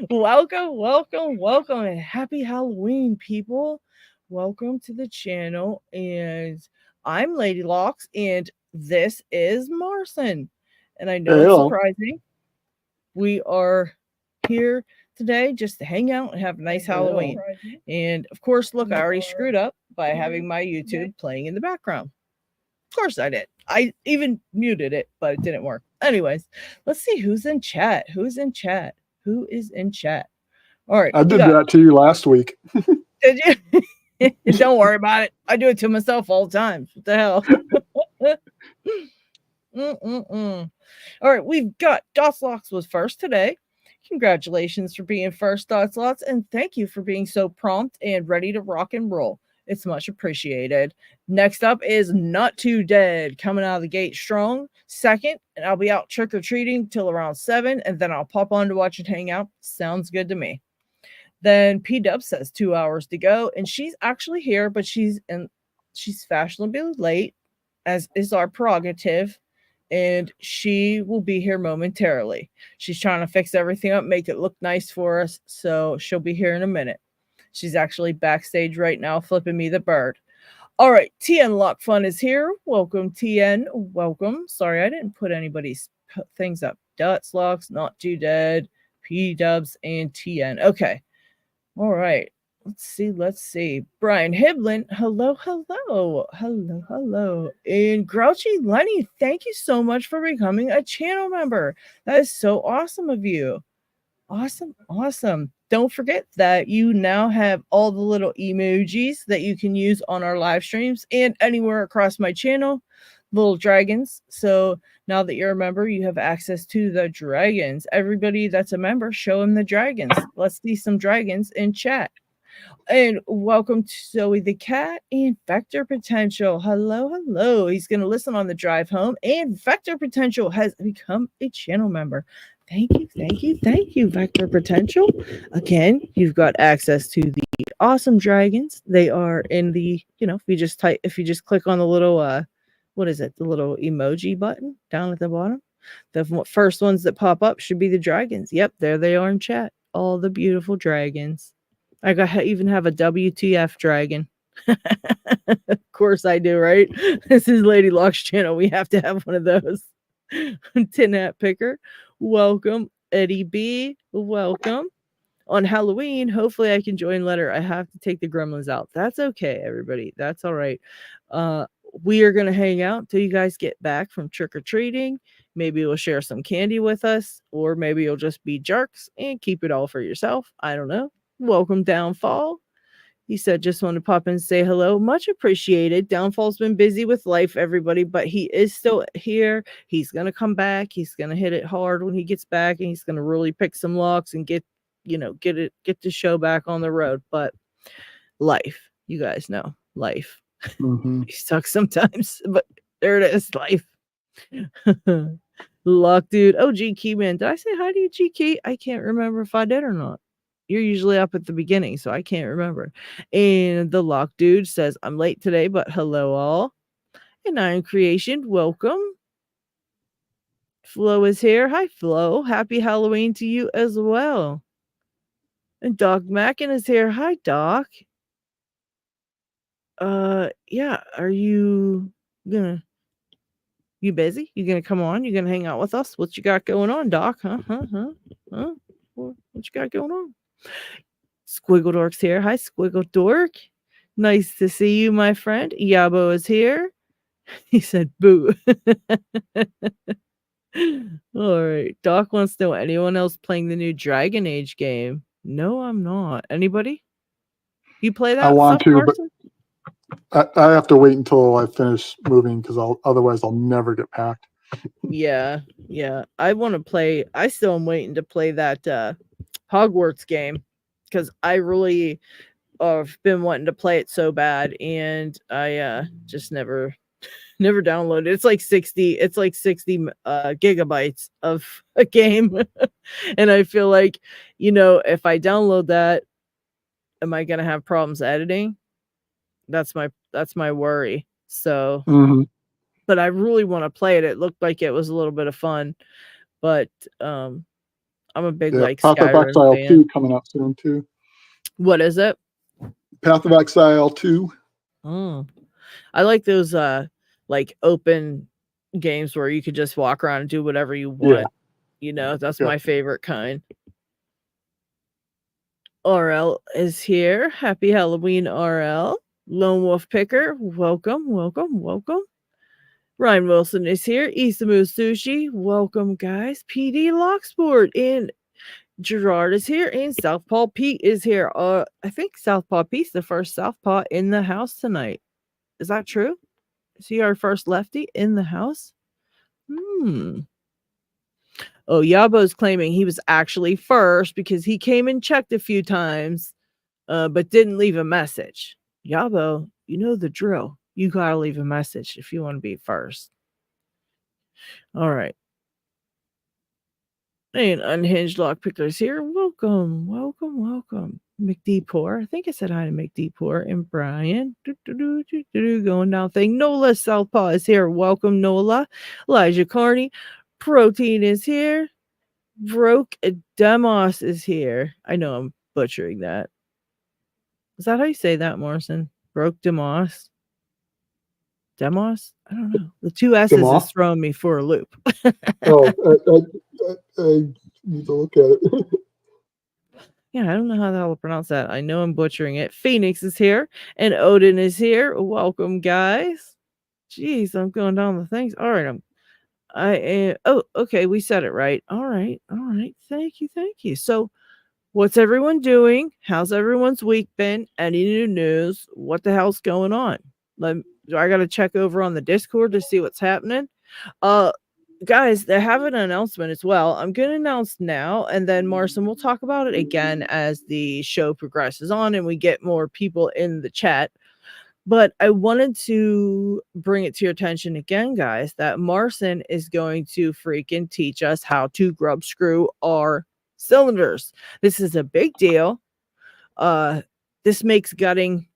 welcome, and happy Halloween, people. Welcome to the channel, and I'm Lady Locks, and this is Marson. And I know it's Hello. surprising. We are here today just to hang out and have a nice Halloween. And of course, look, I already screwed up by having my YouTube playing in the background. Of course I did. I even muted it, but it didn't work. Anyways, let's see who's in chat. Who's in chat? Who is in chat? All right, I we did got. that to you last week. Did you? Don't worry about it. I do it to myself all the time. What the hell? All right, we've got Dotslox was first today. Congratulations for being first, Dotslox, and thank you for being so prompt and ready to rock and roll. It's much appreciated. Next up is Not Too Dead, coming out of the gate strong. Second, and I'll be out trick or treating till around 7, and then I'll pop on to watch it hang out. Sounds good to me. Then P Dub says 2 hours to go, and she's actually here, but she's fashionably late, as is our prerogative, and she will be here momentarily. She's trying to fix everything up, make it look nice for us, so she'll be here in a minute. She's actually backstage right now, flipping me the bird. All right, TN Lock Fun is here. Welcome, TN. Welcome. Sorry, I didn't put anybody's things up. Dots Locks, Not Too Dead, P Dubs, and TN. Okay. All right. Let's see. Brian Hiblin, hello. And Grouchy Lenny, thank you so much for becoming a channel member. That is so awesome of you. Awesome. Don't forget that you now have all the little emojis that you can use on our live streams and anywhere across my channel, little dragons. So now that you're a member, you have access to the dragons. Everybody that's a member, show them the dragons. Let's see some dragons in chat. And welcome to Zoe the Cat and Vector Potential. Hello. He's going to listen on the drive home. And Vector Potential has become a channel member. Thank you, Vector Potential. Again, you've got access to the awesome dragons. They are in the, if you just click on the little, what is it? The little emoji button down at the bottom. The first ones that pop up should be the dragons. Yep, there they are in chat. All the beautiful dragons. I even have a WTF dragon. Of course I do, right? This is Lady Lock's channel. We have to have one of those. Tin Hat Picker, welcome. Eddie B, welcome. On Halloween, hopefully I can join later. I have to take the gremlins out. That's okay, everybody. That's all right. We are going to hang out till you guys get back from trick-or-treating. Maybe you'll share some candy with us, or maybe you'll just be jerks and keep it all for yourself. I don't know. Welcome, Downfall. He said, just want to pop in and say hello. Much appreciated. Downfall's been busy with life, everybody, but he is still here. He's going to come back. He's going to hit it hard when he gets back, and he's going to really pick some locks and get the show back on the road. But life, you guys know, life. Mm-hmm. He sucks sometimes, but there it is, life. Lock dude. Oh, G Keyman. Did I say hi to you, G Key? I can't remember if I did or not. You're usually up at the beginning, so I can't remember. And the Lock dude says, I'm late today, but hello all. And Iron Creation, welcome. Flo is here. Hi, Flo. Happy Halloween to you as well. And Doc Mackin is here. Hi, Doc. Yeah, are you busy? You gonna come on? You gonna hang out with us? What you got going on, Doc? Huh? What you got going on? Squiggle Dork's here. Hi, Squiggle Dork. Nice to see you, my friend. Yabo is here. He said, boo. All right. Doc wants to know, anyone else playing the new Dragon Age game? No, I'm not. Anybody? You play that? I want to, Marson? but I have to wait until I finish moving because otherwise I'll never get packed. Yeah. I want to play. I still am waiting to play that Hogwarts game because I really have been wanting to play it so bad, and I just never downloaded. It's like 60 gigabytes of a game. And I feel like, if I download that, am I gonna have problems editing? That's my worry. So but I really want to play it. It looked like it was a little bit of fun, but I'm a big Yeah, like Path of Skyrim Exile fan. 2 coming out soon too. What is it? Path of Exile 2. Oh, I like those like open games where you could just walk around and do whatever you Yeah, want. You know, that's yeah. my favorite kind. RL is here. Happy Halloween, RL. Lone Wolf Picker, welcome, welcome, welcome. Ryan Wilson is here. Isamu Sushi, welcome, guys. PD Locksport and Gerard is here, and Southpaw Pete is here. I think Southpaw Pete's the first Southpaw in the house tonight. Is that true? Is he our first lefty in the house? Hmm. Oh, Yabo's claiming he was actually first because he came and checked a few times, but didn't leave a message. Yabo, you know the drill. You gotta leave a message if you want to be first. All right. And Unhinged Lockpickers here. Welcome, welcome, welcome. McDeepoor. I think I said hi to McDeepoor and Brian. Going down thing. Nola Southpaw is here. Welcome, Nola. Elijah Carney. Protein is here. Broke Demos is here. I know I'm butchering that. Is that how you say that, Morrison? Broke Demos? Demos? I don't know. The two S's is throwing me for a loop. Oh, I need to look at it. Yeah, I don't know how the hell to pronounce that. I know I'm butchering it. Phoenix is here and Odin is here. Welcome, guys. Jeez, I'm going down the things. All right, I am. Oh, okay, we said it right. All right, all right. Thank you, thank you. So, what's everyone doing? How's everyone's week been? Any new news? What the hell's going on? I got to check over on the Discord to see what's happening. Guys, they have an announcement as well. I'm going to announce now, and then Marson will talk about it again as the show progresses on and we get more people in the chat. But I wanted to bring it to your attention again, guys, that Marson is going to freaking teach us how to grub screw our cylinders. This is a big deal. This makes gutting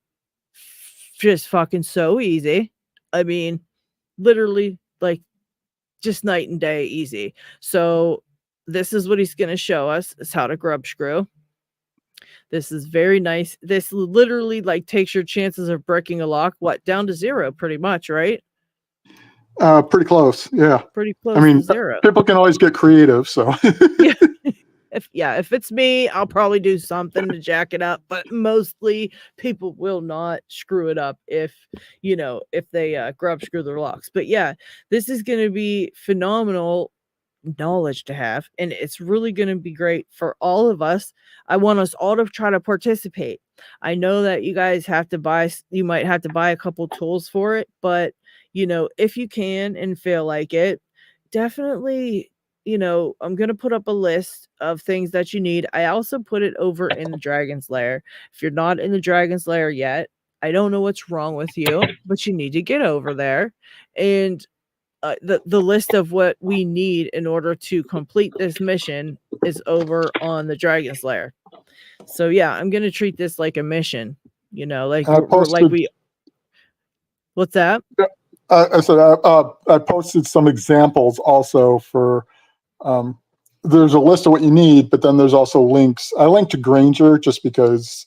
just fucking so easy. I mean, literally, like, just night and day easy. So this is what he's going to show us is how to grub screw. This is very nice. This literally like takes your chances of breaking a lock down to zero pretty much, right? Pretty close. Yeah. Pretty close I mean, to zero. people can always get creative. So Yeah. If it's me, I'll probably do something to jack it up, but mostly people will not screw it up if they grub screw their locks. But yeah, this is going to be phenomenal knowledge to have, and it's really going to be great for all of us. I want us all to try to participate. I know that you might have to buy a couple tools for it, but if you can and feel like it, definitely, I'm going to put up a list of things that you need. I also put it over in the Dragon's Lair. If you're not in the Dragon's Lair yet, I don't know what's wrong with you, but you need to get over there. And the list of what we need in order to complete this mission is over on the Dragon's Lair. So yeah, I'm gonna treat this like a mission. Like what's that? I said I posted some examples also for. There's a list of what you need, but then there's also links. I linked to Granger just because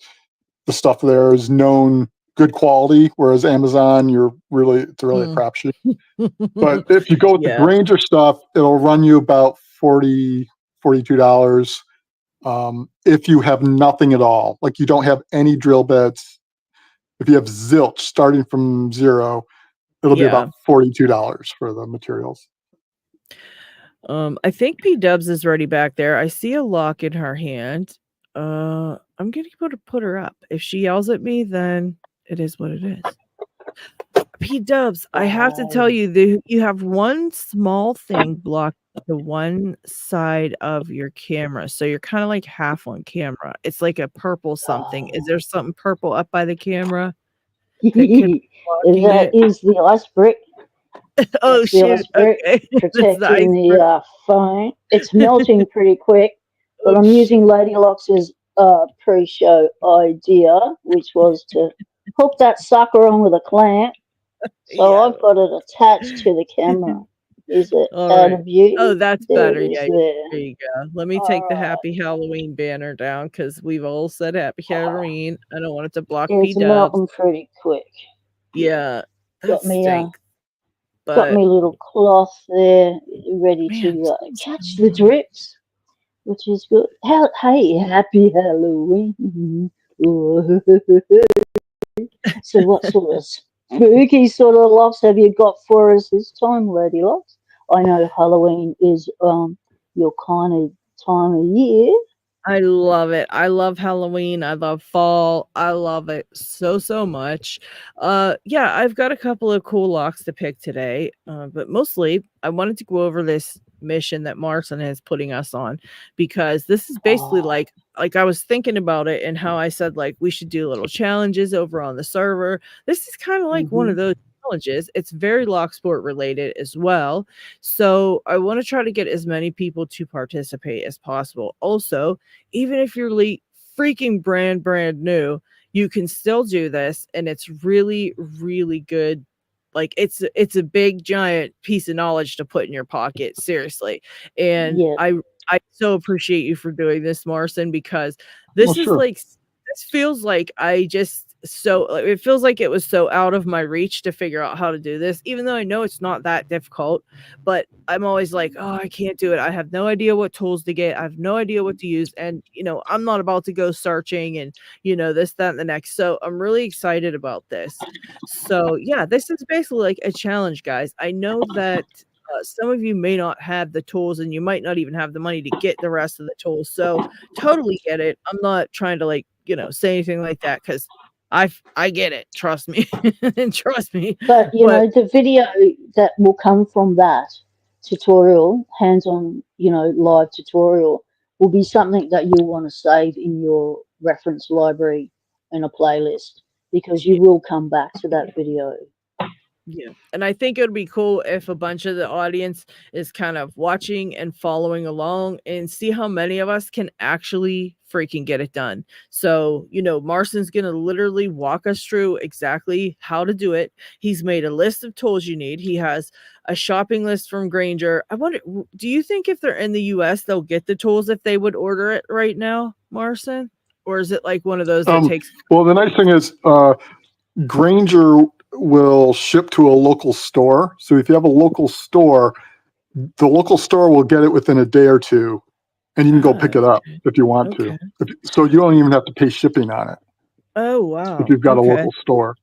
the stuff there is known good quality, whereas Amazon, it's really a crapshoot. But if you go with the Granger stuff, it'll run you about $42. If you have nothing at all, like you don't have any drill bits, if you have zilch starting from zero, it'll be about $42 for the materials. I think P Dubs is already back there. I see a lock in her hand. I'm gonna put her up. If she yells at me, then it is what it is. P Dubs, I have to tell you, you have one small thing blocked the one side of your camera. So you're kind of like half on camera. It's like a purple something. Is there something purple up by the camera? That is the ice brick. Oh, shoot. Okay. Protecting the phone. It's melting pretty quick, but I'm using Lady Lox's pre-show idea, which was to hook that sucker on with a clamp. So I've got it attached to the camera. Is it All out right. of view? Oh, that's There better. it is Yeah, there. there you go. Let me take the Alright. Happy Halloween banner down because we've all said Happy Halloween. I don't want it to block It's P-dubs. melting pretty quick. Yeah, that Got me stinks. got But me little cloth there ready man, to catch the drips, which is good. Hey, happy Halloween. So what sort of spooky sort of locks have you got for us this time, Lady Locks? I know Halloween is your kind of time of year. I love it. I love Halloween. I love fall. I love it so, so much. Yeah, I've got a couple of cool locks to pick today, but mostly I wanted to go over this mission that Marson is putting us on because this is basically Oh, like I was thinking about it and how I said like we should do little challenges over on the server. This is kind of like one of hmm those challenges. It's very Locksport related as well. So I want to try to get as many people to participate as possible. Also, even if you're freaking brand new, you can still do this and it's really really good. Like it's a big giant piece of knowledge to put in your pocket, seriously. And yeah. I so appreciate you for doing this, Marson, because Well, this is sure. like this feels like I just so like, it feels like it was so out of my reach to figure out how to do this, even though I know it's not that difficult. But I'm always like, oh, I can't do it. I have no idea what tools to get. I have no idea what to use. And, I'm not about to go searching and, this, that, and the next. So I'm really excited about this. So, yeah, this is basically like a challenge, guys. I know that some of you may not have the tools and you might not even have the money to get the rest of the tools. So, totally get it. I'm not trying to, like, say anything like that because I get it. Trust me. And trust me. But But the video that will come from that tutorial, hands-on, live tutorial, will be something that you'll want to save in your reference library in a playlist because you will come back to that video. yeah, and I think it would be cool if a bunch of the audience is kind of watching and following along and see how many of us can actually freaking get it done. So, Marston's going to literally walk us through exactly how to do it. He's made a list of tools you need. He has a shopping list from Granger. I wonder, do you think if they're in the US, they'll get the tools if they would order it right now, Marston? Or is it like one of those that takes. Well, the nice thing is Granger will ship to a local store. So if you have a local store, the local store will get it within a day or two, and you can go Ah, pick it up if you want okay. to. So you don't even have to pay shipping on it Oh, if wow. you've got a Okay. local store.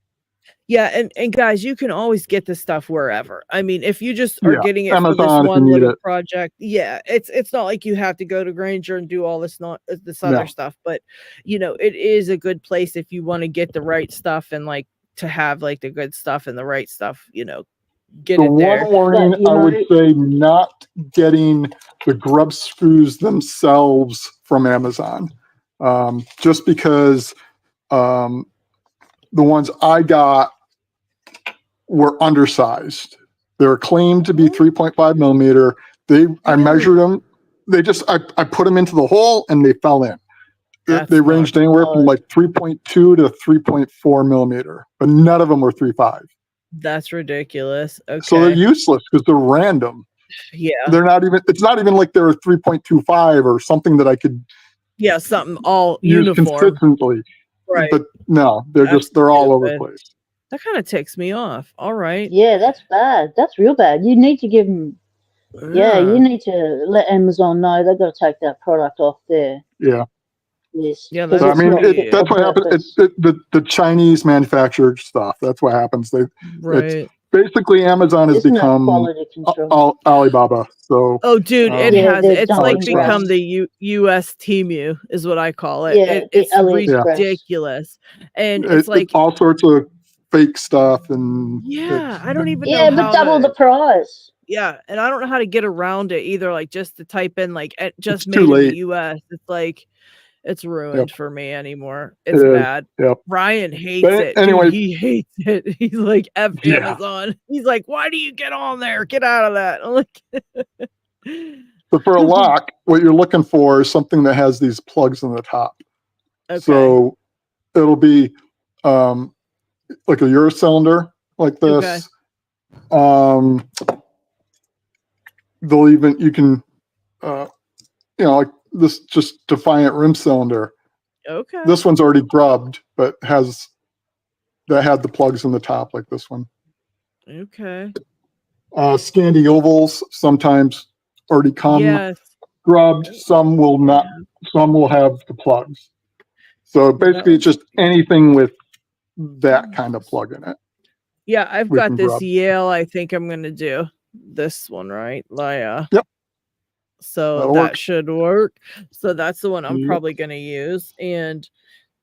Yeah, and guys, you can always get this stuff wherever. I mean, if you just are Yeah, getting it for this Amazon if you one need little it. project, yeah, it's not like you have to go to Granger and do all this not this other No. stuff, but it is a good place if you want to get the right stuff and like to have like the good stuff and the right stuff, get The it one there. warning But I would say, not getting the Grub screws themselves from Amazon, just because the ones I got were undersized. They were claimed to be 3.5 millimeter. I measured them. I put them into the hole and they fell in. That's They not ranged anywhere from like 3.2 to 3.4 millimeter, but none of them were 3.5. that's ridiculous. So they're Okay. useless because they're random. Yeah. They're not even, it's not even like they're 3.25 or something that I could Yeah, something all use uniform. consistently. Right. But no, That's they're all over the stupid. place. That kind of ticks me off. All right. yeah, that's bad. That's real bad. You need to give them. Yeah, you Yeah. need to let Amazon know they've got to take that product off their Yeah. list Yeah, because So, I it's that's mean, not fit pretty for that's what happens. purpose. The Chinese manufactured stuff. That's what happens. It's right. basically Amazon has Isn't that become quality control? Alibaba. So, Oh, dude, it um, Yeah, has. they're It's like dumping AliExpress. become ground. the US Temu is what I call it. Yeah, the It's AliExpress. ridiculous. And it's It like, all sorts of fake stuff, and yeah, I don't even know Yeah, but how double the to, price. yeah, and I don't know how to get around it either. Like just to type in like just it's too made in the late. US. It's like it's Yep, ruined for me anymore. it It's is. bad. Yep. Ryan hates But it. Dude, anyway, he hates it. He's like F yeah. Amazon. He's like, why do you get on there? Get out of that. I'm like But for a lock, what you're looking for is something that has these plugs in the top. okay. So it'll be um, like a Euro cylinder like Okay. this. Um, they'll even, you can, like this just Defiant rim cylinder. Okay. This one's already grubbed, but had the plugs in the top like this one. Okay. Scandi ovals sometimes already come Yes. grubbed. Some will not. Some will have the plugs. So basically, it's just anything with that kind of plug in it. Yeah, I've we got can this grub. Yale. I think I'm gonna do this one, right? Yep. So That'll that work. should work. So that's the one I'm Yep. probably gonna use. And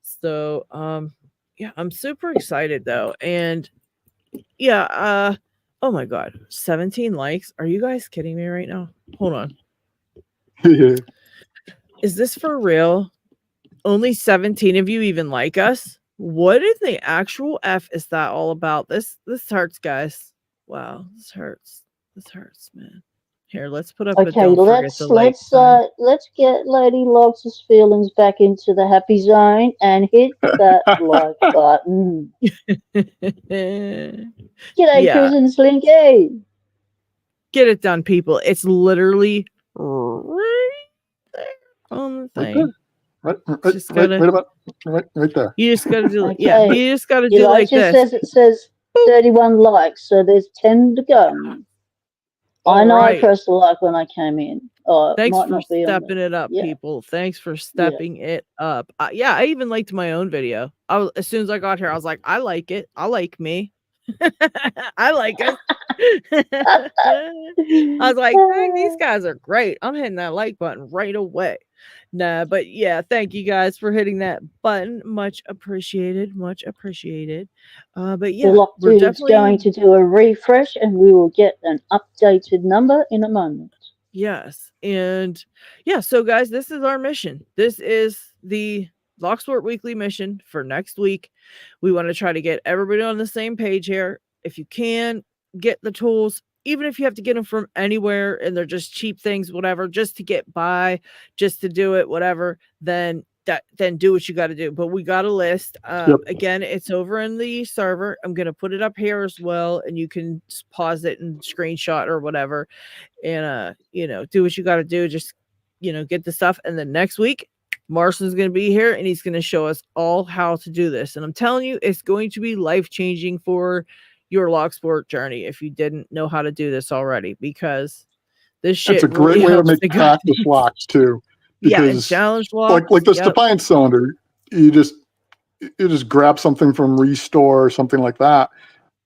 so yeah, I'm super excited though. And yeah, oh my god, 17 likes. Are you guys kidding me right now? Hold on. Is this for real? Only 17 of you even like us? What in the actual F is that all about? This hurts, guys. Wow, this hurts. This hurts, man. Here, let's put up a Okay, don't forget to like sign. let's get Lady Lox's feelings back into the happy zone and hit that like button. G'day, Yeah. Chris and Slinky. Get it done, people. It's literally right there on the thing. Right there. You just gotta do Okay. yeah, you just gotta do like Elijah this. says it says 31 likes, so there's 10 to go. I know I pressed the like when I came in. Oh, Thanks might for not be stepping it up, yeah. people. Thanks for stepping it up. Yeah, I even liked my own video. As soon as I got here, I was like, I like it. I like me. I like it. I was like, dang, these guys are great. I'm hitting that like button right away. Nah, but yeah, thank you guys for hitting that button. Much appreciated. Much appreciated. But yeah, The Lock we're Dude's definitely going to do a refresh and we will get an updated number in a moment. Yes. And yeah, so guys, this is our mission. This is the Locksport weekly mission for next week. We want to try to get everybody on the same page here. If you can, get the tools, even if you have to get them from anywhere and they're just cheap things, whatever, just to get by, just to do it, whatever, then do what you got to do. But we got a list. Again, it's over in the server. I'm going to put it up here as well, and you can pause it and screenshot or whatever, and do what you got to do. Just get the stuff, and then next week Marston's going to be here and he's going to show us all how to do this. And I'm telling you, it's going to be life-changing for your Locksport journey if you didn't know how to do this already, because this shit It's a great really way to helps make practice locks too. Yeah, and Because challenge locks. like this Defiant cylinder, you just grab something from Restore or something like that.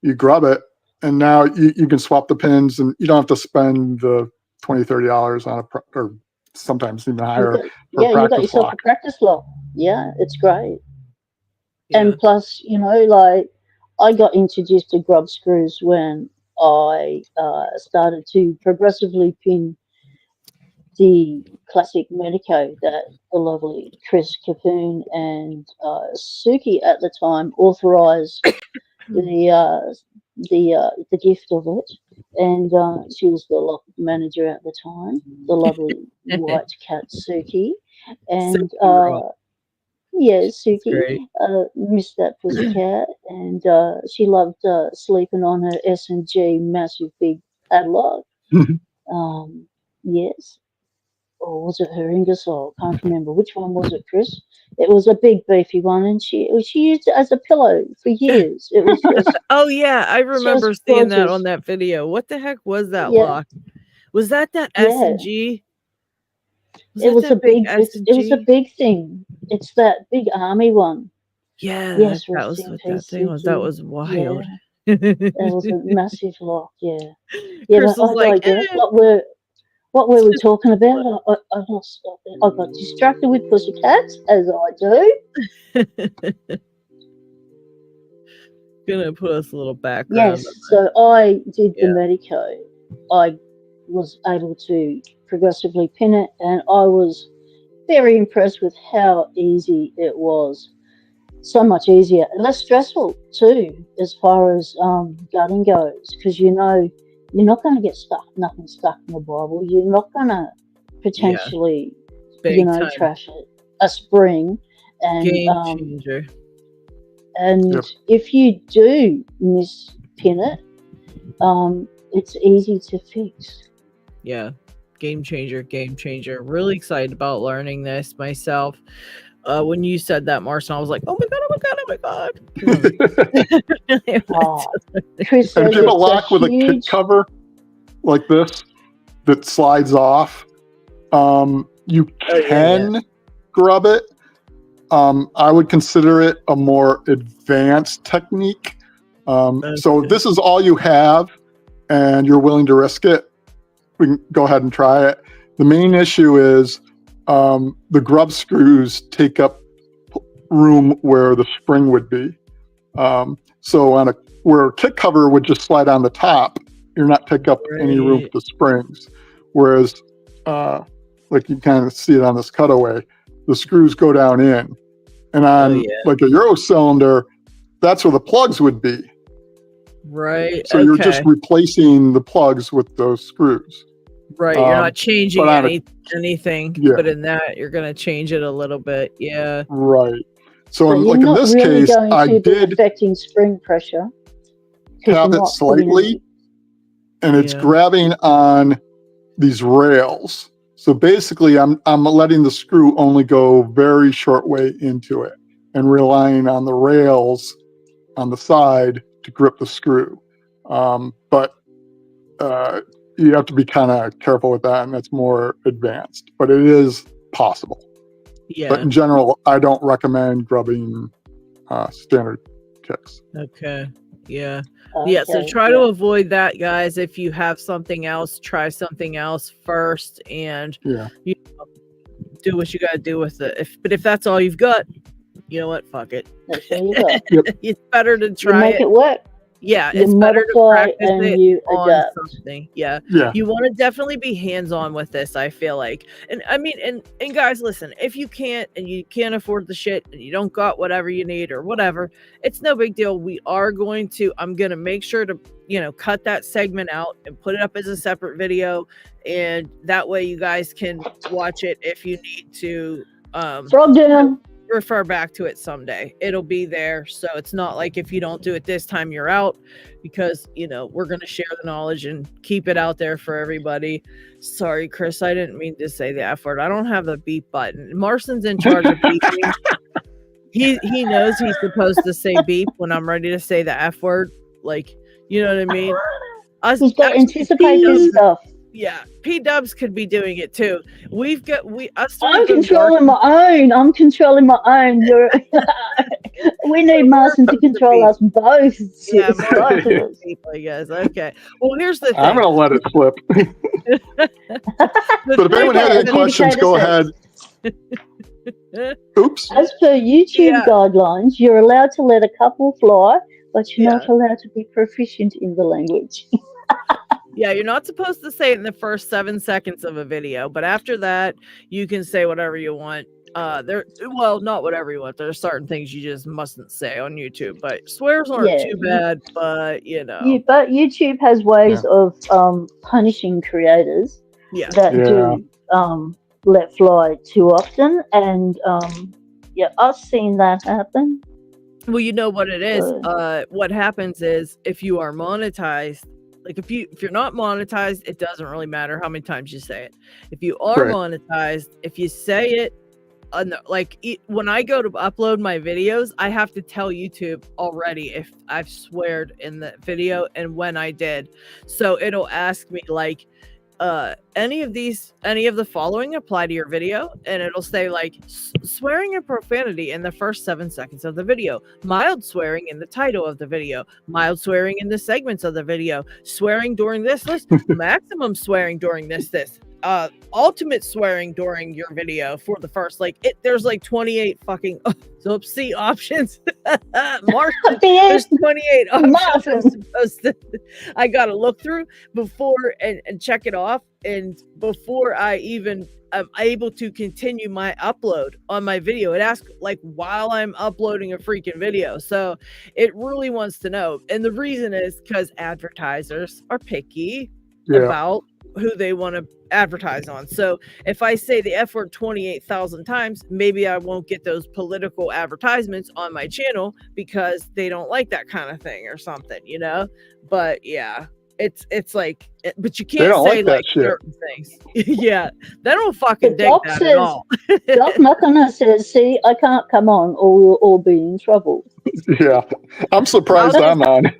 You grab it, and now you can swap the pins, and you don't have to spend the $20-$30 on or sometimes even higher. You got yourself a practice lock. Yeah, it's great. Yeah. And plus, like I got introduced to grub screws when I started to progressively pin the classic Medico that the lovely Chris Capoon and Suki at the time authorized the gift of it, and she was the lock manager at the time, the lovely white cat Suki, and Suki missed that pussycat, and she loved sleeping on her S&G massive big padlock. Yes. Or was it her Ingersoll? Can't remember. Which one was it, Chris? It was a big beefy one, and she used it as a pillow for years. It was just oh yeah, I remember seeing that on that video. What the heck was that lock? Was that S&G? It was a big thing. It's that big army one. Yeah, yes, that was what that thing was. That was wild. Yeah. It was a massive lock. Yeah. Chris was like, what were we talking about? I got distracted with pussycats, as I do. Gonna put us a little background. Yes, so I did the Medico. I was able to progressively pin it, and I was very impressed with how easy it was. So much easier and less stressful too, as far as gutting goes, because you're not going to get nothing stuck in the Bible. You're not going to potentially, trash a spring. And game changer. And if you do mispin it, it's easy to fix. Yeah. Game changer. Really excited about learning this myself. When you said that, Marcin, I was like, oh my god. Chris And if says you have a it's a lock with a kick huge. cover like this that slides off, you can grub it. I would consider it a more advanced technique. So if this is all you have and you're willing to risk it, we can go ahead and try it. The main issue is the grub screws take up room where the spring would be. So where a kick cover would just slide on the top, you're not taking up any room for the springs. Whereas, like you kind of see it on this cutaway, the screws go down in. And on like a Euro cylinder, that's where the plugs would be. Right. So you're just replacing the plugs with those screws. Right. You're not changing anything, yeah. but in that you're going to change it a little bit. Yeah. Right. So you're in not this really case, going I to be did affecting spring pressure. tap it slightly, and it's grabbing on these rails. So basically, I'm letting the screw only go very short way into it and relying on the rails on the side to grip the screw. But you have to be kind of careful with that, and that's more advanced. But it is possible. Yeah. But in general, I don't recommend grubbing standard kicks. Okay. Yeah. Yeah. So try to avoid that, guys. If you have something else, try something else first, and you know, do what you got to do with it. But if that's all you've got, you know what? Fuck it. That's all you got. It's better to try make it work. Yeah, you it's better to practice and it you on adapt. something. Yeah. You want to definitely be hands-on with this, I feel like. And I mean, and guys, listen, if you can't and you can't afford the shit and you don't got whatever you need or whatever, it's no big deal. I'm going to make sure to, cut that segment out and put it up as a separate video. And that way you guys can watch it if you need to. Frog down. Refer back to it someday. It'll be there, so it's not like if you don't do it this time you're out, because we're going to share the knowledge and keep it out there for everybody. Sorry, Chris, I didn't mean to say the F word. I don't have the beep button. Marcin's in charge of beeping. He knows he's supposed to say beep when I'm ready to say the F word, like, you know what I mean. He's got anticipated stuff. Yeah, P-Dubs could be doing it too. I'm controlling my own. We need Marcin to control us both. Yeah, I guess. Okay. Well, here's the thing. I'm gonna let it slip. But if anyone has any questions, go ahead. Oops. As per YouTube guidelines, you're allowed to let a couple fly, but you're not allowed to be proficient in the language. Yeah, you're not supposed to say it in the first 7 seconds of a video, but after that, you can say whatever you want. Not whatever you want. There are certain things you just mustn't say on YouTube, but swears aren't too bad. But but YouTube has ways of punishing creators that do let fly too often, and I've seen that happen. Well, you know what it is. What happens is if you are monetized. Like if you're not monetized, it doesn't really matter how many times you say it. If you are monetized, if you say it, when I go to upload my videos, I have to tell YouTube already if I've sweared in the video and when I did. So it'll ask me like, any of the following apply to your video, and it'll say like swearing and profanity in the first 7 seconds of the video, mild swearing in the title of the video, mild swearing in the segments of the video, swearing during this list, maximum swearing during this ultimate swearing during your video for the first there's like 28 fucking oopsie options. Marcin, there's 28 options I gotta look through before and check it off, and before I even am able to continue my upload on my video. It asks like while I'm uploading a freaking video, so it really wants to know. And the reason is because advertisers are picky about who they want to advertise on. So if I say the F word 28,000 times, maybe I won't get those political advertisements on my channel because they don't like that kind of thing or something, But yeah, It's like, but you They can't don't say like that like shit. certain things. Yeah, they don't fucking But dig Doc that at says, all. Doc Muckiner says, see, I can't come on or we'll all be in trouble. Yeah, I'm surprised I'm on.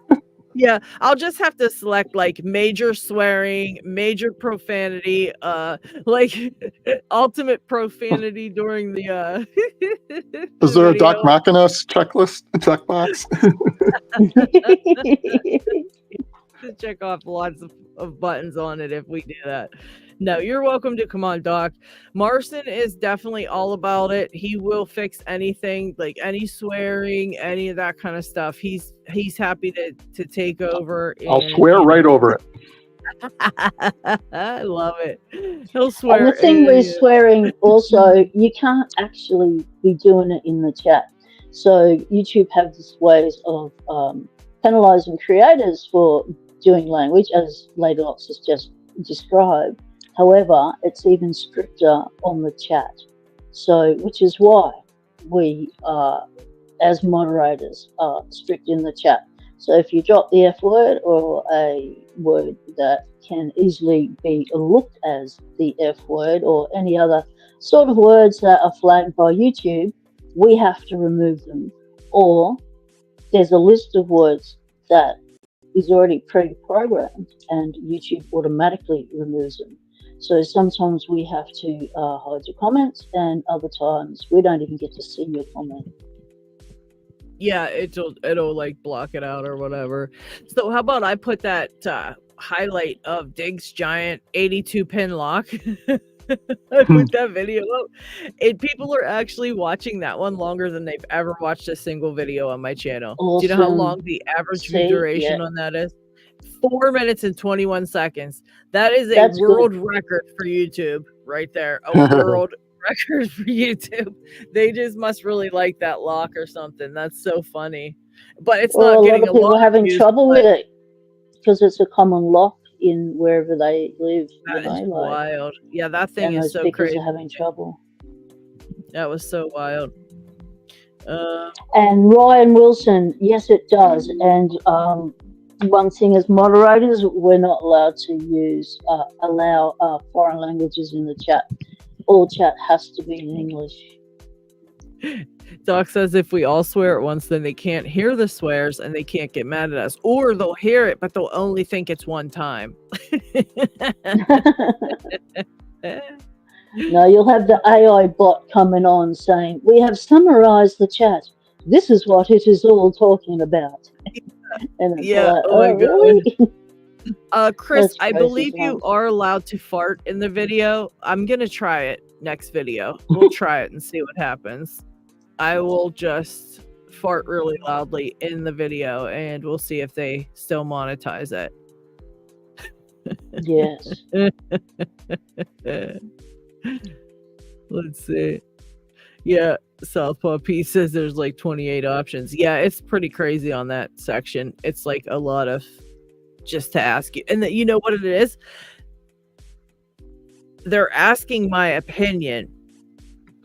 Yeah, I'll just have to select like major swearing, major profanity, like ultimate profanity during the Is the there a Doc video. Machinus checkbox? To check off lots of buttons on it if we do that. No, you're welcome to come on, Doc. Marcin is definitely all about it. He will fix anything, like any swearing, any of that kind of stuff. He's happy to take over. I'll And, swear right over it. I love it. He'll And swear. the thing with swearing also, you can't actually be doing it in the chat. So YouTube have this ways of penalizing creators for doing language, as Lady Locks has just described. However, it's even stricter on the chat. So, which is why we, as moderators, are strict in the chat. So if you drop the F word or a word that can easily be looked as the F word or any other sort of words that are flagged by YouTube, we have to remove them. Or there's a list of words that is already pre-programmed and YouTube automatically removes them. So sometimes we have to hide your comments, and other times we don't even get to see your comment. Yeah, it'll like block it out or whatever. So how about I put that highlight of Dig's giant 82 pin lock? I put that video up, and people are actually watching that one longer than they've ever watched a single video on my channel. Awesome. Do you know how long the average view duration Yeah. on that is? 4 minutes and 21 seconds. That is a That's world good. record for YouTube right there. A world record for YouTube. They just must really like that lock or something. That's so funny. But it's Well, not a lot getting of people are having views, trouble but with it because it's a common lock in wherever they live, you that is know, like, wild. Yeah, that thing and is those so speakers crazy. are having trouble. That was so wild. And Ryan Wilson, yes, it does. And one thing as moderators, we're not allowed to use allow foreign languages in the chat. All chat has to be in English. Doc says if we all swear at once, then they can't hear the swears and they can't get mad at us. Or they'll hear it, but they'll only think it's one time. No, you'll have the AI bot coming on saying, we have summarized the chat. This is what it is all talking about. And it's Yeah, like, oh my really? Chris, That's I crazy believe you times. are allowed to fart in the video. I'm gonna try it next video. We'll try it and see what happens. I will just fart really loudly in the video and we'll see if they still monetize it. Yes. Let's see. Yeah, Southpaw P says there's like 28 options. Yeah, it's pretty crazy on that section. It's like a lot of just to ask you. And that, you know what it is? They're asking my opinion,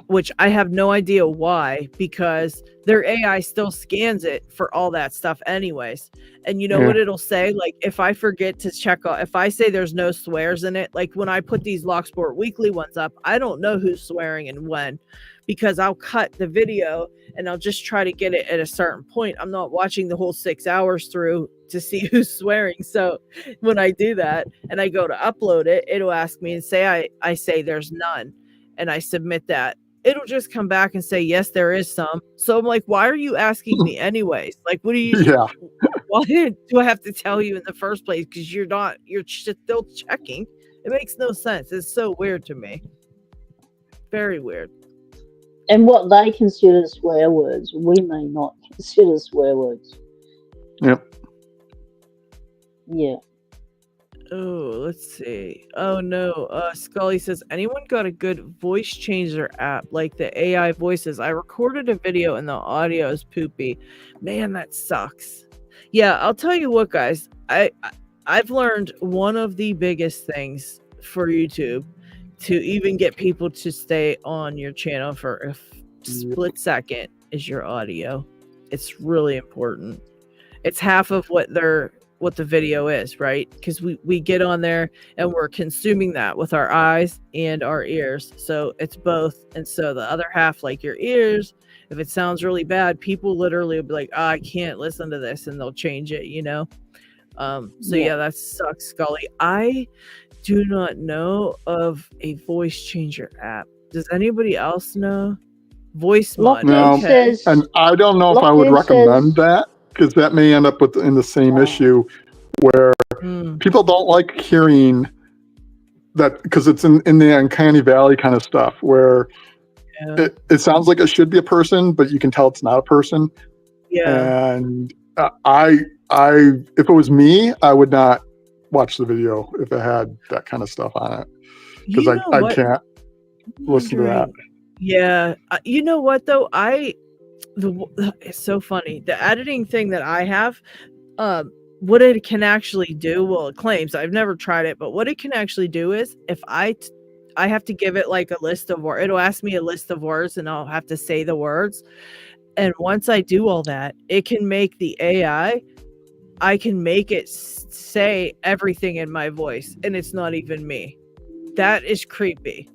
which I have no idea why, because their AI still scans it for all that stuff anyways. And you know what it'll say? Like if I forget to check off, if I say there's no swears in it, like when I put these Locksport weekly ones up, I don't know who's swearing and when, because I'll cut the video and I'll just try to get it at a certain point. I'm not watching the whole 6 hours through to see who's swearing. So when I do that and I go to upload it, it'll ask me and say, I say there's none. And I submit that. It'll just come back and say, yes, there is some. So I'm like, why are you asking me anyways? Like, what do you, why do I have to tell you in the first place? Because you're still checking. It makes no sense. It's so weird to me. Very weird. And what they consider swear words, we may not consider swear words. Yep. Yeah. Oh, let's see. Oh no. Scully says, anyone got a good voice changer app like the AI voices? I recorded a video and the audio is poopy. Man, that sucks. Yeah, I'll tell you what, guys. I've learned one of the biggest things for YouTube to even get people to stay on your channel for a split second is your audio. It's really important. It's half of what they're what the video is, right? Because we get on there and we're consuming that with our eyes and our ears. So it's both. And so the other half, like your ears, if it sounds really bad, people literally will be like, oh, I can't listen to this, and they'll change it, you know? So yeah, that sucks, Scully. I do not know of a voice changer app. Does anybody else know? Voice mod. No, Okay. and I don't know if I would recommend that, because that may end up in the same issue where people don't like hearing that, because it's in the uncanny valley kind of stuff where it sounds like it should be a person, but you can tell it's not a person. Yeah. And I if it was me, I would not watch the video if it had that kind of stuff on it, because I can't listen to that. Yeah. You know what though? It's so funny. The editing thing that I have, what it can actually do, well, it claims, I've never tried it, but what it can actually do is if I have to give it like a list of words, it'll ask me a list of words and I'll have to say the words. And once I do all that, it can make the AI, I can make it say everything in my voice, and it's not even me. That is creepy.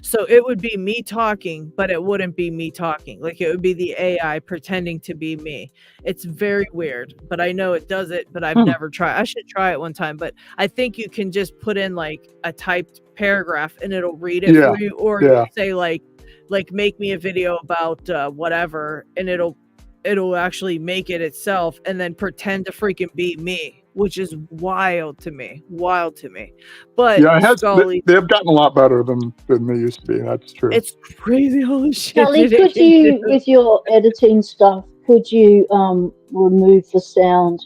So it would be me talking, but it wouldn't be me talking. Like it would be the AI pretending to be me. It's very weird, but I know it does it, but I've never tried. I should try it one time, but I think you can just put in like a typed paragraph and it'll read it for you, or you say like make me a video about whatever, and it'll actually make it itself and then pretend to freaking be me, which is wild to me. But yeah, Scully, they've gotten a lot better than they used to be. That's true. It's crazy. Holy shit. Scully, could you, with your editing stuff, could you remove the sound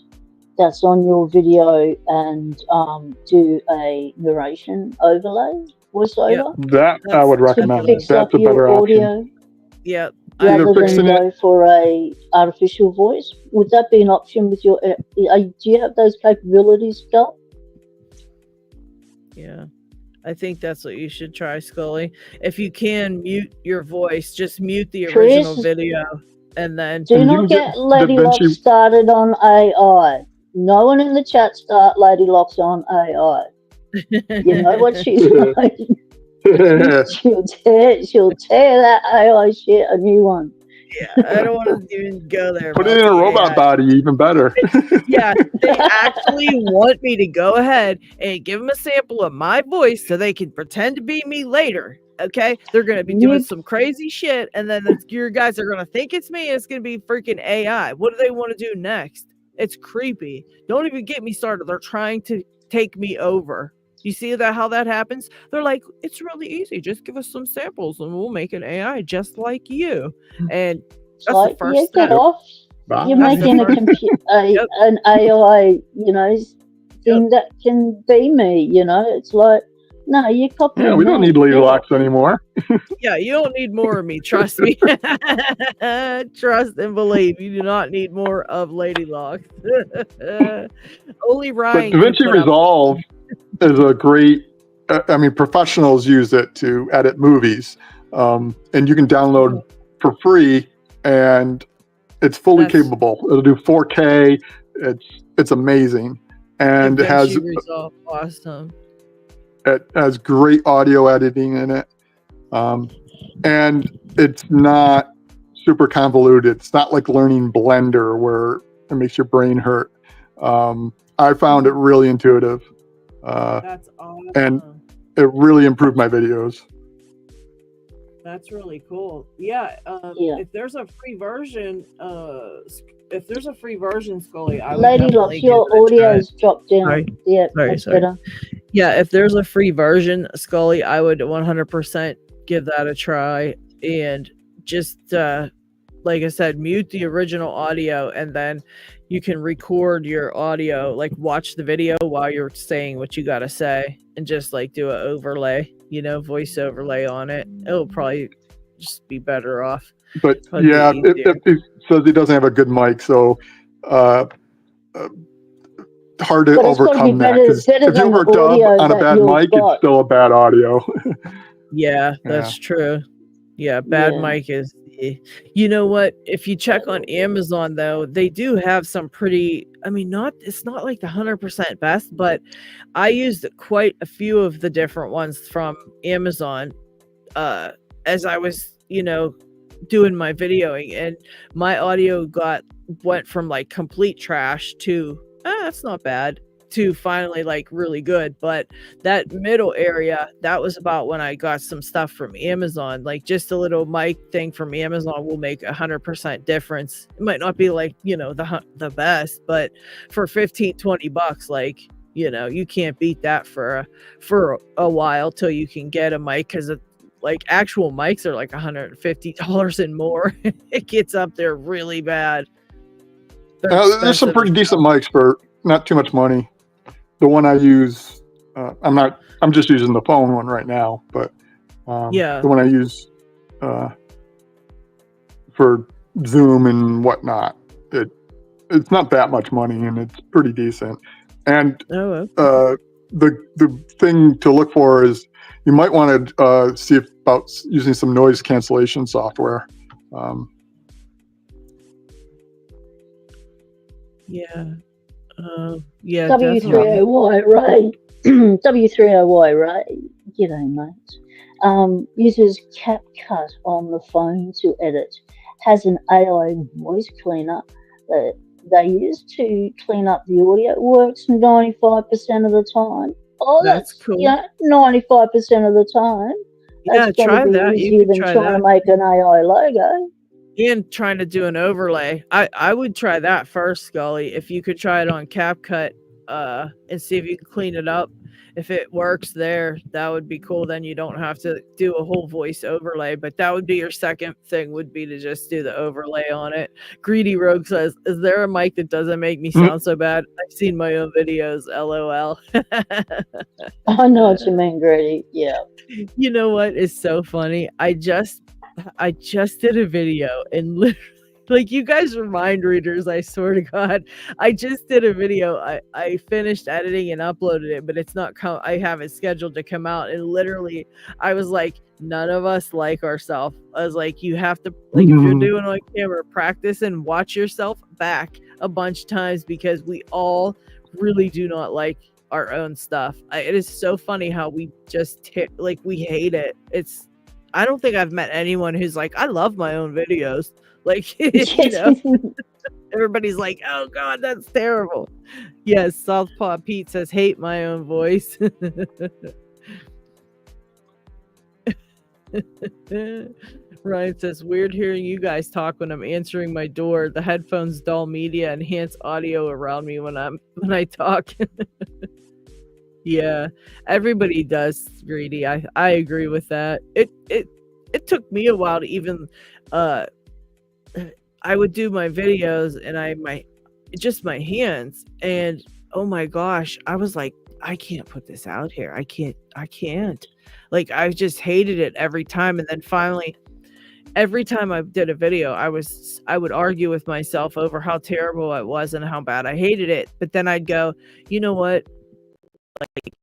that's on your video and do a narration overlay, voiceover? That I would recommend. Fix That's up a better your option. audio. Yeah. Rather than go for a artificial voice, would that be an option with your? Do you have those capabilities, Scott? Yeah, I think that's what you should try, Scully. If you can mute your voice, just mute the original video, and then do not get Lady Lock started on AI. No one in the chat start Lady Lock's on AI. You know what she's like. she'll tear that AI shit a new one. Yeah, I don't want to even go there. Put it in a robot body, even better. Yeah, they actually want me to go ahead and give them a sample of my voice so they can pretend to be me later. Okay, they're gonna be doing some crazy shit, and then your guys are gonna think it's me, and it's gonna be freaking AI. What do they want to do next? It's creepy. Don't even get me started. They're trying to take me over. You see how that happens? They're like, it's really easy. Just give us some samples and we'll make an AI just like you. And that's the first step. Get off. You're making an AI, thing that can be me, It's like, no, you're copying. Yeah, we don't need Lady Locks anymore. Yeah, you don't need more of me. Trust me. Trust and believe. You do not need more of Lady Locks. Only Ryan. But DaVinci Resolve is a great, professionals use it to edit movies. And you can download for free, and it's fully capable. It'll do 4K. It's amazing. And it has Resolve. Awesome. It has great audio editing in it. And it's not super convoluted. It's not like learning Blender where it makes your brain hurt. I found it really intuitive. That's awesome. And it really improved my videos. That's really cool. Yeah. If there's a free version, Scully, I would Lady Lock, your audio's dropped down. Sorry. Yeah, that's better. Yeah, if there's a free version, Scully, I would 100% give that a try, and just like I said, mute the original audio, and then you can record your audio, like watch the video while you're saying what you gotta say, and just like do an overlay, voice overlay on it. It'll probably just be better off. But yeah, it says he doesn't have a good mic, so hard to overcome that. Because if you overdub on a bad mic, it's still a bad audio. Yeah, that's true. Yeah, bad mic is You know what? If you check on Amazon though, they do have some pretty, I mean, it's not like the 100% best, but I used quite a few of the different ones from Amazon uh as I was, doing my videoing, and my audio went from like complete trash to that's not bad to finally like really good. But that middle area, that was about when I got some stuff from Amazon, like just a little mic thing from Amazon will make 100% difference. It might not be like, the best, but for 15-20 bucks, like, you can't beat that for a while till you can get a mic, because like actual mics are like $150 and more. It gets up there really bad. There's some pretty decent mics for not too much money. The one I use, I'm just using the phone one right now, but yeah, the one I use for Zoom and whatnot, it's not that much money and it's pretty decent. And the thing to look for is you might want to see about using some noise cancellation software. Yeah, W3OY, right? W3OY, right? G'day, mate. Uses CapCut on the phone to edit. Has an AI voice cleaner that they use to clean up the audio. Works 95% of the time. Oh, that's cool. 95% of the time. That's try going to that. be easier than trying to make an AI logo. And trying to do an overlay. I would try that first, Scully. If you could try it on CapCut and see if you can clean it up. If it works there, that would be cool. Then you don't have to do a whole voice overlay. But that would be your second thing, would be to just do the overlay on it. Greedy Rogue says, is there a mic that doesn't make me sound so bad? I've seen my own videos, LOL. I know what you mean, Greedy. Yeah. You know what is so funny? I just did a video, and literally, like, you guys are mind readers, I swear to God. I just did a video. I finished editing and uploaded it, but it's not I have it scheduled to come out, and literally I was like, none of us like ourselves. I was like, you have to, like, if you're doing on camera, practice and watch yourself back a bunch of times, because we all really do not like our own stuff. It is so funny how we just like, we hate it. I don't think I've met anyone who's like, I love my own videos. Like, everybody's like, oh God, that's terrible. Yes, Southpaw Pete says, hate my own voice. Ryan says, weird hearing you guys talk when I'm answering my door. The headphones dull media, enhance audio around me when I talk. Yeah, everybody does, Greedy. I agree with that. It took me a while to even I would do my videos and just my hands, and oh my gosh, I was like, I can't put this out here. I can't. Like, I just hated it every time. And then finally, every time I did a video, I would argue with myself over how terrible it was and how bad I hated it. But then I'd go, you know what? Like,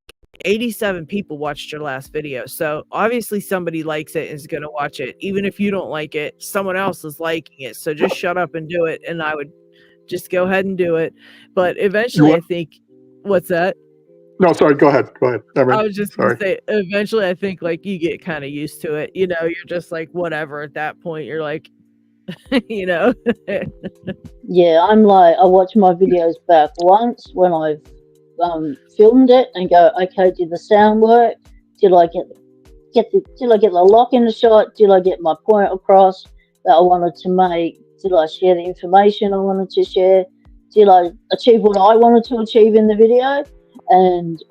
87 people watched your last video, so obviously somebody likes it and is going to watch it. Even if you don't like it, someone else is liking it, so just shut up and do it. And I would just go ahead and do it. But eventually, I think, what's that? No, sorry, go ahead. I was just going to say, eventually I think, like, you get kind of used to it. You're just like, whatever. At that point, you're like, Yeah, I'm like, I watch my videos back once when I've filmed it and go, okay, did the sound work? Did I get the lock in the shot? Did I get my point across that I wanted to make? Did I share the information I wanted to share? Did I achieve what I wanted to achieve in the video? And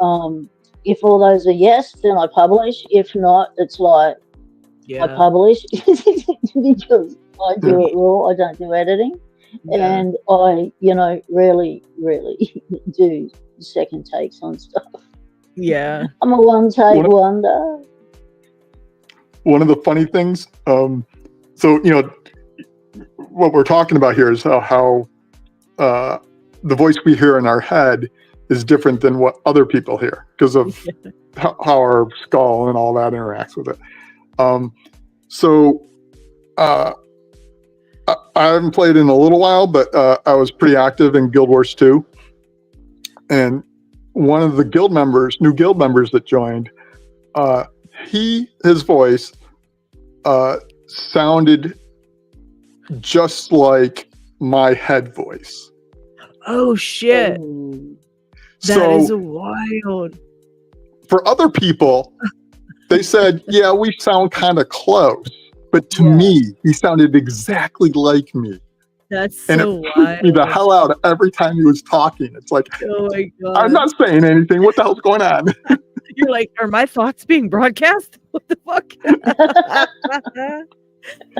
if all those are yes, then I publish. If not, it's like, I publish because I do it raw. I don't do editing. And I, really, really do second takes on stuff. Yeah. I'm a one-take wonder. One of the funny things, so, what we're talking about here is how the voice we hear in our head is different than what other people hear because of how our skull and all that interacts with it. So I haven't played in a little while, but I was pretty active in Guild Wars 2. And one of the new guild members that joined, his voice sounded just like my head voice. Oh shit. Oh. That is So wild. for other people, they said, yeah, we sound kind of close. But to Yeah. me, he sounded exactly like me. That's And so it freaked me the wild. hell out every time he was talking. It's like, Oh my god. I'm not saying anything. What the hell's going on? You're like, are my thoughts being broadcast? What the fuck?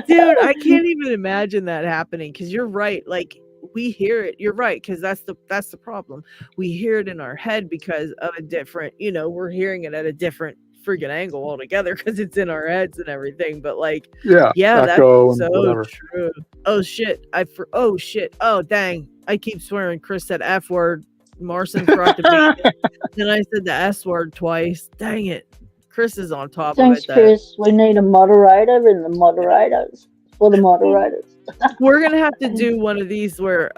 Dude, I can't even imagine that happening, because you're right. Like, we hear it. You're right, because that's the problem. We hear it in our head because of a different, we're hearing it at a different friggin' angle altogether because it's in our heads and everything. But like, yeah, that's echo and so whatever. true. Oh shit. Oh shit. Oh dang. I keep swearing Chris said F word. Marson forgot to beat it. Then I said the S word twice. Dang it. Chris is on top Thanks, of it. Chris. We need a moderator and the moderators for the moderators. We're gonna have to do one of these where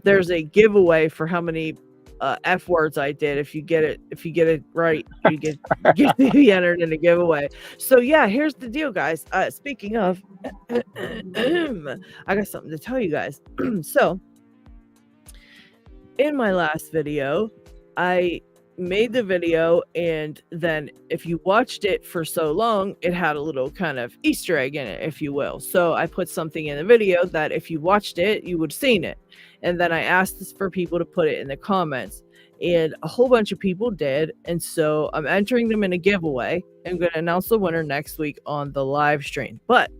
there's a giveaway for how many F words I did. If you get it right, you get to be entered in a giveaway. So yeah, here's the deal, guys. Speaking of, I got something to tell you guys. So in my last video, I made the video, and then if you watched it for so long, it had a little kind of Easter egg in it, if you will. So I put something in the video that if you watched it, you would have seen it. And then I asked for people to put it in the comments, and a whole bunch of people did. And so I'm entering them in a giveaway. I'm going to announce the winner next week on the live stream. But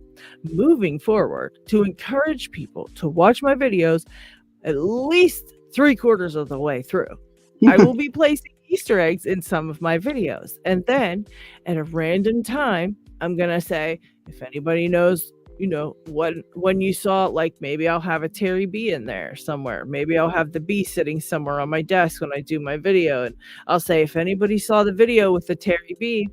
moving forward, to encourage people to watch my videos at least 3/4 of the way through, I will be placing Easter eggs in some of my videos. And then at a random time, I'm going to say, if anybody knows, when you saw, like, maybe I'll have a Terry B in there somewhere. Maybe I'll have the B sitting somewhere on my desk when I do my video. And I'll say, if anybody saw the video with the Terry B,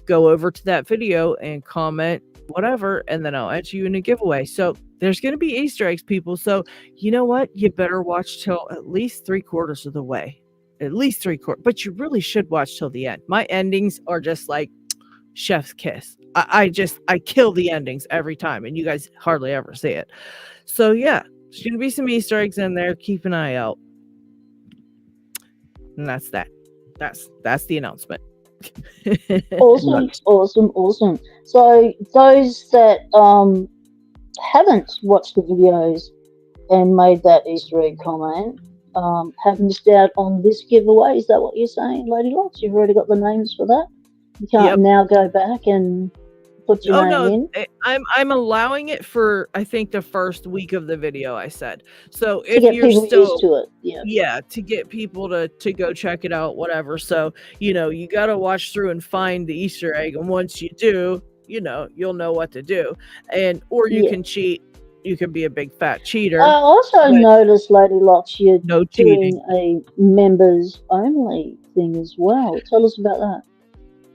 go over to that video and comment whatever, and then I'll enter you in a giveaway. So there's going to be Easter eggs, people. So you know what? You better watch till at least 3/4 of the way. At least 3/4. But you really should watch till the end. My endings are just like chef's kiss. I kill the endings every time, and you guys hardly ever see it. So yeah, there's going to be some Easter eggs in there. Keep an eye out. And that's that. That's the announcement. Awesome. So those that haven't watched the videos and made that Easter egg comment have missed out on this giveaway. Is that what you're saying, Lady Locks? You've already got the names for that? You can't now go back and put your name in? I'm allowing it for, I think, the first week of the video, I said. So To if get you're people still used to it, yeah. to get people to go check it out, whatever. So, you got to watch through and find the Easter egg. And once you do, you'll know what to do. Or you can cheat. You can be a big fat cheater. I also noticed, Lady Locks, you're no doing a members only thing as well. Tell us about that.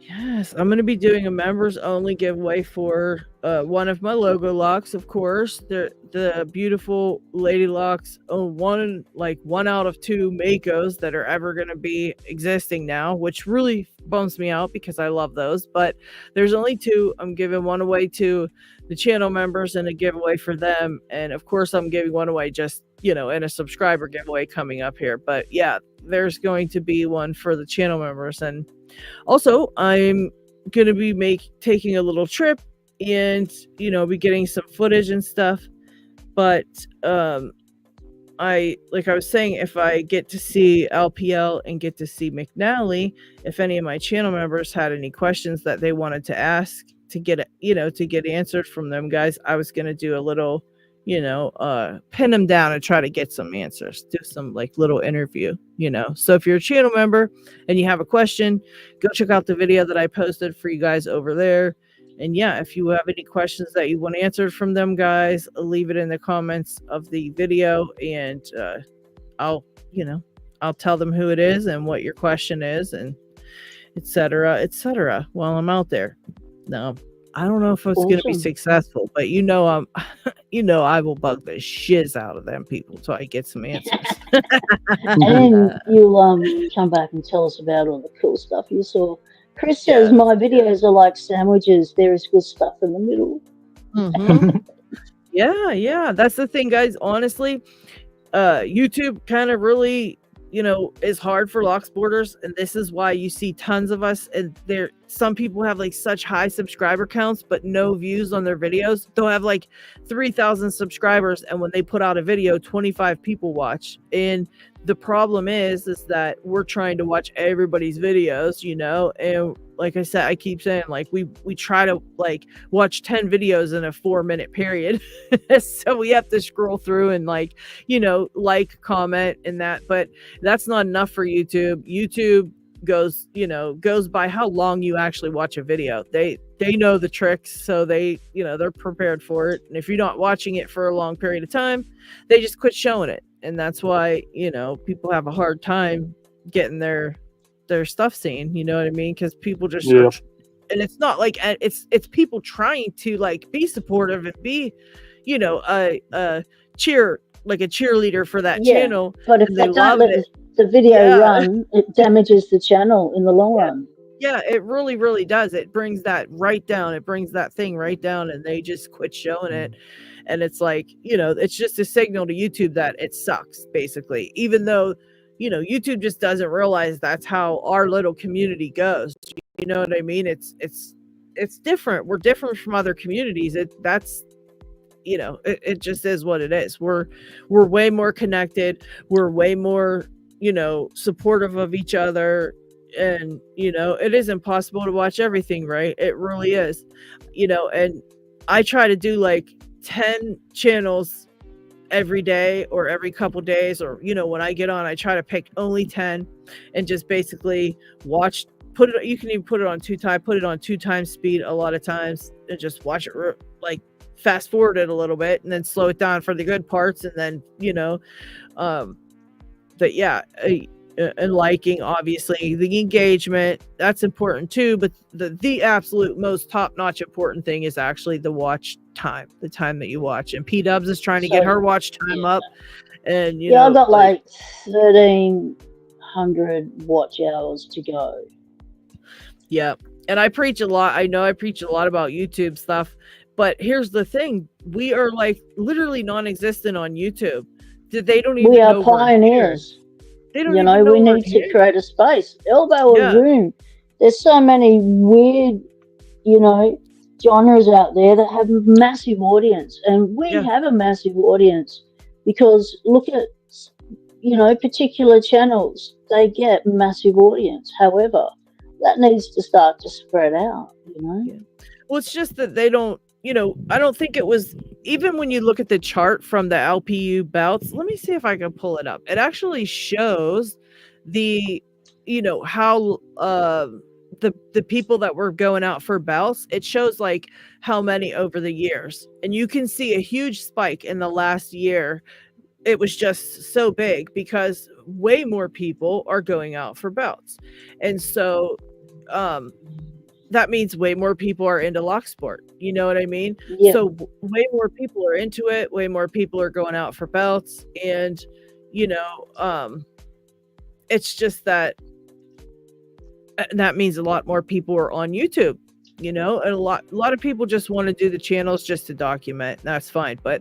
Yes, I'm going to be doing a members only giveaway for one of my logo locks, of course. The beautiful Lady Locks, one out of 2 Makos that are ever going to be existing now, which really bums me out because I love those. But there's only 2. I'm giving one away to the channel members and a giveaway for them. And of course, I'm giving one away just, in a subscriber giveaway coming up here. But yeah, there's going to be one for the channel members. And also, I'm going to be taking a little trip and, be getting some footage and stuff. But I was saying, if I get to see LPL and get to see McNally, if any of my channel members had any questions that they wanted to ask to get answered from them guys, I was going to do a little, pin them down and try to get some answers, do some little interview, So if you're a channel member and you have a question, go check out the video that I posted for you guys over there. And yeah, if you have any questions that you want answered from them guys, leave it in the comments of the video, and I'll tell them who it is and what your question is, and etc. while I'm out there. Now, I don't know if it's going to be Awesome. successful, but I will bug the shiz out of them people till I get some answers. And then you'll come back and tell us about all the cool stuff you saw. Chris says Yes. my videos are like sandwiches. There is good stuff in the middle. Mm-hmm. Yeah. That's the thing, guys. Honestly, YouTube kind of really, is hard for Locksporters, and this is why you see tons of us. And some people have like such high subscriber counts, but no views on their videos. They'll have like 3,000 subscribers, and when they put out a video, 25 people watch. And the problem is that we're trying to watch everybody's videos, and like I said, I keep saying, like, we try to like watch 10 videos in a 4-minute period. So we have to scroll through and like comment and that, but that's not enough for YouTube. YouTube goes by how long you actually watch a video. They know the tricks, so they're prepared for it. And if you're not watching it for a long period of time, they just quit showing it. And that's why people have a hard time getting their stuff seen. You know what I mean? Because people just search, and it's not like it's people trying to like be supportive and be a cheerleader for that channel. But if they don't let the video run, it damages the channel in the long run. Yeah, it really, really does. It brings that right down. It brings that thing right down, and they just quit showing it. And it's like, it's just a signal to YouTube that it sucks, basically. Even though, YouTube just doesn't realize that's how our little community goes. You know what I mean? It's different. We're different from other communities. It just is what it is. We're way more connected. We're way more, supportive of each other. And, it is impossible to watch everything, right? It really is, and I try to do like 10 channels every day or every couple days, or, when I get on, I try to pick only 10 and just basically watch, you can even put it on 2 times speed a lot of times, and just watch it like fast forward it a little bit and then slow it down for the good parts. And then, but yeah, and liking, obviously the engagement, that's important too, but the absolute most top-notch important thing is actually the watch time, the time that you watch. And P-Dubs is trying to get her watch time up, and I got like 1,300 watch hours to go. Yeah, and I preach a lot. I know I preach a lot about YouTube stuff, but here's the thing: we are like literally non-existent on YouTube. They don't even. We are pioneers. They don't even know we need to create a space. Elbow or room. There's so many weird, genres out there that have massive audience, and we have a massive audience because look at, particular channels, they get massive audience. However, that needs to start to spread out, Yeah. Well, it's just that they don't, I don't think it was, even when you look at the chart from the LPU bouts, let me see if I can pull it up. It actually shows the, how the people that were going out for bouts, it shows like how many over the years. And you can see a huge spike in the last year. It was just so big because way more people are going out for bouts. And so, that means way more people are into Locksport. You know what I mean? Yeah. So way more people are into it. Way more people are going out for belts. And, it's just that means a lot more people are on YouTube, and a lot of people just want to do the channels just to document. That's fine. But,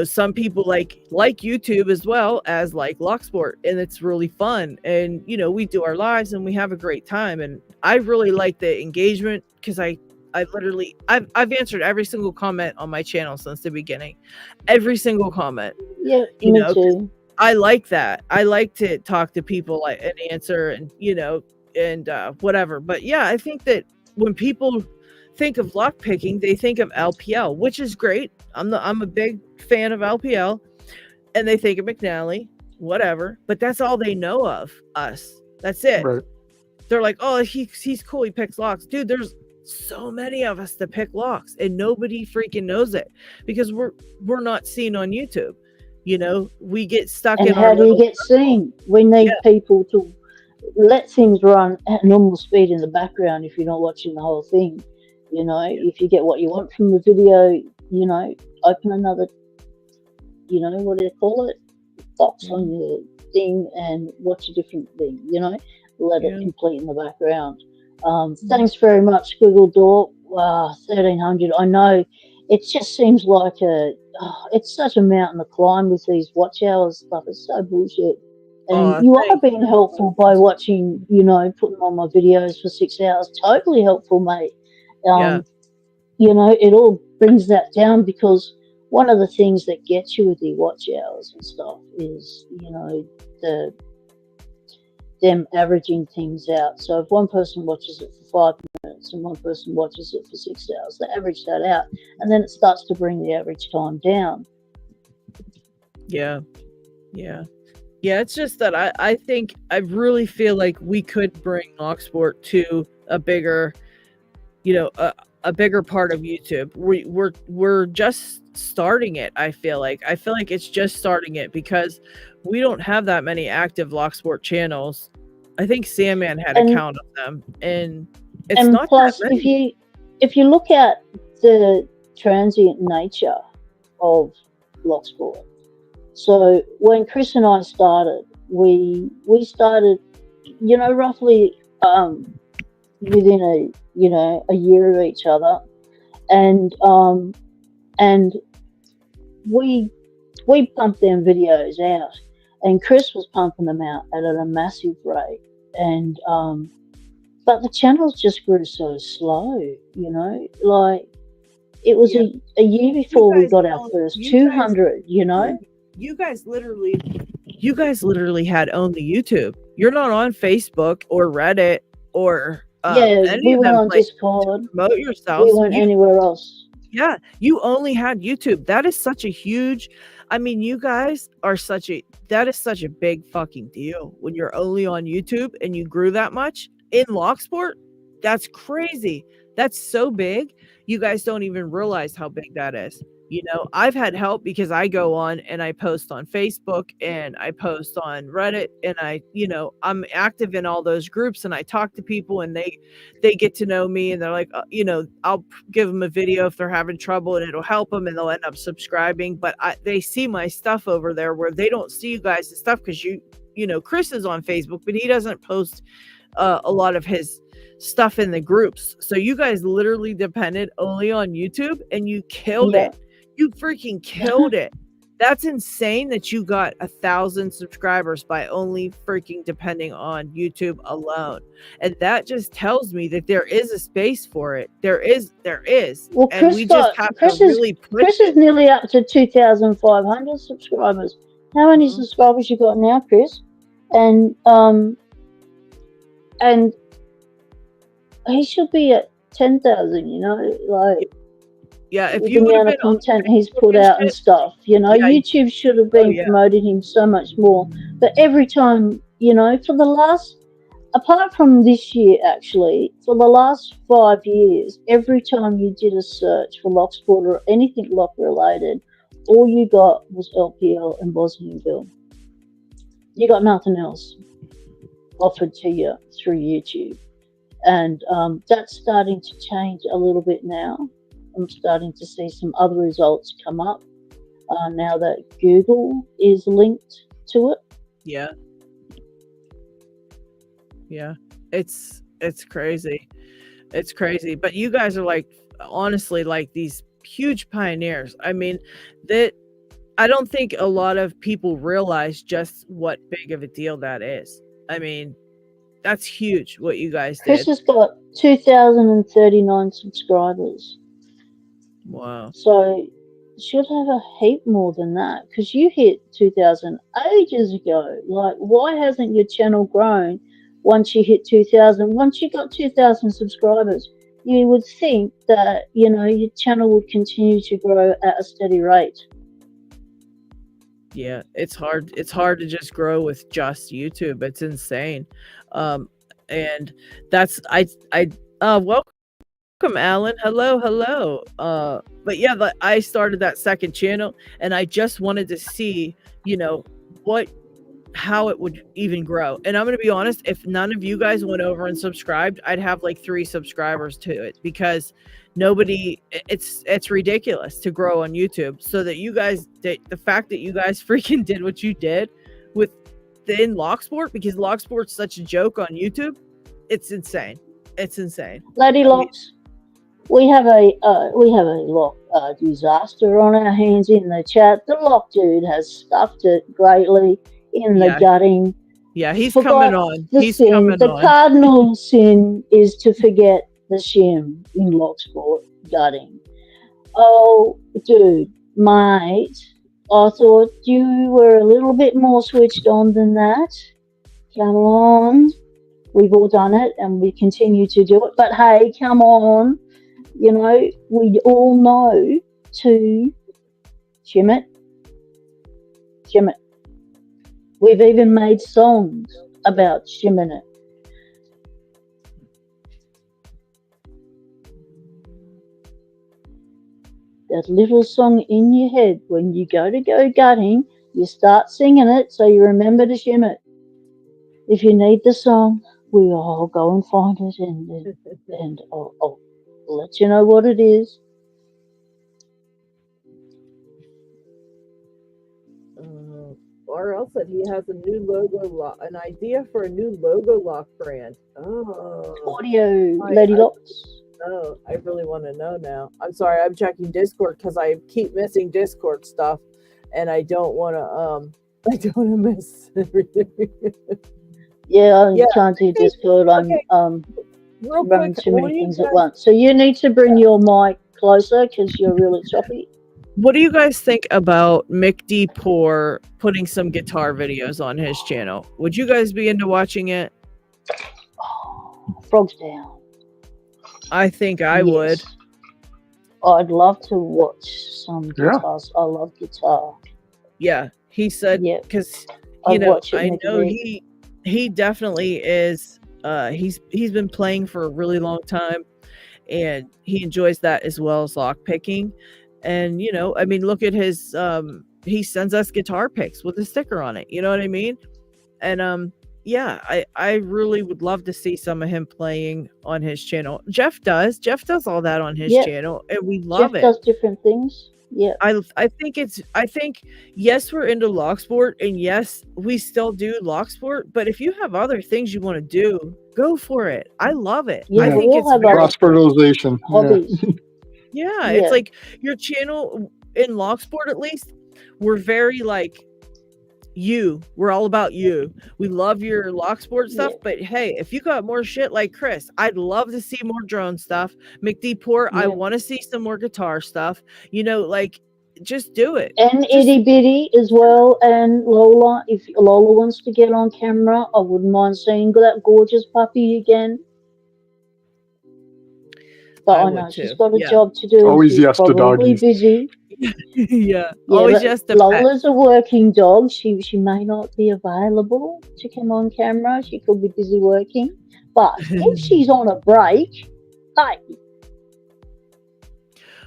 some people like YouTube as well as like Locksport, and it's really fun. And, we do our lives and we have a great time. And I really like the engagement because I've answered every single comment on my channel since the beginning. Every single comment. Yeah, me too. I like that. I like to talk to people and answer and, and whatever. But yeah, I think that when people think of lockpicking, they think of LPL, which is great. I'm a big fan of LPL, and they think of McNally, whatever. But that's all they know of us. That's it. Right. They're like, oh, he's cool. He picks locks. Dude, there's so many of us that pick locks, and nobody freaking knows it because we're not seen on YouTube. We get stuck in. And how do you get seen? We need people to let things run at normal speed in the background if you're not watching the whole thing. You know, if you get what you want from the video, you know, open another, you know, what do you call it, box on your thing and watch a different thing, you know, let it complete in the background. Thanks very much, Google Door. 1300. I know it just seems like it's such a mountain to climb with these watch hours stuff. It's so bullshit. And you are being helpful by watching, you know, putting on my videos for 6 hours. Totally helpful, mate. You know, it all brings that down, because one of the things that gets you with the watch hours and stuff is, you know, them averaging things out. So if one person watches it for 5 minutes and one person watches it for 6 hours, they average that out, and then it starts to bring the average time down. Yeah. It's just that I think I really feel like we could bring Locksport to a bigger, you know, a bigger part of YouTube. We're just starting it. I feel like it's just starting it, because we don't have that many active Locksport channels. I think Sandman had a count of them, and it's not plus, that many. if you look at the transient nature of Locksport, so when Chris and I started, we started, you know, roughly within a year of each other, and we pumped them videos out, and Chris was pumping them out at a massive rate, and but the channels just grew so slow, you know, like it was a year before we got our first 200, you know. You guys literally had owned the YouTube. You're not on Facebook or Reddit or we weren't on Discord. Promote yourselves. We weren't anywhere else. Yeah, you only had YouTube. That is such a huge, I mean, you guys are that is such a big fucking deal when you're only on YouTube and you grew that much in Locksport. That's crazy. That's so big. You guys don't even realize how big that is. You know, I've had help because I go on and I post on Facebook and I post on Reddit, and I'm active in all those groups, and I talk to people, and they get to know me, and they're like, I'll give them a video if they're having trouble, and it'll help them, and they'll end up subscribing. But they see my stuff over there where they don't see you guys' stuff, because Chris is on Facebook, but he doesn't post a lot of his stuff in the groups. So you guys literally depended only on YouTube, and you killed it. You freaking killed it. That's insane that you got 1,000 subscribers by only freaking depending on YouTube alone. And that just tells me that there is a space for it. There is. Well, and we just have to really push Chris is nearly up to 2,500 subscribers. How many subscribers you got now, Chris? And he should be at 10,000, you know, like. Yeah, if with you the amount of content he's put out and stuff, you know, YouTube should have been promoting him so much more. But every time, you know, apart from this year, actually, for the last 5 years, every time you did a search for Locksport or anything Lock related, all you got was LPL and Bosnian Bill. You got nothing else offered to you through YouTube. And that's starting to change a little bit now. I'm starting to see some other results come up now that Google is linked to it. Yeah. It's crazy. It's crazy. But you guys are like, honestly, like these huge pioneers. I mean, I don't think a lot of people realize just what big of a deal that is. I mean, that's huge what you guys did. Chris has got 2,039 subscribers. Wow. So should have a heap more than that, because you hit 2,000 ages ago. Like, why hasn't your channel grown once you hit 2,000? Once you got 2,000 subscribers, you would think that, you know, your channel would continue to grow at a steady rate. Yeah, it's hard. It's hard to just grow with just YouTube. It's insane. And that's welcome, Alan. Hello. But yeah, I started that second channel, and I just wanted to see, you know, what how it would even grow. And I'm going to be honest, if none of you guys went over and subscribed, I'd have like 3 subscribers to it, because it's ridiculous to grow on YouTube. So that you guys, the fact that you guys freaking did what you did within Locksport, because Locksport's such a joke on YouTube, it's insane. It's insane. Lady Locks, we have a lock disaster on our hands in the chat. The lock dude has stuffed it greatly in the gutting. Yeah, he's coming on. He's sin. coming the on. cardinal sin is to forget the shim in Locksport gutting. Oh, dude, mate, I thought you were a little bit more switched on than that. Come on. We've all done it and we continue to do it. But hey, come on. You know, we all know to shim it. Shim it. We've even made songs about shimming it. That little song in your head, when you go gutting, you start singing it so you remember to shim it. If you need the song, we all go and find it and I'll let you know what it is. RL said he has a new logo an idea for a new logo lock brand. Oh. Audio, Lady Locks. Oh, I really want to know now. I'm sorry, I'm checking Discord because I keep missing Discord stuff, and I don't want to miss everything. Yeah, I can't do Discord. I'm running too many things at once. So you need to bring your mic closer because you're really choppy. What do you guys think about Mick D. Poor putting some guitar videos on his channel? Would you guys be into watching it? Oh, Frogs Down. I think I would. I'd love to watch some guitars. I love guitar. Yeah, he said, because I know he definitely is. He's been playing for a really long time, and he enjoys that as well as lock picking. And I mean, look at his. He sends us guitar picks with a sticker on it. You know what I mean? And yeah, I really would love to see some of him playing on his channel. Jeff does all that on his channel, and we love it. Jeff does different things. Yeah. I think yes, we're into Locksport, and yes, we still do Locksport, but if you have other things you want to do, go for it. I love it. Yeah, I think it's cross-fertilization. Hobbies. Yeah, it's like your channel in Locksport, at least, we're very like we're all about you. We love your Locksport stuff, but hey, if you got more shit like Chris, I'd love to see more drone stuff. McD Port, I want to see some more guitar stuff. Like, just do it. And Itty Bitty as well, and Lola. If Lola wants to get on camera, I wouldn't mind seeing that gorgeous puppy again. But I know she's got a job to do. Always she's yes to probably doggies. busy. Always yes to Lola's a working dog. She may not be available to come on camera. She could be busy working. But if she's on a break, hey.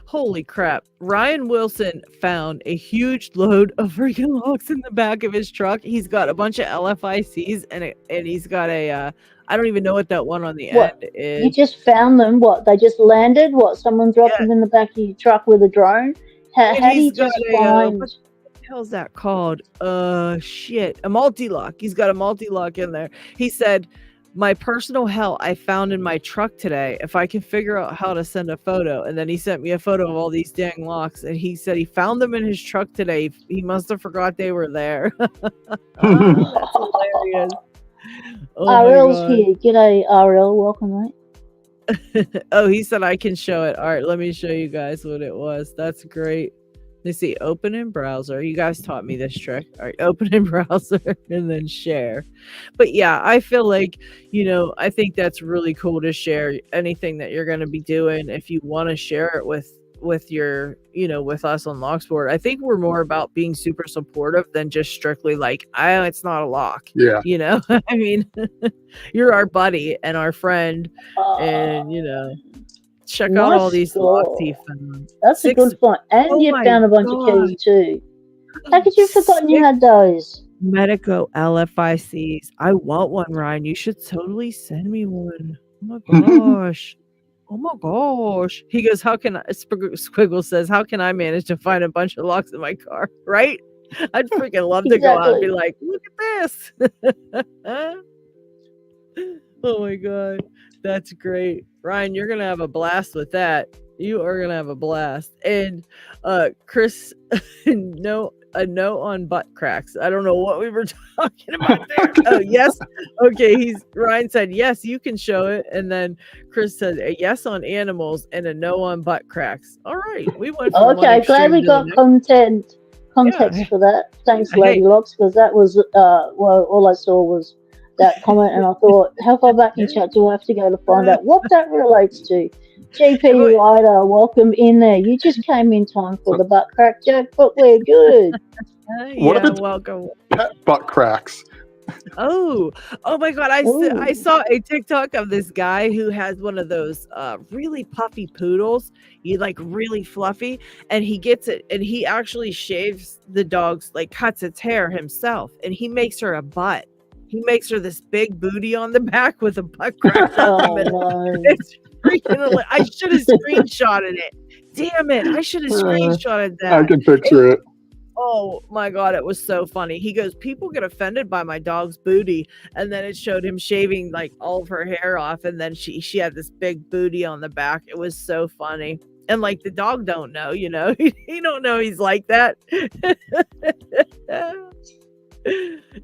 Holy crap. Ryan Wilson found a huge load of freaking locks in the back of his truck. He's got a bunch of LFICs and he's got a I don't even know what that one on the end is. You just found them? What? They just landed? What? Someone dropped them in the back of your truck with a drone? How do you just find? What the hell's that called? Shit. A multi-lock. He's got a multi-lock in there. He said, my personal hell I found in my truck today. If I can figure out how to send a photo. And then he sent me a photo of all these dang locks. And he said he found them in his truck today. He must have forgot they were there. That's hilarious. RL's here. G'day, RL. Welcome, mate. Oh, he said I can show it. All right, let me show you guys what it was. That's great. Let's see. Open in browser. You guys taught me this trick. All right, open in browser and then share. But yeah, I feel like, I think that's really cool to share anything that you're going to be doing. If you want to share it with your, with us on Locksport, I think we're more about being super supportive than just strictly like, it's not a lock. Yeah. I mean, you're our buddy and our friend, and check out all these locks he found. That's a good point. And you found a bunch of keys too. How could you have forgotten you had those? Medico LFICs. I want one, Ryan. You should totally send me one. Oh my gosh. Oh my gosh. He goes, how can I, Squiggle says, how can I manage to find a bunch of locks in my car? Right? I'd freaking love to go out and be Exactly. like, look at this. Oh my god. That's great. Ryan, you're gonna have a blast with that. You are gonna have a blast. And Chris, no, a no on butt cracks. I don't know what we were talking about there. Oh yes. Okay, Ryan said yes, you can show it. And then Chris said a yes on animals and a no on butt cracks. All right. We went from one Okay, glad extreme we to the got next. context Yeah. for that. Thanks, Yeah. Hey. Lady Locks, because that was well, all I saw was that comment, and I thought, how far back in chat do I have to go to find out what that relates to? GP Ryder, welcome in there. You just came in time for the butt crack joke, but we're good. What Yeah, if it's welcome. pet butt cracks? Oh my god, I Ooh. saw a TikTok of this guy who has one of those really puffy poodles. He like really fluffy, and he gets it, and he actually shaves the dog's, like cuts its hair himself, and he makes her a butt. He makes her this big booty on the back with a butt crack on Oh it. no. It's freaking I should have screenshotted it. Damn it, I should have screenshotted I that. can picture it. Oh my god, it was so funny. He goes, people get offended by my dog's booty, and then it showed him shaving like all of her hair off, and then she had this big booty on the back. It was so funny. And like the dog don't know, you know, he don't know he's like that.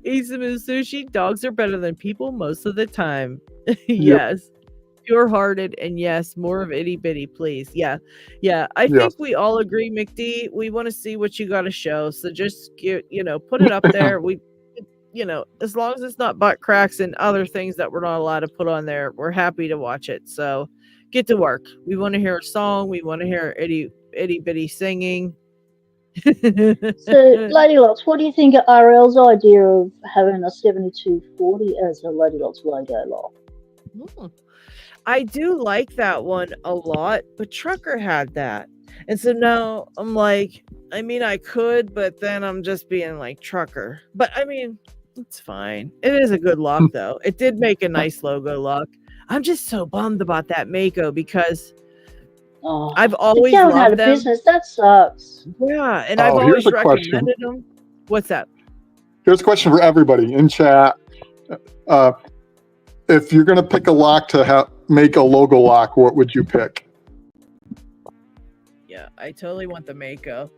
Isamu Sushi, dogs are better than people most of the time. Yes. Pure hearted, and yes, more of itty bitty, please. Yeah. I Yes. think we all agree, McD. We want to see what you got to show. So just put it up there. As long as it's not butt cracks and other things that we're not allowed to put on there, we're happy to watch it. So get to work. We want to hear a song. We want to hear itty bitty singing. So, Lady Locks, what do you think of RL's idea of having a 7240 as a Lady Locks logo lock? I do like that one a lot, but Trucker had that. And so now I'm like, I mean, I could, but then I'm just being like Trucker. But I mean, it's fine. It is a good lock, though. It did make a nice logo lock. I'm just so bummed about that Mako because I've always going out loved of them. business. That sucks. Yeah, and I've always recommended them. What's that? Here's a question for everybody in chat. If you're going to pick a lock to make a logo lock, what would you pick? Yeah, I totally want the Mako.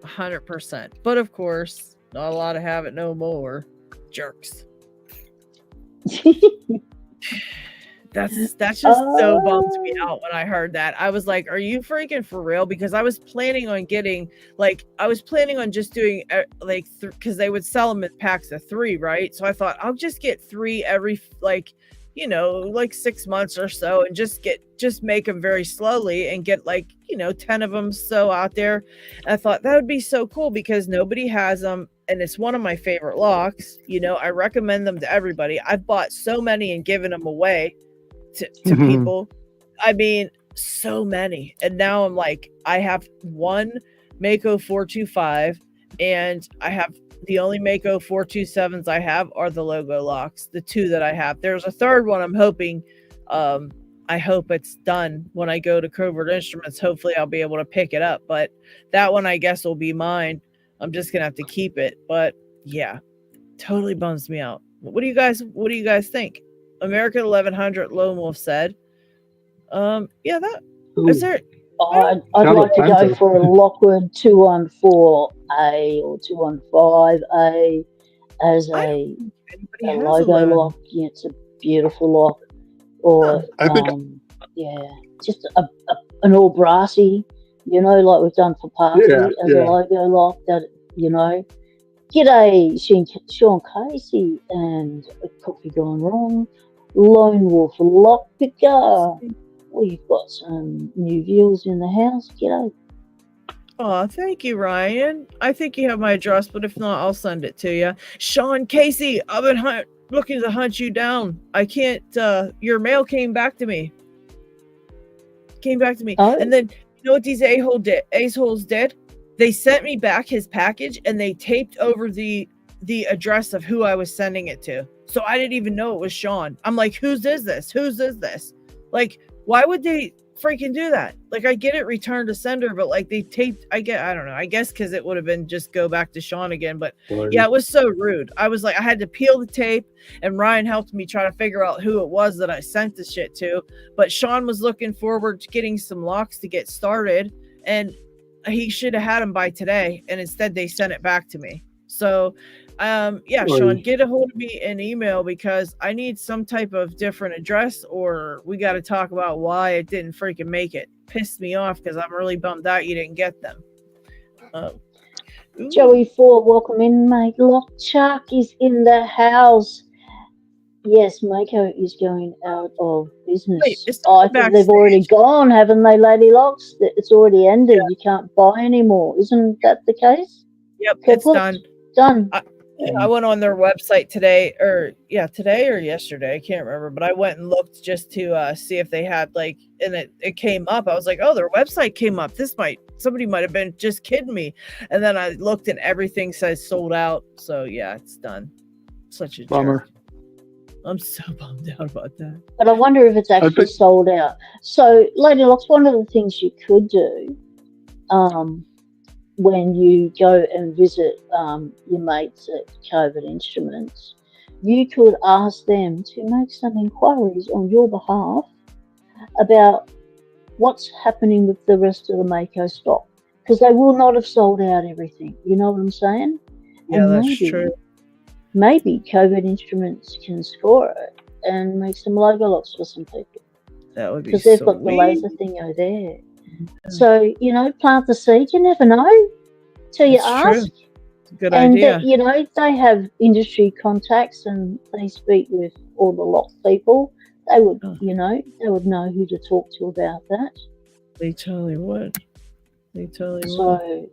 100%. But of course, not a lot of have it no more. Jerks. That's just so bummed me out when I heard that. I was like, are you freaking for real? Because I was planning on getting just doing because they would sell them in packs of 3, right? So I thought I'll just get 3 every 6 months or so, and just make them very slowly and get 10 of them so out there. And I thought that would be so cool because nobody has them, and it's one of my favorite locks. I recommend them to everybody. I've bought so many and given them away to people. I mean, so many. And now I'm like, I have one Mako 425, and I have the only Mako 427s I have are the logo locks, the 2 that I have. There's a third one I'm hoping, I hope it's done when I go to Covert Instruments. Hopefully I'll be able to pick it up, but that one I guess will be mine. I'm just gonna have to keep it. But yeah, totally bums me out. What do you guys think? American 1100 Lone Wolf said, yeah, that is there. I'd like to go for a Lockwood 214A or 215A as a logo lock. Yeah, it's a beautiful lock. Or just an all brassy, like we've done for Parky as a logo lock. That G'day, Sean Casey, and it could be going wrong. Lone Wolf Lock Picker. We've got some new viewers in the house. G'day. Oh, thank you, Ryan. I think you have my address, but if not, I'll send it to you. Sean Casey, I've been looking to hunt you down. I can't. Your mail came back to me. Oh. And then you know what these a-holes did? They sent me back his package, and they taped over the the address of who I was sending it to. So I didn't even know it was Sean. I'm like, whose is this? Whose is this? Like, why would they freaking do that? Like, I get it, return to sender, but like they taped, I don't know. I guess because it would have been just go back to Sean again. But yeah, it was so rude. I was like, I had to peel the tape, and Ryan helped me try to figure out who it was that I sent the shit to. But Sean was looking forward to getting some locks to get started, and he should have had them by today, and instead they sent it back to me. So yeah, Sean, get a hold of me in email because I need some type of different address, or we got to talk about why it didn't freaking make it. Pissed me off because I'm really bummed out you didn't get them. Joey 4, welcome in, mate. Lock Chuck is in the house. Yes, Mako is going out of business. Wait, I think they've already gone, haven't they, Lady Locks? It's already ended. Yeah. You can't buy anymore. Isn't that the case? Yep, it's done. Done. I went on their website today or yesterday. I can't remember, but I went and looked just to see if they had and it came up. I was like, oh, their website came up. Somebody might have been just kidding me. And then I looked and everything says sold out. So yeah, it's done. Such a bummer. Jerk. I'm so bummed out about that. But I wonder if it's actually sold out. So, Lady Locks, one of the things you could do, when you go and visit your mates at COVID Instruments, you could ask them to make some inquiries on your behalf about what's happening with the rest of the Mako stock, because they will not have sold out everything. You know what I'm saying? Yeah, and that's true. Maybe COVID Instruments can score it and make some logo locks for some people. That would be because they've got the laser thing over there. So, plant the seed. You never know till you ask. True. Good idea. They have industry contacts and they speak with all the lock people. They would, they would know who to talk to about that. They totally would. So,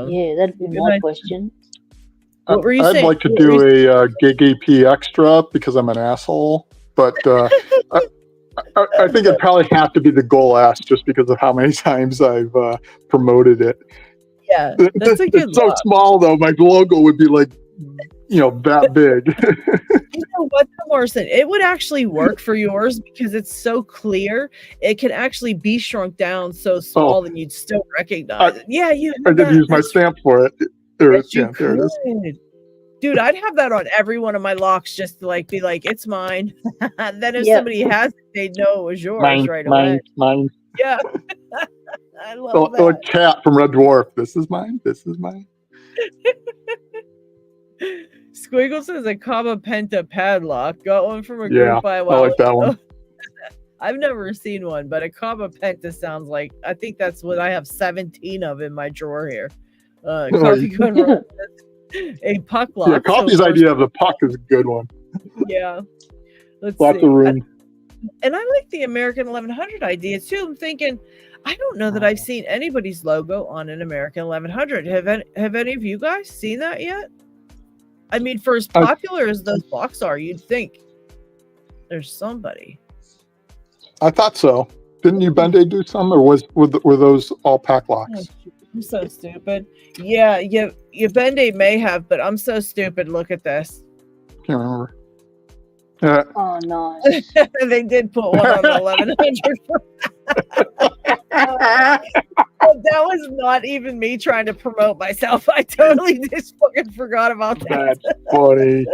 yeah, that'd be my question. What were you I'd saying? like to do a gig AP extra because I'm an asshole, but I think it'd probably have to be the goal ask just because of how many times I've promoted it. Yeah, that's a good It's so small though. My logo would be that big. You know what, Morrison? It would actually work for yours because it's so clear. It can actually be shrunk down so small that you'd still recognize it. Yeah, I did use my stamp for it. There it is. Dude, I'd have that on every one of my locks just to be like, it's mine. And then if somebody has it, they'd know it was yours right away. Mine. Yeah. I love that. Or Cat from Red Dwarf. This is mine. Squiggle says a Kaba Penta padlock. Got one from a group I like that one. I've never seen one, but a Kaba Penta sounds like, I think that's what I have 17 of in my drawer here. Coffee Gun a puck lock. Yeah, Coffee's idea of the puck is a good one. Yeah. Lots of room. And I like the American 1100 idea too. I'm thinking, I don't know that I've seen anybody's logo on an American 1100. Have any of you guys seen that yet? I mean, for as popular as those blocks are, you'd think there's somebody. I thought so. Didn't you Band-Aid do some, or were those all pack locks? I'm so stupid. Yeah, your Band-Aid may have, but I'm so stupid. Look at this. Can't remember. Oh, nice. They did put one on the 1100. That was not even me trying to promote myself. I totally just fucking forgot about that. That's funny.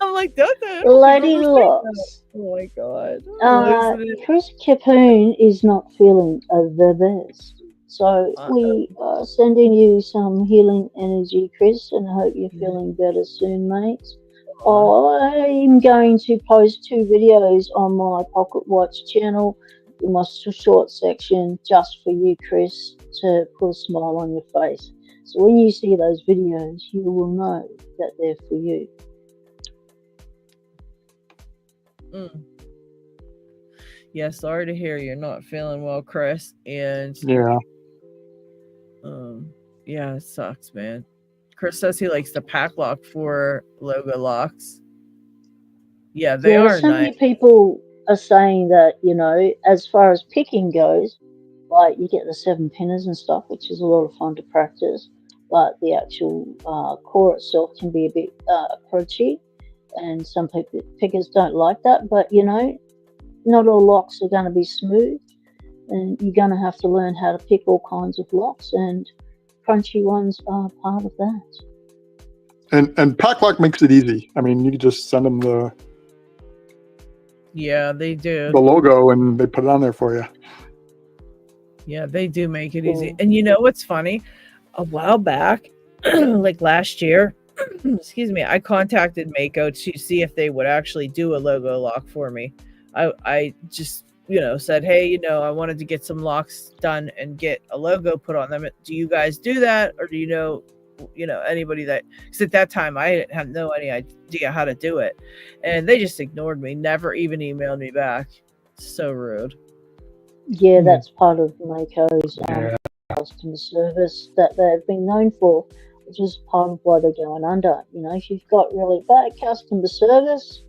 I'm like, Lady Locks. Oh my god. Chris Capoon is not feeling the best. So we are sending you some healing energy, Chris, and I hope you're feeling better soon, mate. I'm going to post 2 videos on my Pocket Watch channel in my short section just for you, Chris, to put a smile on your face. So when you see those videos, you will know that they're for you. Yeah, sorry to hear you're not feeling well, Chris. And yeah, it sucks, man. Chris says he likes the pack lock for logo locks. Yeah, they are so nice. Many people are saying that, as far as picking goes, like you get the 7 pinners and stuff, which is a lot of fun to practice. but the actual core itself can be a bit approachy, and some pickers don't like that. But not all locks are going to be smooth, and you're going to have to learn how to pick all kinds of locks, and crunchy ones are part of that. And Packlock makes it easy. I mean, you can just send them the they do. logo and they put it on there for you. Yeah, they do make it easy. Cool. And you know what's funny? A while back, like last year, excuse me, I contacted Mako to see if they would actually do a logo lock for me. I just, said, hey, I wanted to get some locks done and get a logo put on them. Do you guys do that? Or do you know anybody that, because at that time I had no any idea how to do it. And they just ignored me, never even emailed me back. So rude. Yeah, that's part of Mako's customer service that they've been known for, which is part of why they're going under. If you've got really bad customer service,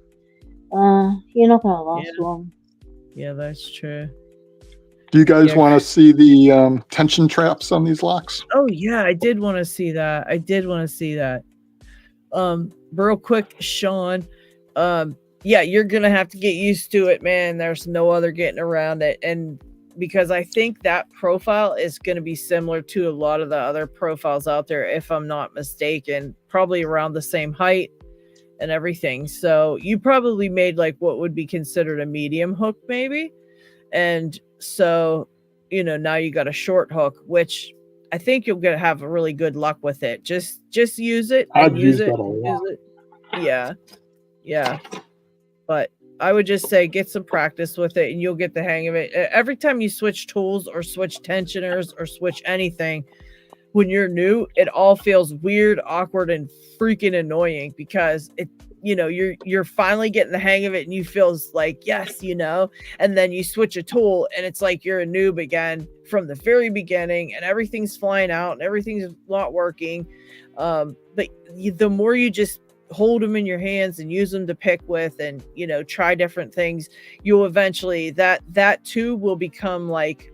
you're not going to last long. Yeah, that's true. Do you guys want to see the tension traps on these locks? Oh yeah, I did want to see that. Real quick, Sean. Yeah, you're gonna have to get used to it, man. There's no other getting around it. And because I think that profile is going to be similar to a lot of the other profiles out there, if I'm not mistaken, probably around the same height and everything. So you probably made like what would be considered a medium hook, maybe. And so, now you got a short hook, which I think you'll have a really good luck with it. Just use it. I've used that a lot. Yeah. But I would just say get some practice with it and you'll get the hang of it. Every time you switch tools or switch tensioners or switch anything, when you're new, it all feels weird, awkward, and freaking annoying because you're finally getting the hang of it and you feel like, yes, and then you switch a tool and it's like you're a noob again from the very beginning and everything's flying out and everything's not working. But the more you just hold them in your hands and use them to pick with and try different things, you'll eventually that too will become like,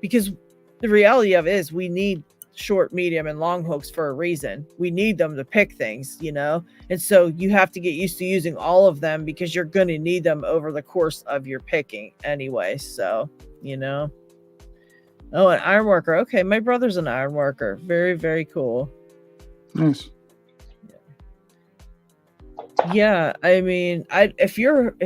because the reality of it is we need short, medium, and long hooks for a reason. We need them to pick things, and so you have to get used to using all of them because you're going to need them over the course of your picking anyway. So oh, an iron worker. Okay, my brother's an iron worker. Very, very cool. Nice. Yeah, I mean, if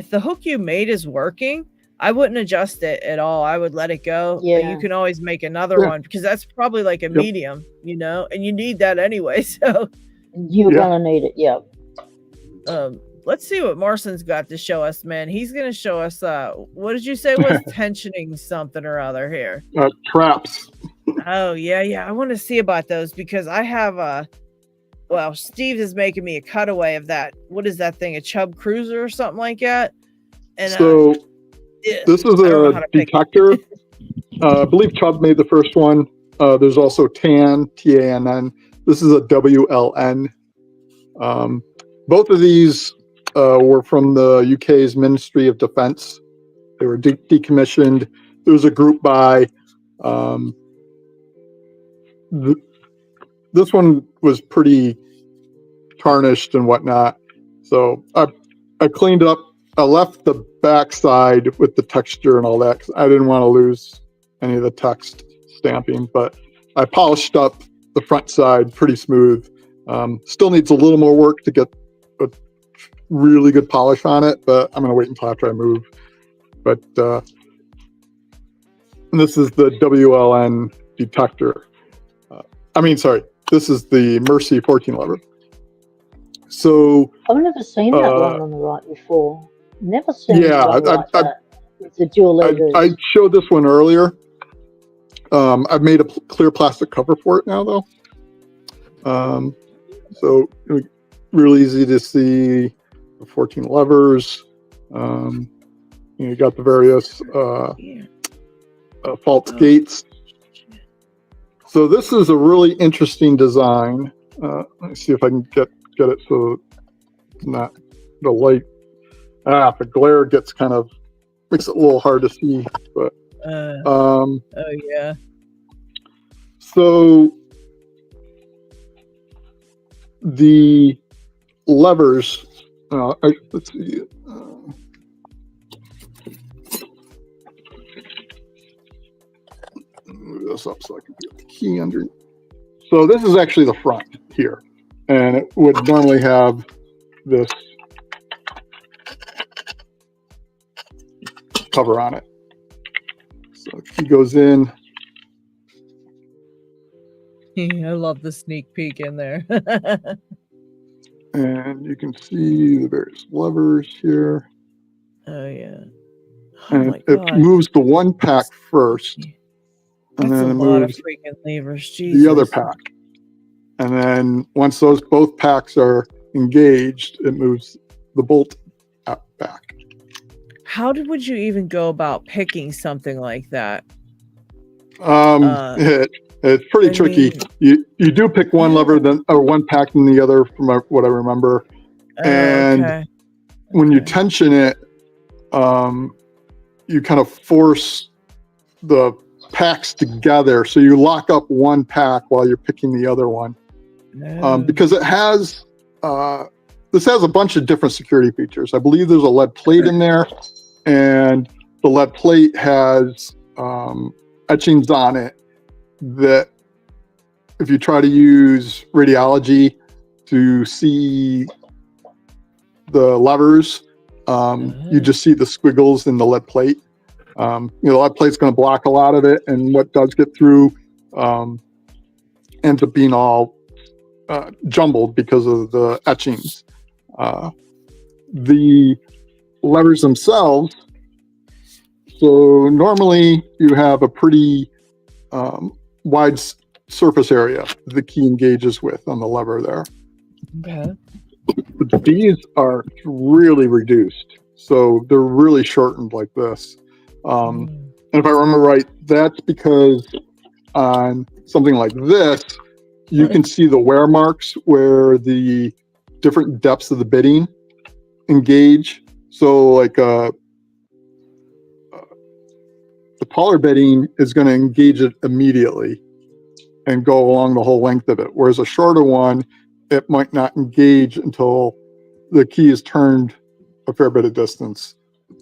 the hook you made is working, I wouldn't adjust it at all. I would let it go. Yeah. But you can always make another one because that's probably like a medium, and you need that anyway. So you're gonna need it. Yeah. Let's see what Marston's got to show us, man. He's gonna show us what did you say was tensioning something or other here? Traps. Oh yeah. I want to see about those because I have well, Steve is making me a cutaway of that. What is that thing? A Chubb Cruiser or something like that? And so this is a detector. I believe Chubb made the first one. There's also TANN, TANN. This is a WLN. Both of these were from the UK's Ministry of Defence. They were decommissioned. There was a group buy. This one was pretty tarnished and whatnot. So I cleaned up. I left the back side with the texture and all that because I didn't want to lose any of the text stamping. But I polished up the front side pretty smooth. Still needs a little more work to get a really good polish on it, but I'm going to wait until after I move. But this is the WLN detector. This is the Mercy 14 lever. So I've never seen that one on the right before. Never seen one like that. It's a dual levers. I showed this one earlier. I've made a clear plastic cover for it now, though. So really easy to see the 14 levers. You got the various fault gates. So this is a really interesting design. Let me see if I can get it so it's not the light. The glare gets makes it a little hard to see. But oh yeah. So the levers, let's see. Move this up so I can get the key under. So this is actually the front here, and it would normally have this cover on it. So key goes in. I love the sneak peek in there. And you can see the various levers here. Oh yeah. Oh And my it god. moves the one pack first, and That's then a it lot of moves freaking levers. Jesus. the other pack. And then once those both packs are engaged, it moves the bolt back. How would you even go about picking something like that? It's pretty tricky. You do pick one lever, or one pack than the other, from what I remember. And when you tension it, you kind of force the packs together, so you lock up one pack while you're picking the other one. Because it has this has a bunch of different security features. I believe there's a lead plate in there, and the lead plate has etchings on it that if you try to use radiology to see the levers, you just see the squiggles in the lead plate. The lead plate's going to block a lot of it, and what does get through ends up being all jumbled because of the etchings. The levers themselves, so normally you have a pretty wide surface area the key engages with on the lever there. Okay. But these are really reduced, so they're really shortened like this. And if I remember right, that's because on something like this, you can see the wear marks where the different depths of the bitting engage. So like the taller bitting is going to engage it immediately and go along the whole length of it, whereas a shorter one, it might not engage until the key is turned a fair bit of distance,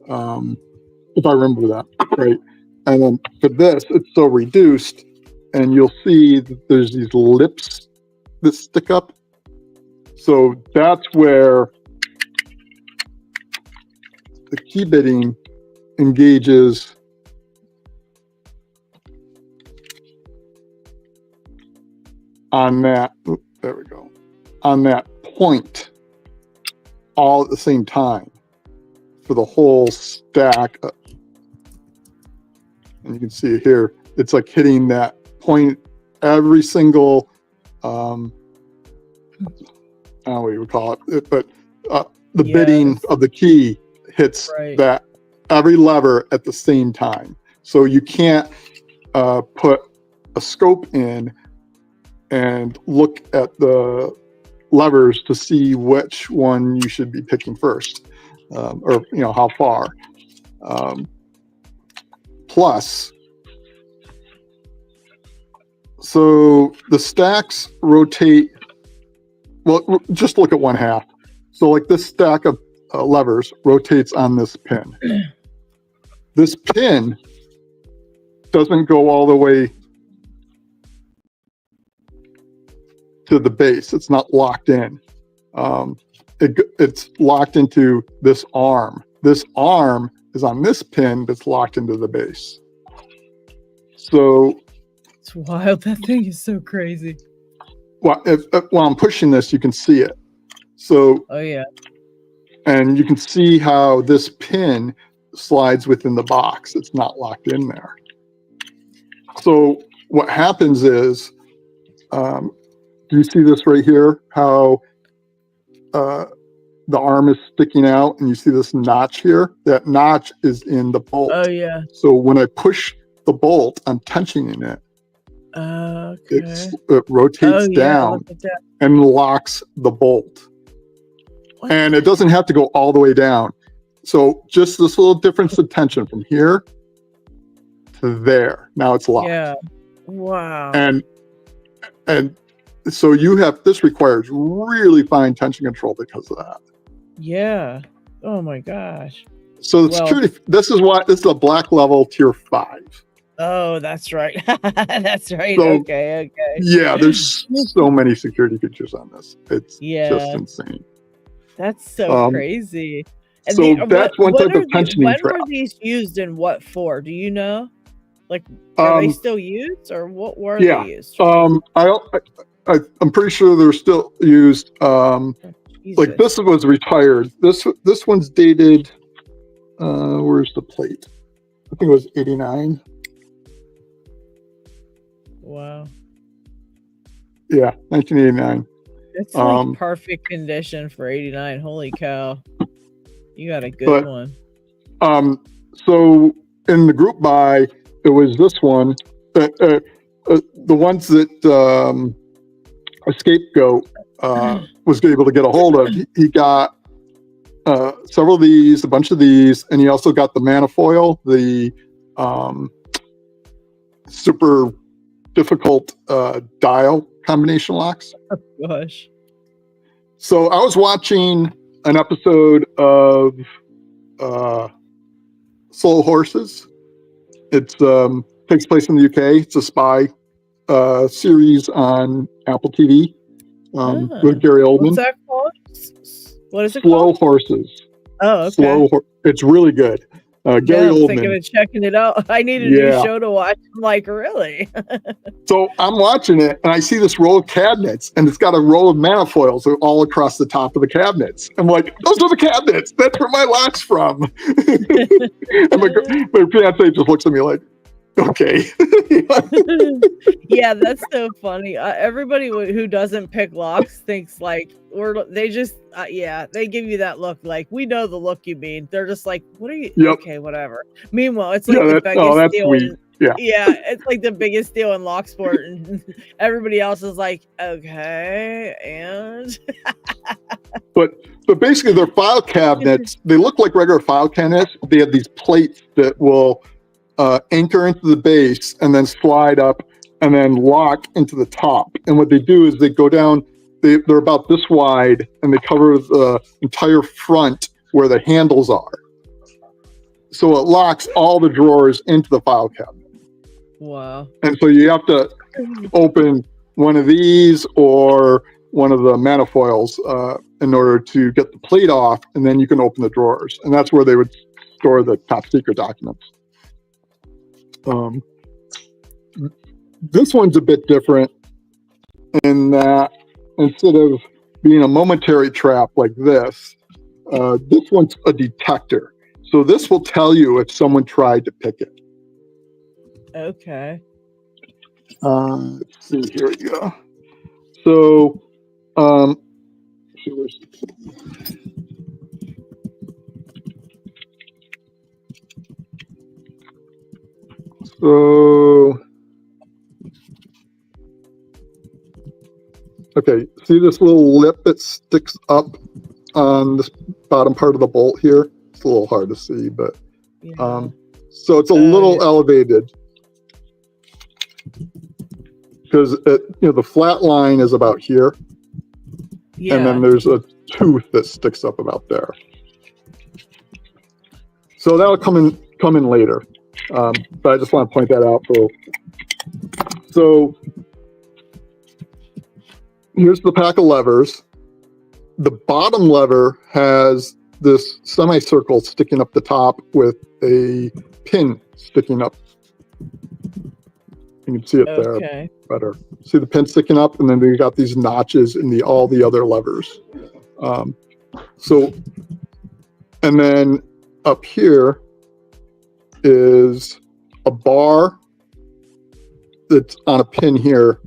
if I remember that right. And then for this, it's so reduced, and you'll see that there's these lips that stick up. So that's where the key bitting engages on that, there we go, on that point all at the same time for the whole stack. And you can see it here, it's like hitting that point every single, I don't know what you would call it, but the bitting of the key hits that every lever at the same time. So you can't put a scope in and look at the levers to see which one you should be picking first, or how far. Plus, so the stacks rotate. Well, just look at one half. So like this stack of levers rotates on this pin. This pin doesn't go all the way to the base. It's not locked in. It's locked into this arm. This arm is on this pin that's locked into the base. So it's wild. That thing is so crazy. Well, while I'm pushing this, you can see it. So oh yeah, and you can see how this pin slides within the box. It's not locked in there. So what happens is, do you see this right here? How the arm is sticking out, and you see this notch here? That notch is in the bolt. Oh yeah. So when I push the bolt, I'm tensioning it. It rotates down and locks the bolt. What? And it doesn't have to go all the way down. So just this little difference of tension from here to there. Now it's locked. Yeah. Wow. And So this requires really fine tension control because of that. Yeah. Oh my gosh. So the security, this is a black level tier 5. Oh, that's right. That's right. So, Okay. yeah, there's so many security features on this. It's just Yeah. insane. That's so crazy. And So that's one type of tensioning trap. when were these used and what for? Do you know? Like, are they still used, or what were they used for? I'm pretty sure they're still used. Like this was retired. This one's dated. Where's the plate? I think it was 89. Wow. Yeah, 1989. It's like perfect condition for 89. Holy cow. You got a good one. So in the group buy, it was this one. The ones that a scapegoat was able to get a hold of. He got several of these, a bunch of these, and he also got the Manifoil, the super difficult dial combination locks. Oh, gosh. So I was watching an episode of Slow Horses. It takes place in the UK. It's a spy series on Apple TV with Gary Oldman. What's that called? What is it Slow called? Horses. Oh, okay. It's really good. Gary I'm Oldman. thinking of checking it out. I need a new show to watch. I'm like, really? So I'm watching it, and I see this row of cabinets, and it's got a row of manifolds all across the top of the cabinets. I'm like, those are the cabinets. That's where my lock's from. And my fiance just looks at me like, okay. Yeah, that's so funny. Everybody who doesn't pick locks thinks like they give you that look like, we know the look you mean. They're just like, what are you? Yep. Okay, whatever. Meanwhile, it's like the biggest deal. Sweet. Yeah, it's like the biggest deal in Locksport, and everybody else is like, okay, and but basically they're file cabinets. They look like regular file cabinets. They have these plates that will anchor into the base and then slide up and then lock into the top. And what they do is they go down, they're about this wide, and they cover the entire front where the handles are. So it locks all the drawers into the file cabinet. Wow. And so you have to open one of these or one of the manifolds in order to get the plate off, and then you can open the drawers. And that's where they would store the top secret documents. This one's a bit different in that instead of being a momentary trap like this one's a detector. So this will tell you if someone tried to pick it. Okay. Let's see, here we go. So, okay, see this little lip that sticks up on this bottom part of the bolt here? It's a little hard to see, but so it's a little elevated because the flat line is about here, and then there's a tooth that sticks up about there. So that'll come in later, but I just want to point that out. So here's the pack of levers. The bottom lever has this semicircle sticking up the top with a pin sticking up. You can see it there better. See the pin sticking up, and then we got these notches in all the other levers. And then up here is a bar that's on a pin here,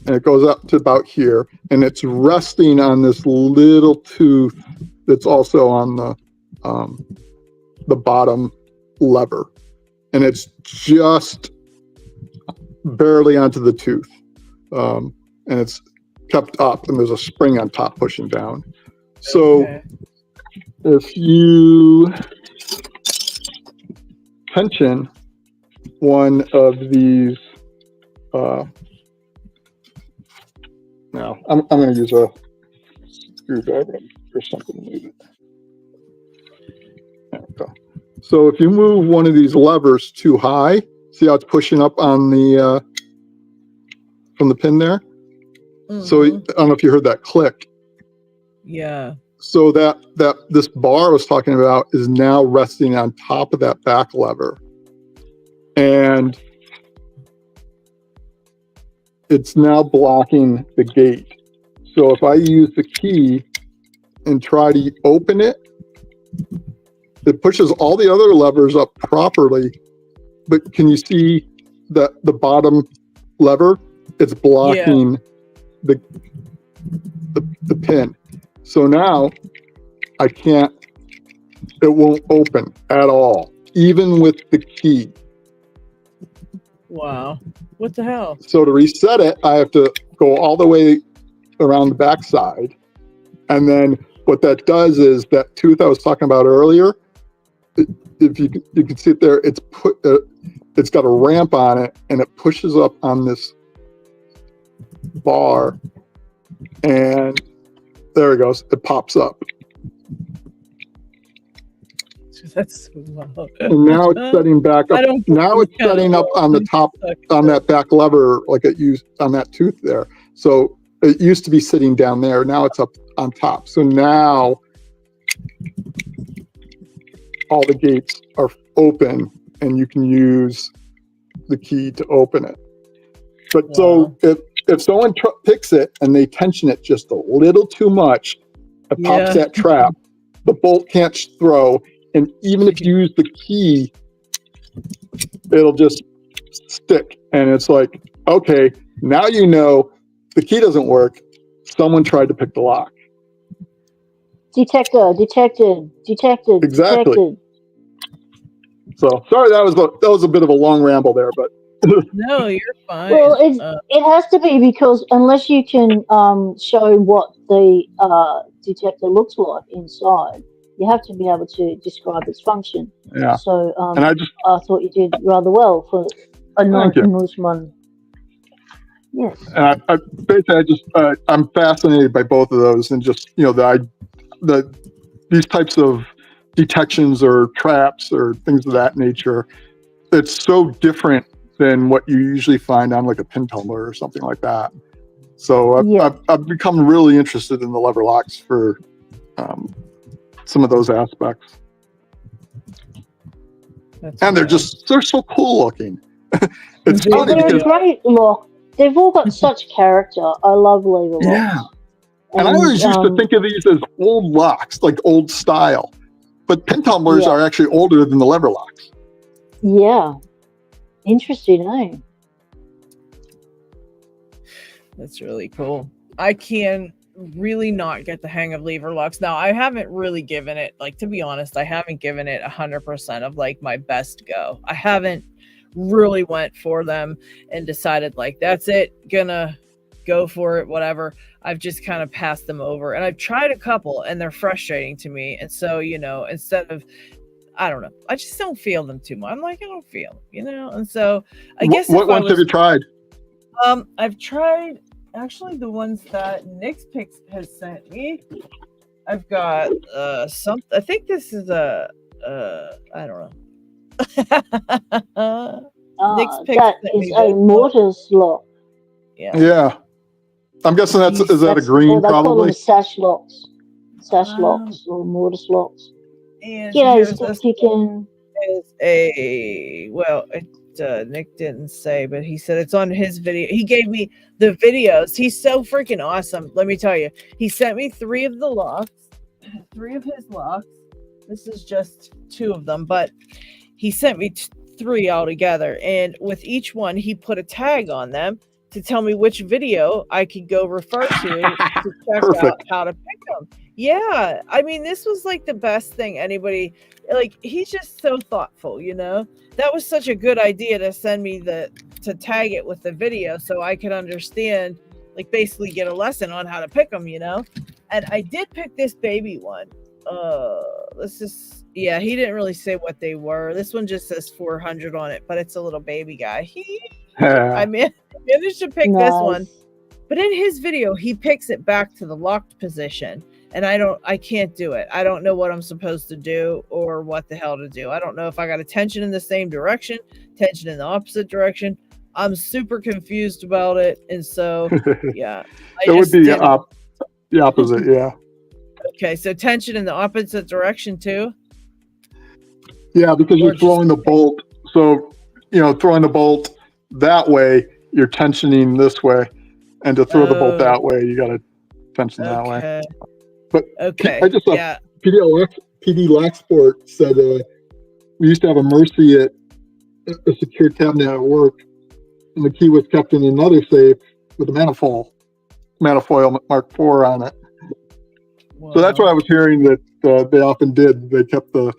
and it goes up to about here, and it's resting on this little tooth that's also on the bottom lever, and it's just barely onto the tooth, and it's kept up, and there's a spring on top pushing down. So if you tension one of these, now. I'm going to use a screwdriver or something to move it. There we go. So if you move one of these levers too high, see how it's pushing up on the from the pin there? So I don't know if you heard that click. Yeah. So that this bar I was talking about is now resting on top of that back lever. And it's now blocking the gate. So if I use the key and try to open it, it pushes all the other levers up properly. But can you see that the bottom lever? It's blocking the pin. So now I can't, it won't open at all, even with the key. Wow. What the hell? So to reset it, I have to go all the way around the backside. And then what that does is that tooth I was talking about earlier, if you can see it there, it's got a ramp on it and it pushes up on this bar and there it goes. It pops up. That's so loud. And now it's setting back up. Now it's setting up on the top, on that back lever, like it used on that tooth there. So it used to be sitting down there. Now it's up on top. So now all the gates are open and you can use the key to open it. But Wow. so if someone picks it and they tension it just a little too much, it pops that trap. The bolt can't throw. And even if you use the key, it'll just stick. And it's like, okay, now you know the key doesn't work. Someone tried to pick the lock. Detected. Exactly. Detected. So sorry, that was a bit of a long ramble there, but No, you're fine. Well, it has to be, because unless you can show what the detector looks like inside, you have to be able to describe its function. yeah. So And I thought you did rather well for a non-Englishman. Yes. And I basically I'm fascinated by both of those, and just these types of detections or traps or things of that nature. It's so different than what you usually find on like a pin tumbler or something like that. So I've become really interested in the lever locks for some of those aspects. And they're so cool looking. It's funny they're because a great lock. They've all got such character. I love lever locks. Yeah. And I always used to think of these as old locks, like old style. But pin tumblers are actually older than the lever locks. Yeah. Interesting, eh? That's really cool. I can really not get the hang of lever locks. Now, I haven't really given it, like, to be honest, I haven't given it 100% of like my best go. I haven't really went for them and decided like, that's it, gonna go for it, whatever. I've just kind of passed them over, and I've tried a couple and they're frustrating to me. And so, instead of, I don't know, I just don't feel them too much. I'm like, I don't feel them, and so I guess what ones have you tried? I've tried actually the ones that Nick's Picks has sent me. I've got I think this is I don't know. Nick's Picks that is a mortise lock. Yeah. I'm guessing is that a green they probably? Call them sash locks or mortise locks. And G'day, Stop Kicking. Nick didn't say, but he said it's on his video. He gave me the videos. He's so freaking awesome. Let me tell you, he sent me 3 of the locks, 3 of his locks. This is just 2 of them, but he sent me 3 altogether. And with each one, he put a tag on them to tell me which video I could go refer to check out how to pick them. Yeah, I mean, this was like the best thing anybody, like, he's just so thoughtful, That was such a good idea to send me to tag it with the video so I could understand, like, basically get a lesson on how to pick them, And I did pick this baby one. He didn't really say what they were. This one just says 400 on it, but it's a little baby guy. I managed to pick this one. But in his video, he picks it back to the locked position. And I can't do it. I don't know what I'm supposed to do or what the hell to do. I don't know if I got a tension in the same direction, tension in the opposite direction. I'm super confused about it. And so, yeah. It would be the opposite, yeah. Okay, so tension in the opposite direction too? Yeah, because you're throwing the bolt. So, throwing the bolt that way, you're tensioning this way. And to throw the bolt that way, you got to tension that way. But I just thought PD Locksport said we used to have a Mercy at a secure cabinet at work, and the key was kept in another safe with a manifold Mark IV on it. Wow. So that's what I was hearing that they often did. They kept the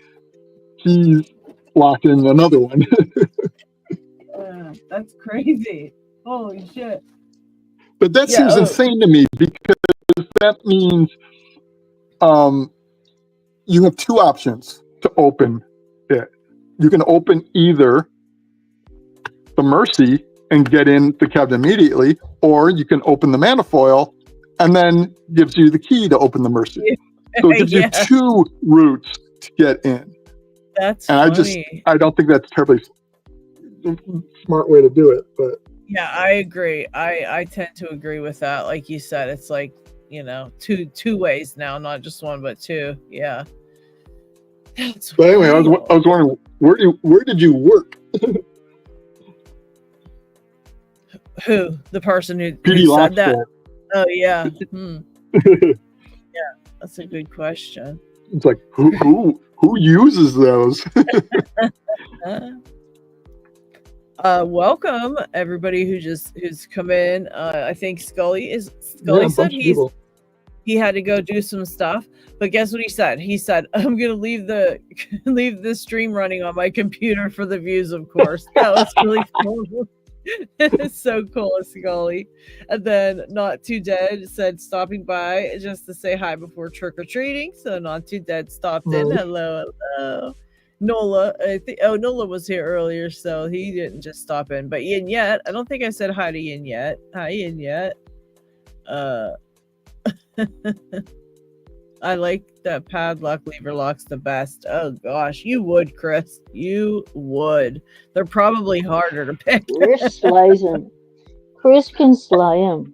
keys locked in another one. That's crazy. Holy shit. But that seems insane to me, because that means you have two options to open it. You can open either the Mercy and get in the cabinet immediately, or you can open the manifold and then gives you the key to open the Mercy. So it gives you two routes to get in. That's funny. I don't think that's a terribly smart way to do it, but yeah, I agree. I tend to agree with that. Like you said, it's like, two ways now, not just one but two. Yeah. But anyway, I was wondering, where did you work? Who? The person who said that? Oh yeah. Yeah, that's a good question. It's like who uses those? Welcome everybody who's come in. I think Scully said he had to go do some stuff, but guess what he said? He said, I'm gonna leave the stream running on my computer for the views, of course. That was really cool. It's so cool, Scully. And then Not Too Dead said stopping by just to say hi before trick-or-treating. So Not Too Dead stopped in. Hello. Nola, Nola was here earlier, so he didn't just stop in. But Yin Yet, I don't think I said hi to Yin Yet. Hi, Yin Yet. I like that padlock lever lock's the best. Oh gosh, you would, Chris. You would. They're probably harder to pick. Chris slays them. Chris can slay them.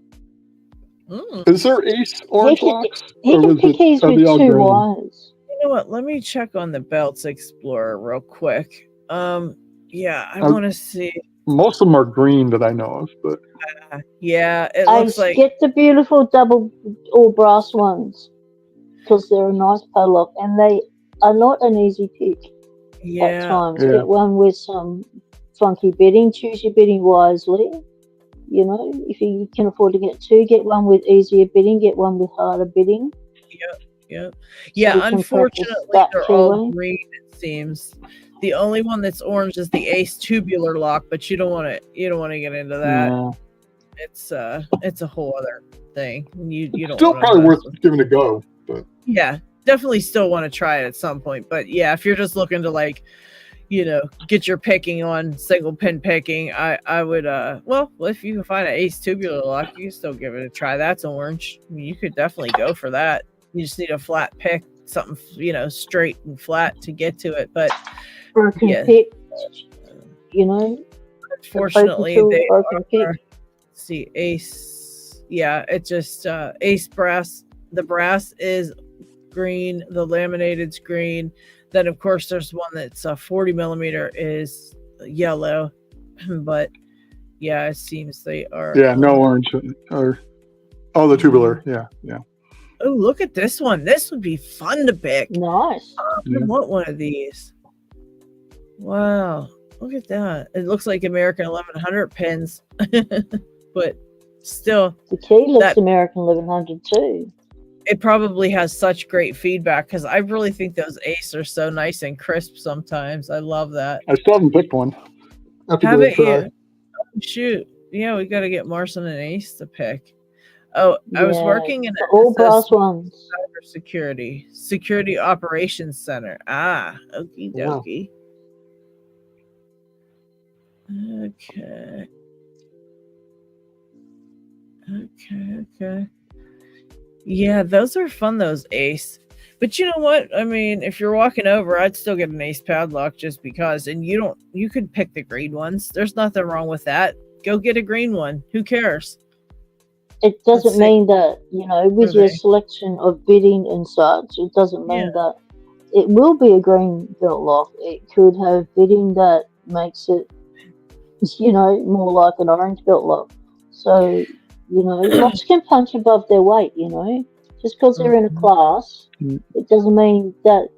Is there ace orange locks? He can pick his with two wires. You know what? Let me check on the Belts Explorer real quick. Yeah, I want to see. Most of them are green that I know of, but yeah, it looks like get the beautiful double all brass ones because they're a nice padlock and they are not an easy pick. At times, get one with some funky bitting. Choose your bitting wisely. If you can afford to get two, get one with easier bitting. Get one with harder bitting. Yeah. Unfortunately, they're all green. It seems. The only one that's orange is the Ace tubular lock, but you don't want to get into that. No. It's a whole other thing. You don't still probably worth giving a go. But yeah, definitely still want to try it at some point. But yeah, if you're just looking to get your picking on single pin picking, I would if you can find an Ace tubular lock, you can still give it a try. That's orange. I mean, you could definitely go for that. You just need a flat pick, something straight and flat to get to it. But pick, unfortunately they are, see, Ace. Yeah, it's just Ace brass. The brass is green, the laminated's green. Then of course there's one that's 40 millimeter is yellow, but yeah, it seems they are no orange or the tubular. Yeah. Oh, look at this one. This would be fun to pick. Nice. I want one of these. Wow, look at that. It looks like American 1100 pins, but still. The key looks American 1100 too. It probably has such great feedback because I really think those Ace are so nice and crisp sometimes. I love that. I still haven't picked one. Haven't you? Oh, shoot. Yeah, we got to get Marson and Ace to pick. Oh, I was working in all brass ones. Security Operations Center. Okie dokie. Okay. Okay. Yeah, those are fun, those ace. But you know what? I mean, if you're walking over, I'd still get an ace padlock just because. And you could pick the green ones. There's nothing wrong with that. Go get a green one. Who cares? It Let's doesn't see. mean that, What with are your they? selection of bidding and such, it doesn't Yeah. mean that it will be a green belt lock. It could have bidding that makes it, more like an orange belt lock. So, locks can punch above their weight, just because they're in a Mhm. class, it doesn't mean that,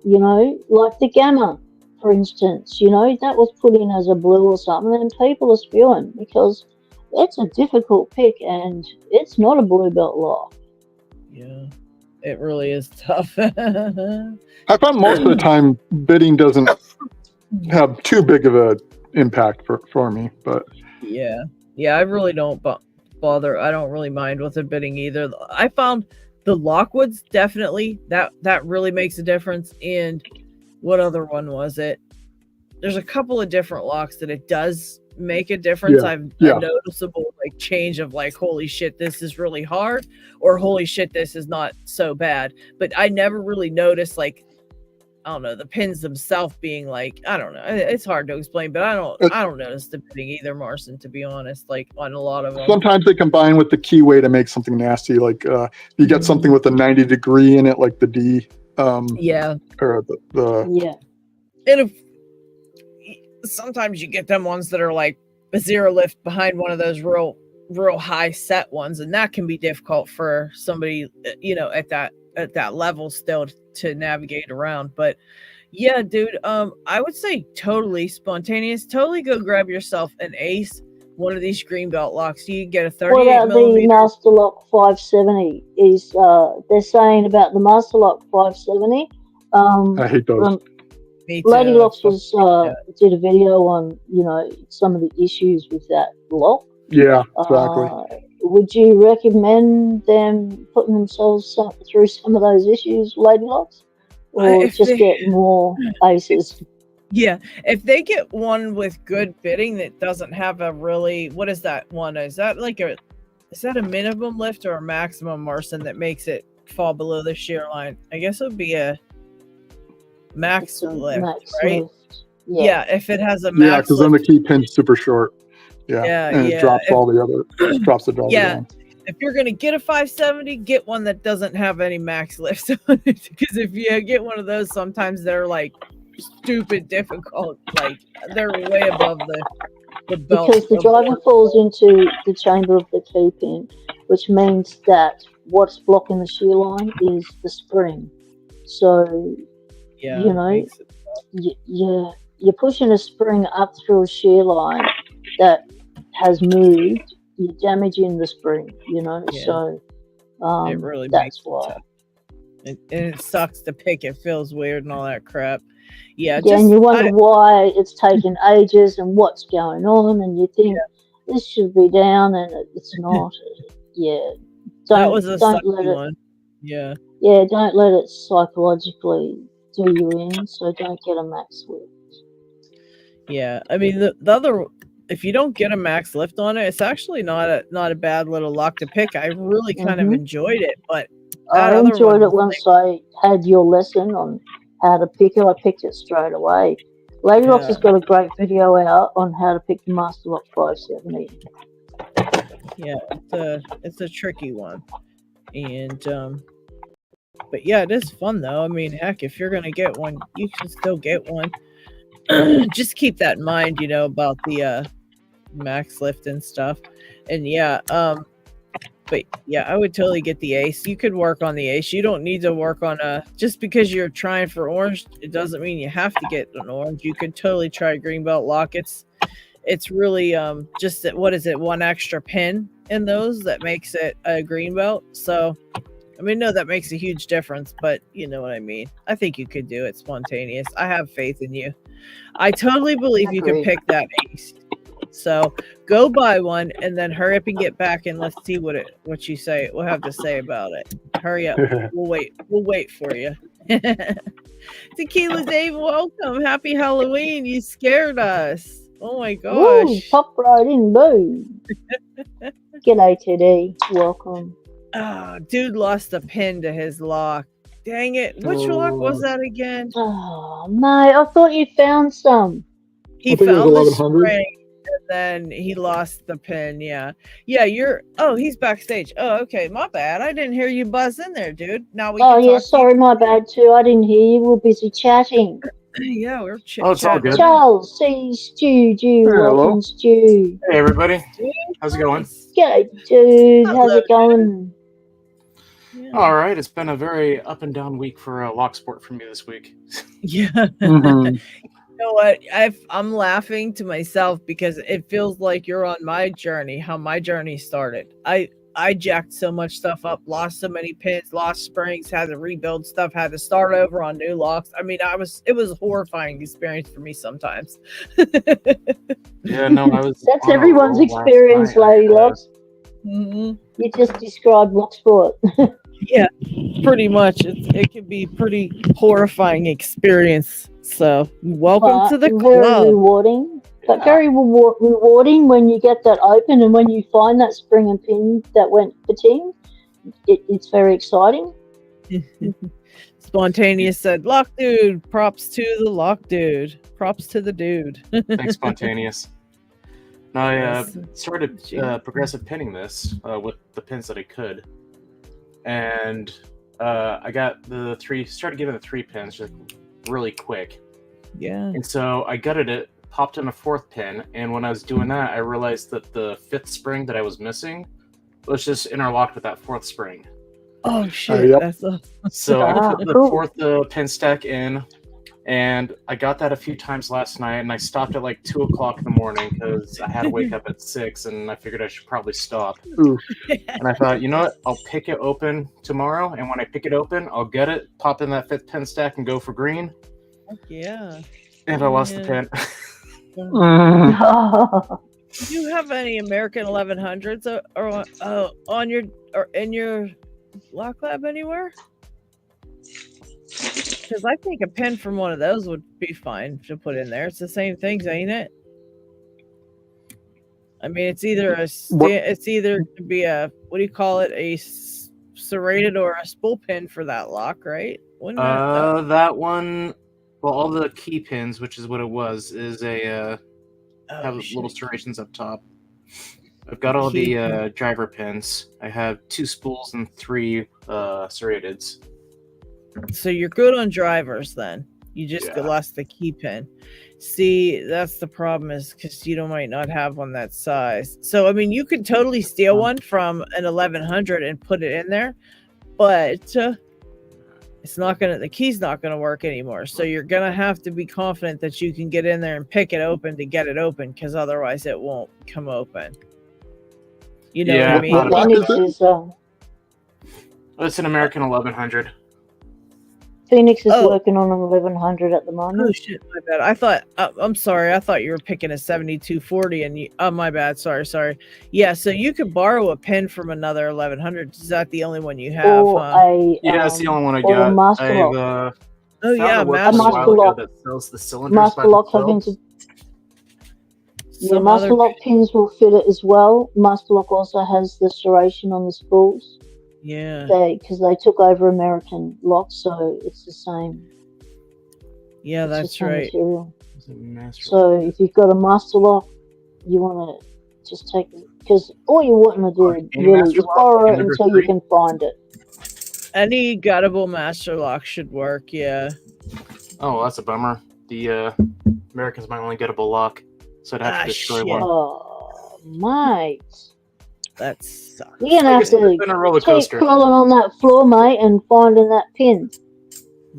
like the Gamma, for instance, that was put in as a blue or something, and people are spewing because it's a difficult pick and it's not a blue belt lock. Yeah. It really is tough. I found most of the time bidding doesn't have too big of a impact for me, but Yeah. Yeah, I really don't bother. I don't really mind with the bidding either. I found the Lockwoods definitely that really makes a difference. And what other one was it? There's a couple of different locks that it does make a difference. yeah, I've a yeah. noticeable like change of like, holy shit, this is really hard, or holy shit, this is not so bad. But I never really noticed like, I don't know, the pins themselves being like, I don't know. It's hard to explain, but It, I don't notice the pinning either, Marson, to be honest, like on a lot of them. sometimes they combine with the keyway to make something nasty. Like you get something with a 90-degree in it, like the D. Yeah. Or the Yeah. And if sometimes you get them ones that are like a zero lift behind one of those real high set ones, and that can be difficult for somebody, at that level still to navigate around. But yeah, dude, I would say totally spontaneous. Totally go grab yourself an ace, one of these green belt locks. You can get a What 38 about the millimeter. Master Lock 570? They're saying about the Master Lock 570? I hate those. From Me Lady too. Locks did a video on, some of the issues with that lock. Yeah, exactly. Would you recommend them putting themselves through some of those issues, Lady Locks? Or If just they, get more aces? yeah, if they get one with good bidding that doesn't have a really, what is that one? Is that a minimum lift or a maximum, Marson, that makes it fall below the shear line? I guess it would be a max lift, right? Lift. Yeah, if it has a Yeah, max because then the lift. key pin's super short. Yeah, and it drops If, all the other, drops the driver yeah, down. if you're gonna get a 570, get one that doesn't have any max lifts on it. Because if you get one of those, sometimes they're like stupid difficult. Like they're way above the belt. Because the driver falls into the chamber of the key pin, which means that what's blocking the shear line is the spring. So, Yeah, makes it you're pushing a spring up through a shear line that has moved, you're damaging the spring, Yeah. so it really that's makes it why. tough. And it sucks to pick. It feels weird and all that crap. Yeah, And you wonder why it's taken ages and what's going on, and you think this should be down and it's not. Yeah, that was a don't let it. one. Yeah. Yeah, don't let it psychologically do you in. So don't get a max lift. Yeah, I mean the other, if you don't get a max lift on it, it's actually not a bad little lock to pick. I really kind of enjoyed it, but that I other enjoyed one it once I had your lesson on how to pick it. I picked it straight away. Lady Locks has got a great video out on how to pick the Master Lock 570. Yeah, it's a tricky one, and but yeah, it is fun though. I mean, heck, if you're gonna get one, you can still get one. Just keep that in mind, about the max lift and stuff. And yeah, but yeah, I would totally get the ace. You could work on the ace. You don't need to work on just because you're trying for orange, it doesn't mean you have to get an orange. You could totally try green belt lock. It's really just that, what is it, one extra pin in those that makes it a green belt. So I mean, no, that makes a huge difference, but you know what I mean. I think you could do it spontaneous. I have faith in you. I totally believe you could pick that ace. So go buy one and then hurry up and get back, and let's see what you say. We'll have to say about it. Hurry up. We'll wait. We'll wait for you. Tequila Dave, welcome. Happy Halloween. You scared us. Oh my gosh. Ooh, pop right in, boom. G'day, Teddy. Welcome. Oh, dude lost a pin to his lock. Dang it. Which lock was that again? Oh, mate, I thought you found some. He I think it was found the 1100. spring and then he lost the pin. Yeah. Yeah, he's backstage. Oh, okay. My bad. I didn't hear you buzz in there, dude. Now we Oh, can yeah, talk. sorry, my bad too. I didn't hear you. We were busy chatting. Yeah, we're chit Oh, it's all chatting. good. Charles, see Stu, Hello. welcome, Stu. Hey, everybody. How's it going? G'day, dude. How's Hello, it going? Yeah. All right. It's been a very up and down week for Locksport for me this week. Yeah. Mhm. You know what? I'm laughing to myself because it feels like you're on my journey, how my journey started. I jacked so much stuff up, lost so many pins, lost springs, had to rebuild stuff, had to start over on new locks. I mean, it was a horrifying experience for me sometimes. Yeah, no, I was. That's on a everyone's roll last experience, night. Lady Locks. Mhm. You just described Locksport. Yeah, pretty much. It can be pretty horrifying experience. So welcome to the very club. rewarding. But Yeah. very rewarding when you get that open and when you find that spring and pin that went pating. It's very exciting. Spontaneous said, "Lock dude, props to the lock dude. Props to the dude." Thanks, Spontaneous. Now, I Yes. started progressive pinning this with the pins that I could. And I got started giving the 3 pins just really quick. Yeah. And so I gutted it, popped in a 4th pin, and when I was doing that, I realized that the 5th spring that I was missing was just interlocked with that 4th spring. Oh shit, yep. that's a So I put the cool. 4th pin stack in, and I got that a few times last night, and I stopped at like 2 o'clock in the morning because I had to wake up at 6, and I figured I should probably stop. Oof. And I thought, you know what? I'll pick it open tomorrow, and when I pick it open, I'll get it, pop in that 5th pin stack, and go for green. yeah. And I lost the Yeah. pin. Mhm. Do you have any American 1100s or on your or in your lock lab anywhere? Because I think a pin from one of those would be fine to put in there. It's the same things, ain't it? I mean, it's either it's either to be a what do you call it, a serrated or a spool pin for that lock, right? Wouldn't that? That one, well, all the key pins, which is what it was, is a have little serrations up top. I've got all Key the driver pins. I have 2 spools and 3 serrateds. So you're good on drivers then. You just Yeah. lost the key pin. See, that's the problem is because you might not have one that size. So I mean, you could totally steal one from an 1100 and put it in there, but it's not gonna. The key's not gonna work anymore. So you're gonna have to be confident that you can get in there and pick it open to get it open, because otherwise it won't come open. You know Yeah, what I mean? What lock is Phoenix it? It's an American 1100. Phoenix is Oh. working on an 1100 at the Oh moment. shit, my bad. I thought I'm sorry. I thought you were picking a 7240 and oh my bad. Sorry. Yeah, so you could borrow a pin from another 1100. Is that the only one you have, Or huh? a Yeah, that's the only one I or a got. master I've lock. Oh found yeah, a website master a while Master ago lock. that sells the cylinders Master by lock having themselves. Yeah, Some Master other Lock pins will fit it as well. Master Lock also has the serration on the spools. yeah. Because they took over American Lock, so it's the same. Yeah, It's the that's same right. material. Is it Master So Lock? if you've got a Master Lock, you want to just take it, because all you want to do Any really Master is Lock, borrow like it a number until 3? you can find it. Any guttable master lock should work, yeah. Oh, well, that's a bummer. The American's my only gettable lock, so I'd have to destroy shit. one. Oh, mate. That sucks. You're going to Like I have said, it's been a to roller keep coaster. crawling on that floor, mate, and finding that pin.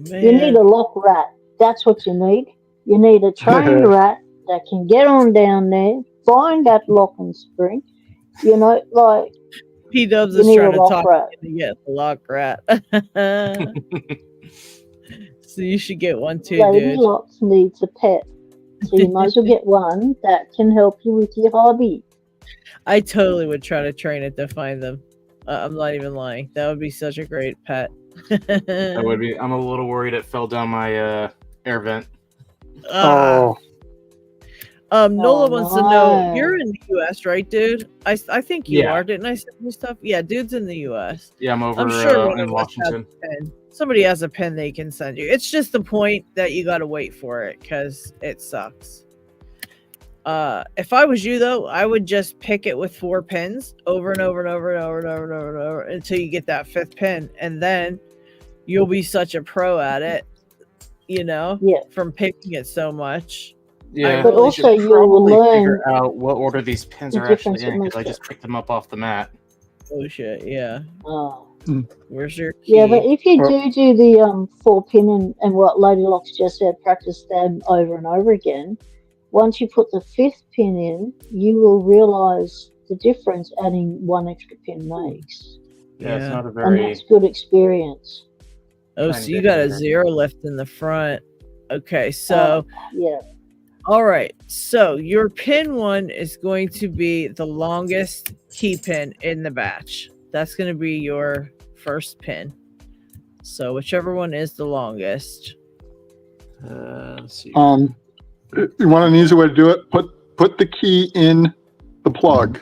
Man. You need a lock rat. That's what you need. You need a trained rat that can get on down there, find that lock and spring. You know, like, P-Dubs you is need trying a to lock talk rat. you to get the lock rat. So you should get one too, Lady dude. Locks needs a pet. So you might as well get one that can help you with your hobby. I totally would try to train it to find them. I'm not even lying. That would be such a great pet. That would be. I'm a little worried it fell down my air vent. Ah. Oh, Nola Oh, wants to know, no. you're in the US, right, dude? I think you Yeah. are. Didn't I send you stuff? Yeah, dude's in the US. Yeah, I'm over I'm sure one in of us has Washington. a pen. Somebody has a pen they can send you. It's just the point that you gotta wait for it because it sucks. If I was you though, I would just pick it with 4 pins over and over and over and over and over and over and over until you get that 5th pin, and then you'll be such a pro at it, you know, Yeah. from picking it so much. Yeah, But really also should you will probably learn figure out what order these pins the are actually difference it in because I makes. just picked them up off the mat. Oh shit, yeah. Oh. Where's your key? Yeah, but if you Well- do the 4 pin and what Lady Locks just said, practice them over and over again. Once you put the 5th pin in, you will realize the difference adding 1 extra pin makes, Yeah, it's Yeah. not a and very. that's good experience. Oh, tiny so you bit got a either. 0 left in the front. Okay, so Yeah. all right. So your pin 1 is going to be the longest key pin in the batch. That's going to be your first pin. So whichever one is the longest. Let's see. You want an easy way to do it? Put the key in the plug,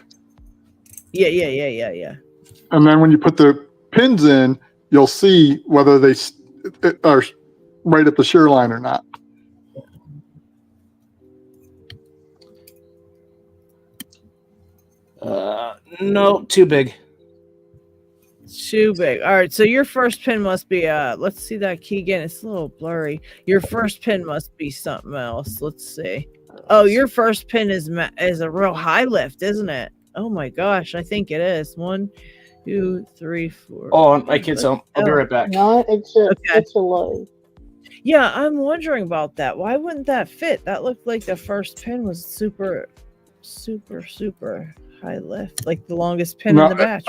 Yeah. and then when you put the pins in, you'll see whether they are right at the shear line or not. No, too big. Too big. All right. So your first pin must be let's see that key again. It's a little blurry. Your first pin must be something else. Let's see. Oh, your first pin is a real high lift, isn't it? Oh my gosh, I think it is. 1, 2, 3, 4. Oh, I can't tell. I'll be right back. No, it's a Okay. it's a low. Yeah, I'm wondering about that. Why wouldn't that fit? That looked like the first pin was super high lift, like the longest pin in the batch.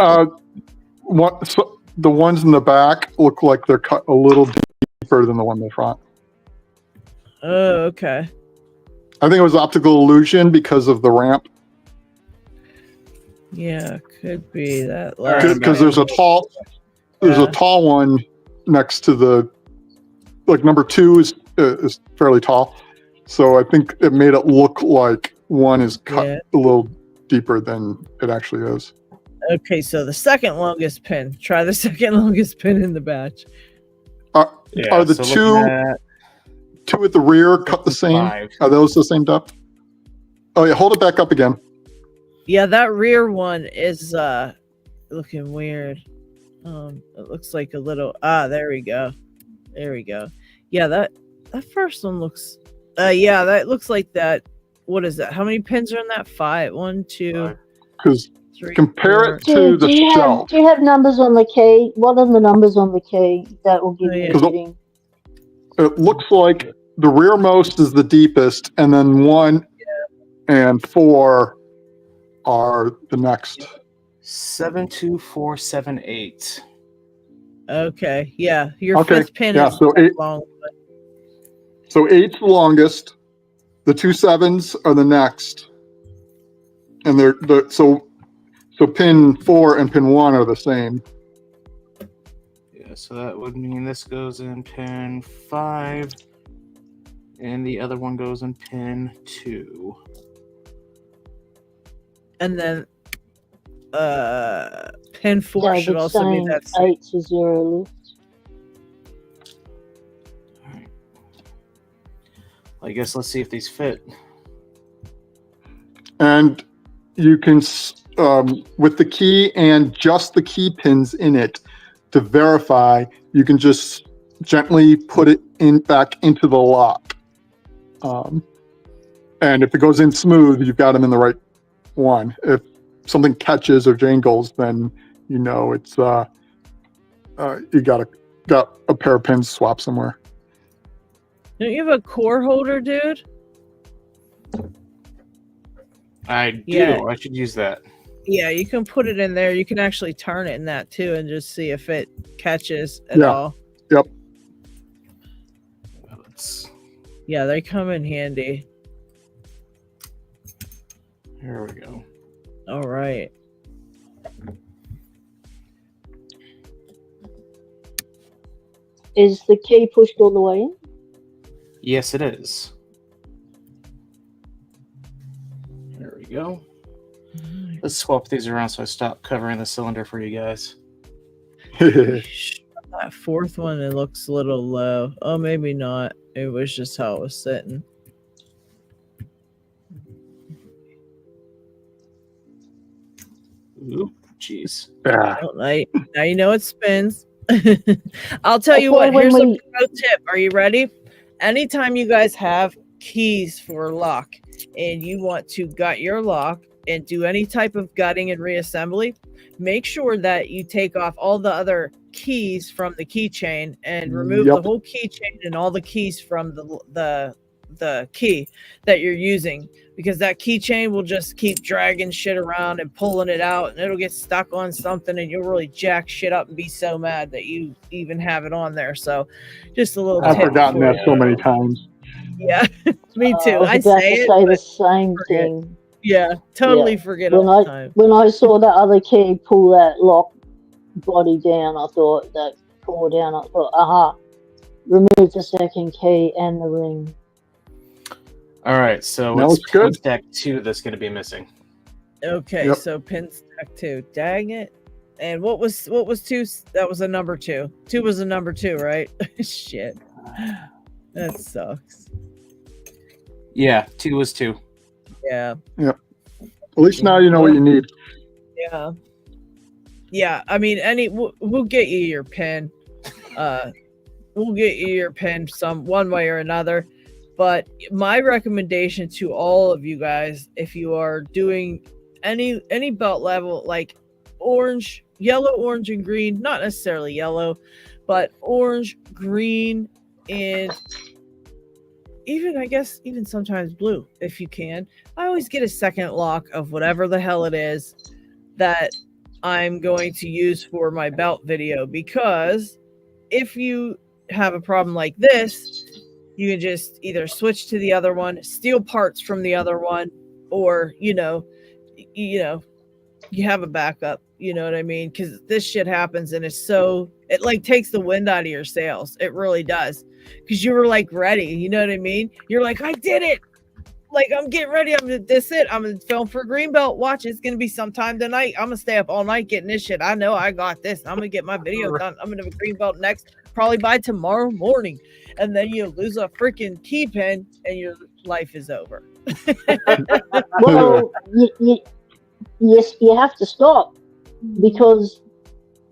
The ones in the back look like they're cut a little deeper than the one in the front. Oh, okay. I think it was optical illusion because of the ramp. Yeah, could be that. Because there's a tall one next to the, like number 2 is fairly tall, so I think it made it look like one is cut a little deeper than it actually is. Okay, so the second longest pin. Try the second longest pin in the batch. Are the so two at the rear cut the same? 5. Are those the same depth? Oh yeah, hold it back up again. Yeah, that rear one is looking weird. It looks like a little there we go. Yeah, that first one looks yeah, that looks like that. What is that? How many pins are in that? 5. 1, 2, Because 3. compare 4. it to the shell. Do you have numbers on the key? What are the numbers on the key that will give you the reading? It looks like the rearmost is the deepest, and then 1 and 4 are the next. 72478. Okay, yeah, your Okay, 5th pin yeah, is so 8. long. So 8's the longest. The 2 7s are the next, and so pin 4 and pin 1 are the same. Yeah, so that would mean this goes in pin 5, and the other one goes in pin 2. And then pin 4 should also be that same. 8 to 0 lift. Alright. I guess let's see if these fit. And you can, with the key and just the key pins in it, to verify, you can just gently put it back into the lock. And if it goes in smooth, you've got them in the right one. If something catches or jangles, then you know it's you got a pair of pins swapped somewhere. Don't you have a core holder, dude? I do. Yeah. I should use that. Yeah, you can put it in there. You can actually turn it in that too and just see if it catches at all. Yep. Yeah, they come in handy. Here we go. All right. Is the key pushed all the way in? Yes, it is. go. Let's swap these around so I stop covering the cylinder for you guys. That fourth one, it looks a little low. Oh, maybe not. It was just how it was sitting. Oop, jeez. Yeah. Oh, now you know it spins. I'll tell you Okay, what. when Here's a we- pro tip. Are you ready? Anytime you guys have keys for lock and you want to gut your lock and do any type of gutting and reassembly, make sure that you take off all the other keys from the keychain and remove the whole keychain and all the keys from the key that you're using, because that keychain will just keep dragging shit around and pulling it out, and it'll get stuck on something and you'll really jack shit up and be so mad that you even have it on there. So just a little I've tip forgotten for that you. so many times. Yeah, me too. I was I about say to it, say the but same forget. thing. Yeah, totally Yeah. forget When all the time. When I saw that other key pull that lock body down, I thought that core down. I thought, aha, remove the second key and the ring. All right, so No, it's it's good. pin stack 2 that's going to be missing. Okay, Yep. so pin stack 2. Dang it. And what was 2? That was a number 2. 2 was a number 2, right? Shit. That sucks. Yeah, 2 was 2. Yeah. At least now you know what you need. Yeah. Yeah, I mean, we'll get you your pin. We'll get you your pin one way or another. But my recommendation to all of you guys, if you are doing any belt level, like orange, yellow, orange, and green, not necessarily yellow, but orange, green, and even sometimes blue, if you can. I always get a second lock of whatever the hell it is that I'm going to use for my belt video, because if you have a problem like this, you can just either switch to the other one, steal parts from the other one, or you have a backup. You know what I mean? Because this shit happens, and it like takes the wind out of your sails. It really does. Because you were like ready. You know what I mean? You're like, I did it. Like, I'm getting ready. I'm gonna film for Greenbelt. Watch, it's gonna be sometime tonight. I'm gonna stay up all night getting this shit. I know I got this. I'm gonna get my video done. I'm gonna have a Greenbelt next, probably by tomorrow morning. And then you lose a freaking key pin and your life is over. Well, yes, you have to stop, because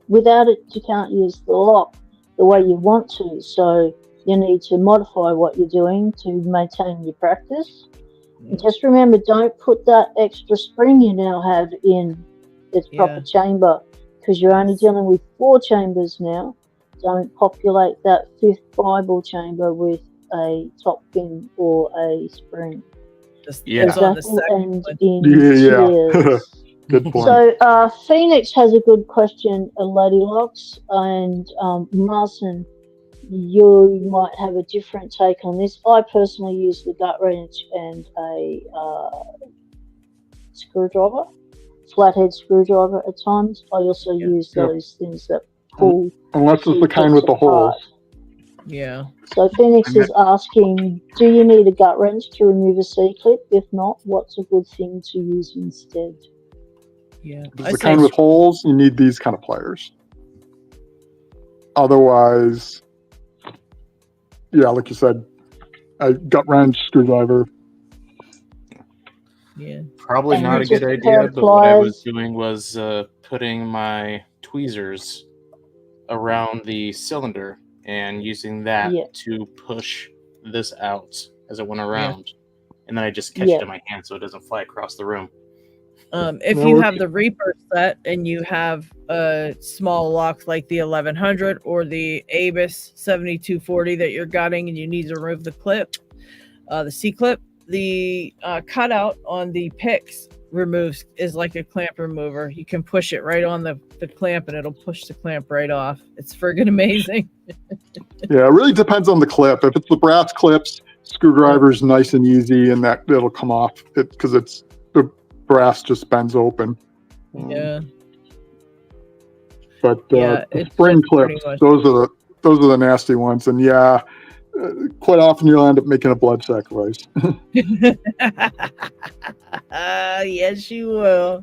without it, you can't use the lock the way you want to. So you need to modify what you're doing to maintain your practice. And just remember, don't put that extra spring you now have in its proper chamber, because you're only dealing with 4 chambers now. Don't populate that 5th Bible chamber with a top pin or a spring. Yeah. On the Exactly, second and one. in Yeah. tiers. Good point. So Phoenix has a good question, Lady Locks, and Marcin, you might have a different take on this. I personally use the gut wrench and a screwdriver, flathead screwdriver at times. I also use those things that pull. Unless it's the kind with the holes. Yeah. So Phoenix is asking, do you need a gut wrench to remove a C-clip? If not, what's a good thing to use instead? Yeah. The kind with holes, you need these kind of pliers. Otherwise, yeah, like you said, a gut wrench, screwdriver. Yeah. Probably And not a just good a pair idea, of but what I was pliers. doing was putting my tweezers around the cylinder and using that to push this out as it went around. And then I just catch it in my hand so it doesn't fly across the room. If you have the Reaper set and you have a small lock like the 1100 or the Abus 7240 that you're gutting and you need to remove the clip, the C-clip, the cutout on the picks is like a clamp remover. You can push it right on the clamp and it'll push the clamp right off. It's friggin' amazing. Yeah, it really depends on the clip. If it's the brass clips, screwdriver's nice and easy, and that it'll come off because it's the brass just bends open. Yeah. But Yeah, the it's spring just pretty clips, much- those are the nasty ones. And yeah, quite often you'll end up making a blood sacrifice. Yes, you will.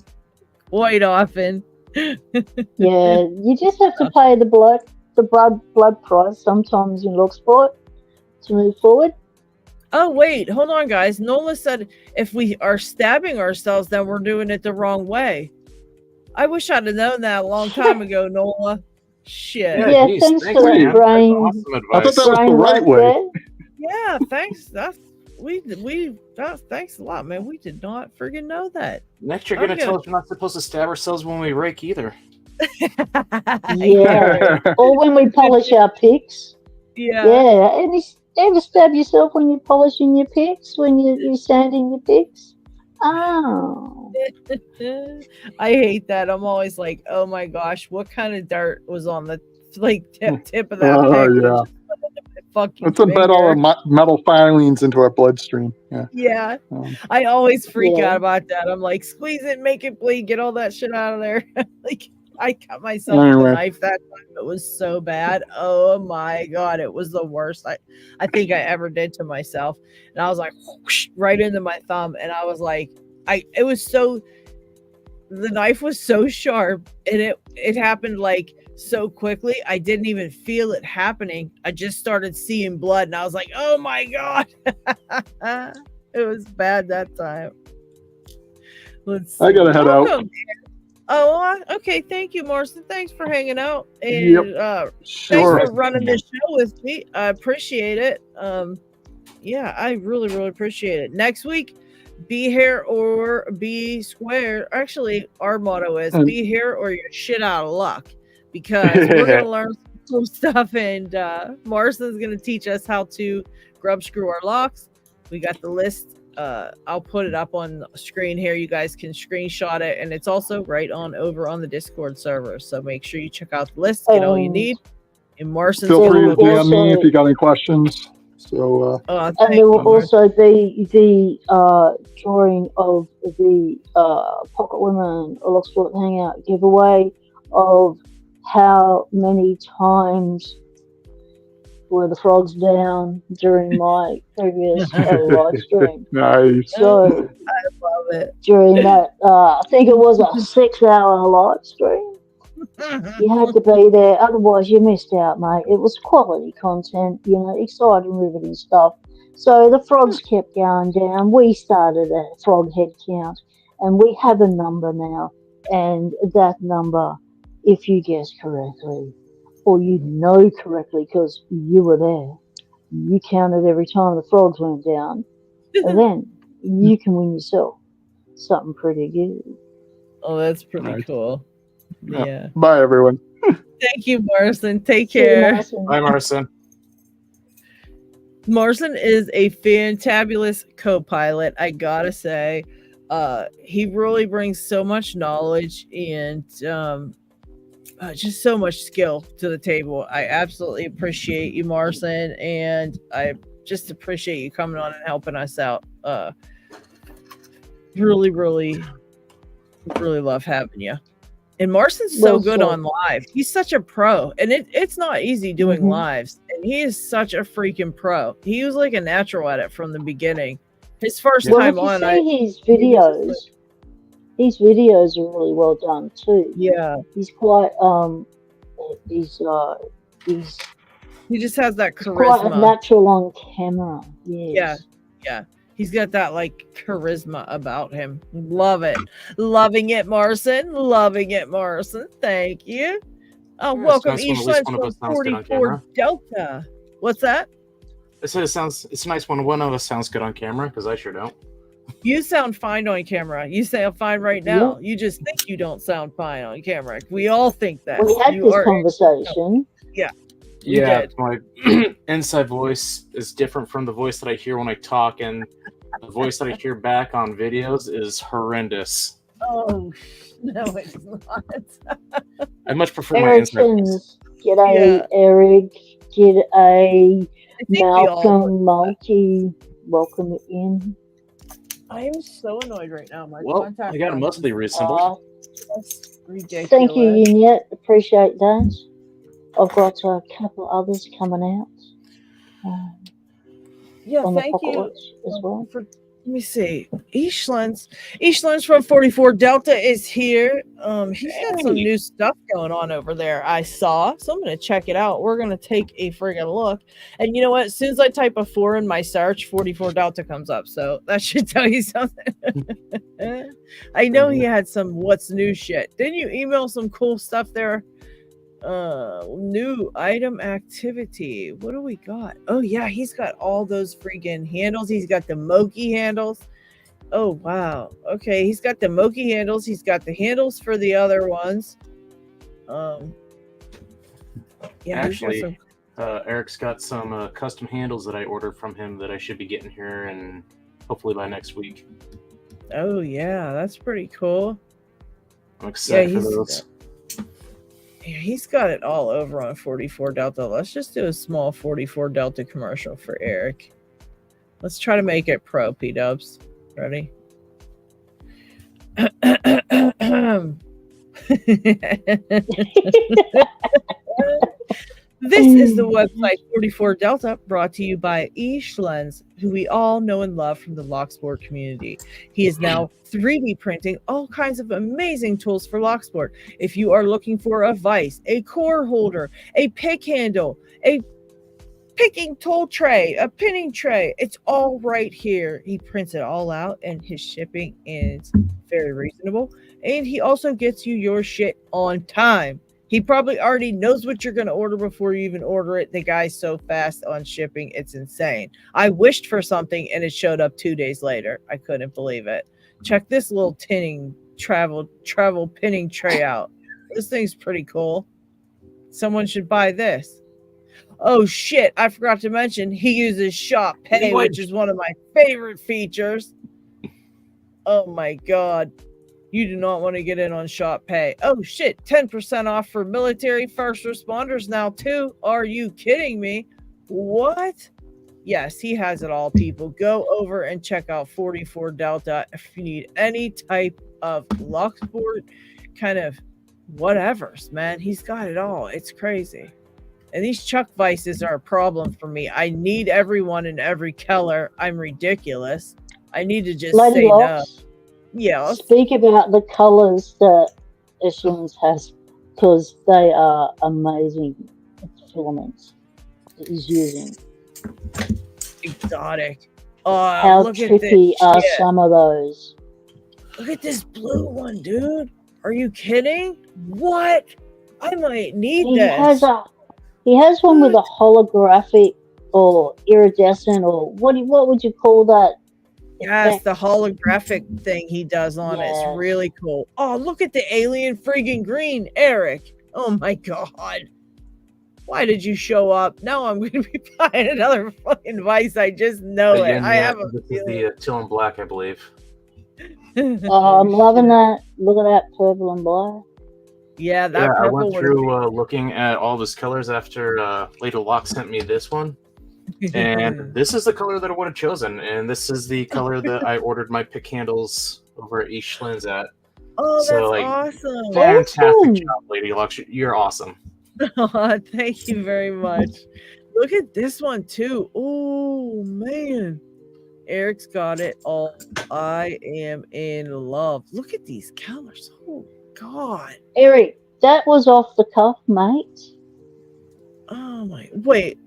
Quite often. Yeah, you just have to pay the blood price sometimes in Locksport to move forward. Oh, wait, hold on, guys. Nola said if we are stabbing ourselves, then we're doing it the wrong way. I wish I'd have known that a long time ago, Nola. Shit. Yeah, geez, thanks for that man. brain. That's awesome I thought advice. that was the Brain right work way. there. Yeah, thanks. Thanks a lot, man. We did not friggin' know that. Next, you're going to tell us we're not supposed to stab ourselves when we rake either. Yeah, or when we polish our picks. Yeah. Yeah, ever stab yourself when you're polishing your picks, when you're sanding your picks? Oh. I hate that. I'm always like, oh my gosh, what kind of dirt was on the tip of that pick? Yeah. Fucking Let's embed all finger. the metal filings into our bloodstream. Yeah. Yeah. I always freak Yeah. out about that. I'm like, squeeze it, make it bleed, get all that shit out of there. Like, I cut myself with a knife that time. It was so bad. Oh my god, it was the worst I think I ever did to myself. And I was like, whoosh, right into my thumb, and I was like, it was so, the knife was so sharp, and it happened like so quickly. I didn't even feel it happening. I just started seeing blood, and I was like, oh my god. It was bad that time. Let's see. I gotta head out. Oh, okay. Thank you, Marcy. Thanks for hanging out, and Sure. thanks for running this show with me. I appreciate it. Yeah, I really, really appreciate it. Next week, be here or be square. Actually, our motto is be here or you're shit out of luck, because we're gonna learn some stuff, and Marston's gonna teach us how to grub screw our locks. We got the list. I'll put it up on the screen here. You guys can screenshot it, and it's also right on over on the Discord server. So make sure you check out the list, get all you need. And Marston's feel free to DM me if you got any questions. So, and there will also be the drawing of the Pocket Women Locksport Hangout giveaway of how many times were the frogs down during my previous live stream. Nice. So I love it. During that, I think it was a 6-hour live stream. You had to be there, otherwise you missed out, mate. It was quality content, exciting, riveting stuff. So the frogs kept going down. We started a frog head count, and we have a number now. And that number, if you guess correctly, or you know correctly because you were there, you counted every time the frogs went down, and then you can win yourself something pretty good. Oh, that's pretty cool. Yeah. Bye, everyone. Thank you, Marston. Take care. Bye, Marston. Marston is a fantabulous co-pilot, I gotta say. He really brings so much knowledge and just so much skill to the table. I absolutely appreciate you, Marston, and I just appreciate you coming on and helping us out. Really, really, really love having you. And Marston's so good on live. He's such a pro, and it's not easy doing lives. And he is such a freaking pro. He was like a natural at it from the beginning. His first time on, his videos. His videos are really well done too. Yeah, he's quite he just has that charisma. Quite natural on camera. Yes. Yeah. He's got that like charisma about him. Love it. Loving it, Marston. Loving it, Marston. Thank you. Oh, welcome, Eastland from 44 Delta. What's that? I said it's nice when one of us sounds good on camera, because I sure don't. You sound fine on camera. You sound fine right now. You just think you don't sound fine on camera. We all think that. We had this conversation. Yeah. Yeah, my inside voice is different from the voice that I hear when I talk, and the voice that I hear back on videos is horrendous. Oh, no, it's not. I much prefer my inside voice. G'day, Eric. G'day, Malcolm, Multi. Welcome in. I am so annoyed right now. I got it mostly reassembled. Ridiculous. Thank you, Yinette. Appreciate that. I've got a couple others coming out. Yeah, on the thank pocket you watch as well. for. Let me see. Eastlands from 44 Delta is here. He's got some Hey. new stuff going on over there. I saw, so I'm gonna check it out. We're gonna take a friggin' look. And you know what? As soon as I type a 4 in my search, 44 Delta comes up. So that should tell you something. I know he had some what's new shit. Didn't you email some cool stuff there? New item activity. What do we got? Oh yeah, he's got all those freaking handles. He's got the Moki handles. Oh wow. Okay, he's got the Moki handles. He's got the handles for the other ones. Yeah, Actually, Eric's got some custom handles that I ordered from him that I should be getting here, and hopefully by next week. Oh yeah, that's pretty cool. I'm excited for those. Yeah, he's got it all over on 44 Delta. Let's just do a small 44 Delta commercial for Eric. Let's try to make it pro, P-dubs. Ready? This is the website 44 Delta, brought to you by Eastlands, who we all know and love from the Locksport community. He is now 3D printing all kinds of amazing tools for Locksport. If you are looking for a vise, a core holder, a pick handle, a picking tool tray, a pinning tray, it's all right here. He prints it all out, and his shipping is very reasonable. And he also gets you your shit on time. He probably already knows what you're going to order before you even order it. The guy's so fast on shipping, it's insane. I wished for something and it showed up 2 days later. I couldn't believe it. Check this little tinning travel pinning tray out. This thing's pretty cool. Someone should buy this. Oh shit, I forgot to mention he uses Shop Pay, which is one of my favorite features. Oh my god. You do not want to get in on Shop Pay. Oh shit, 10% off for military first responders now too. Are you kidding me? What? Yes, he has it all, people. Go over and check out 44 Delta if you need any type of Locksport kind of whatevers, man. He's got it all. It's crazy. And these chuck vices are a problem for me. I need everyone in every color. I'm ridiculous. I need to just Lady say Locks, no. Yeah. speak about the colors that Eastlands has, because they are amazing filaments that he's using. Exotic. How Look at trippy this are shit. some of those? Look at this blue one, dude. Are you kidding? What? I might need this. He has one with a holographic or iridescent, or what would you call that? Yes, the holographic thing he does on Yes. it's really cool. Oh, look at the alien friggin' green, Eric. Oh my god. Why did you show up? Now I'm going to be buying another fucking vice. I just know Again, it. I have a this feeling. is the teal and black, I believe. Oh, I'm loving that. Look at that purple and black. Yeah, that Yeah, I purple went through looking at all his colors after Lady Locke sent me this one. And this is the color that I would have chosen. And this is the color that I ordered my pick handles over at Eastlands at. Oh, So, that's like, awesome. Fantastic job, Lady Locke. You're awesome. Oh, thank you very much. Look at this one too. Oh man, Eric's got it all. I am in love. Look at these colors. Oh god. Eric, that was off the cuff, mate. Oh my. Wait.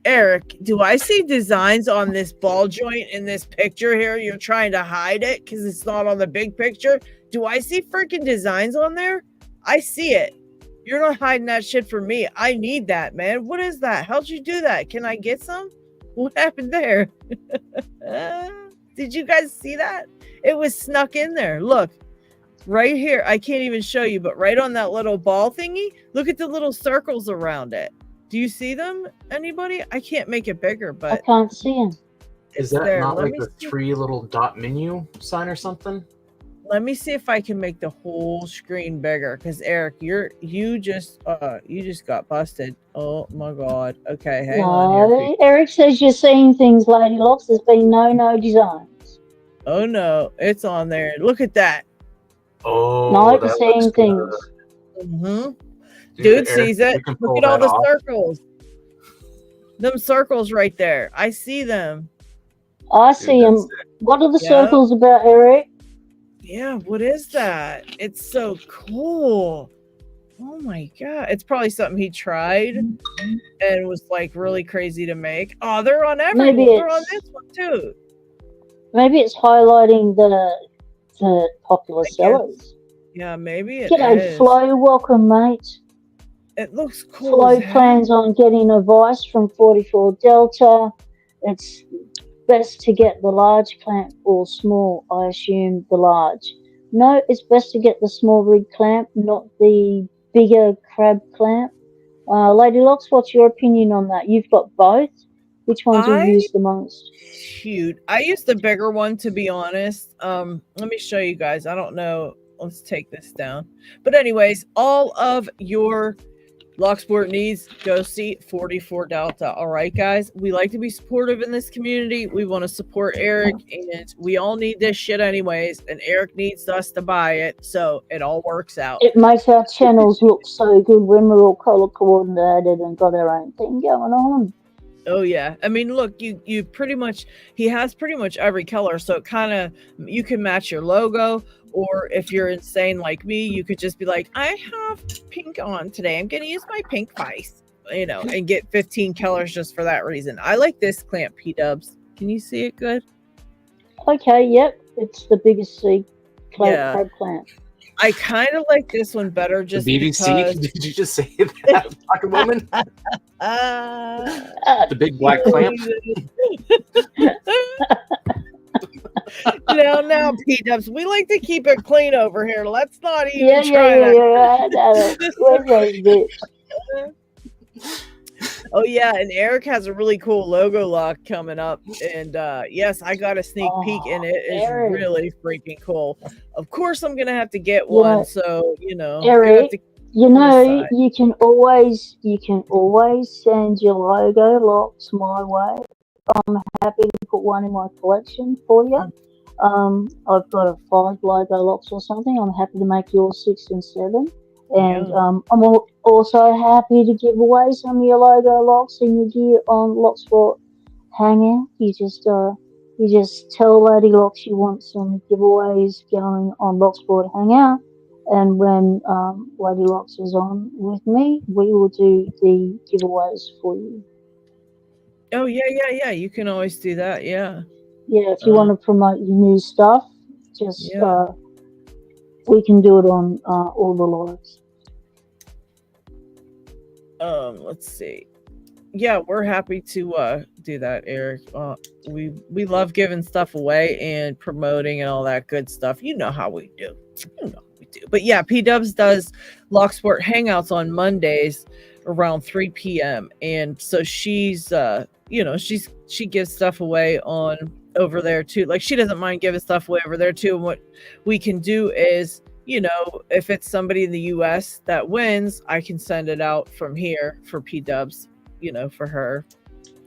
Eric, do I see designs on this ball joint in this picture here? You're trying to hide it because it's not on the big picture. Do I see freaking designs on there? I see it. You're not hiding that shit from me. I need that, man. What is that? How'd you do that? Can I get some? What happened there? Did you guys see that? It was snuck in there. Look, right here. I can't even show you, but right on that little ball thingy, look at the little circles around it. Do you see them? Anybody? I can't make it bigger, but I can't see him. Is that there. not Let like me the see. 3 little dot menu sign or something? Let me see if I can make the whole screen bigger. Because Eric, you just got busted. Oh my god. Okay, hang on here. Eric says you're seeing things, Lady Locks. There's been no designs. Oh no, it's on there. Look at that. Oh, No, that seeing looks things. Mm-hmm. good. Dude Eric, sees it. you can Look pull at all that the off. circles. Them circles right there. I see them. I see them. What are the circles about, Eric? Yeah, what is that? It's so cool. Oh my god. It's probably something he tried and was like really crazy to make. Oh, they're on every one. They're on this one too. Maybe it's highlighting the popular sellers. Yeah, maybe it G'day, is. Flo. Welcome, mate. It looks cool. Flo plans on getting advice from 44 Delta. It's best to get the large clamp or small. I assume the large. No, it's best to get the small rig clamp, not the bigger crab clamp. Lady Locks, what's your opinion on that? You've got both. Which one do you use the most? Shoot, I use the bigger one, to be honest. Let me show you guys. I don't know. Let's take this down. But anyways, all of your Locksport needs, go see 44 Delta. All right, guys. We like to be supportive in this community. We want to support Eric, and we all need this shit anyways. And Eric needs us to buy it, so it all works out. It makes our channels look so good when we're all color coordinated and got our own thing going on. Oh yeah, I mean, look, you pretty much, he has pretty much every color, so it kind of, you can match your logo, or if you're insane like me, you could just be like, I have pink on today, I'm gonna use my pink face, you know, and get 15 colors just for that reason. I like this clamp, P-dubs. Can you see it good? Okay, yep, it's the biggest sea crab clamp. I kind of like this one better just the BBC? because... Did you just say that, fucking woman? The big black clamp. Now, P-dubs, we like to keep it clean over here. Let's not even try that. Oh yeah, and Eric has a really cool logo lock coming up, and yes, I got a sneak peek, and it is really freaking cool. Of course, I'm gonna have to get one, so you know, Eric, you know, you can always send your logo locks my way. I'm happy to put one in my collection for you. I've got a 5 logo locks or something. I'm happy to make yours 6 and 7. And I'm also happy to give away some of your logo locks and your gear on Locksport Hangout. You just tell Lady Locks you want some giveaways going on Locksport Hangout, and when Lady Locks is on with me, we will do the giveaways for you. Oh yeah. You can always do that. Yeah. Yeah, if you want to promote your new stuff, just we can do it on all the lives. Let's see. Yeah, we're happy to do that, Eric. We love giving stuff away and promoting and all that good stuff. You know how we do. But yeah, P-Dubs does Locksport Hangouts on Mondays around 3 p.m. And so she's you know, she gives stuff away on over there too. Like, she doesn't mind giving stuff away over there too. And what we can do is, you know, if it's somebody in the US that wins, I can send it out from here for P-Dubs, you know, for her,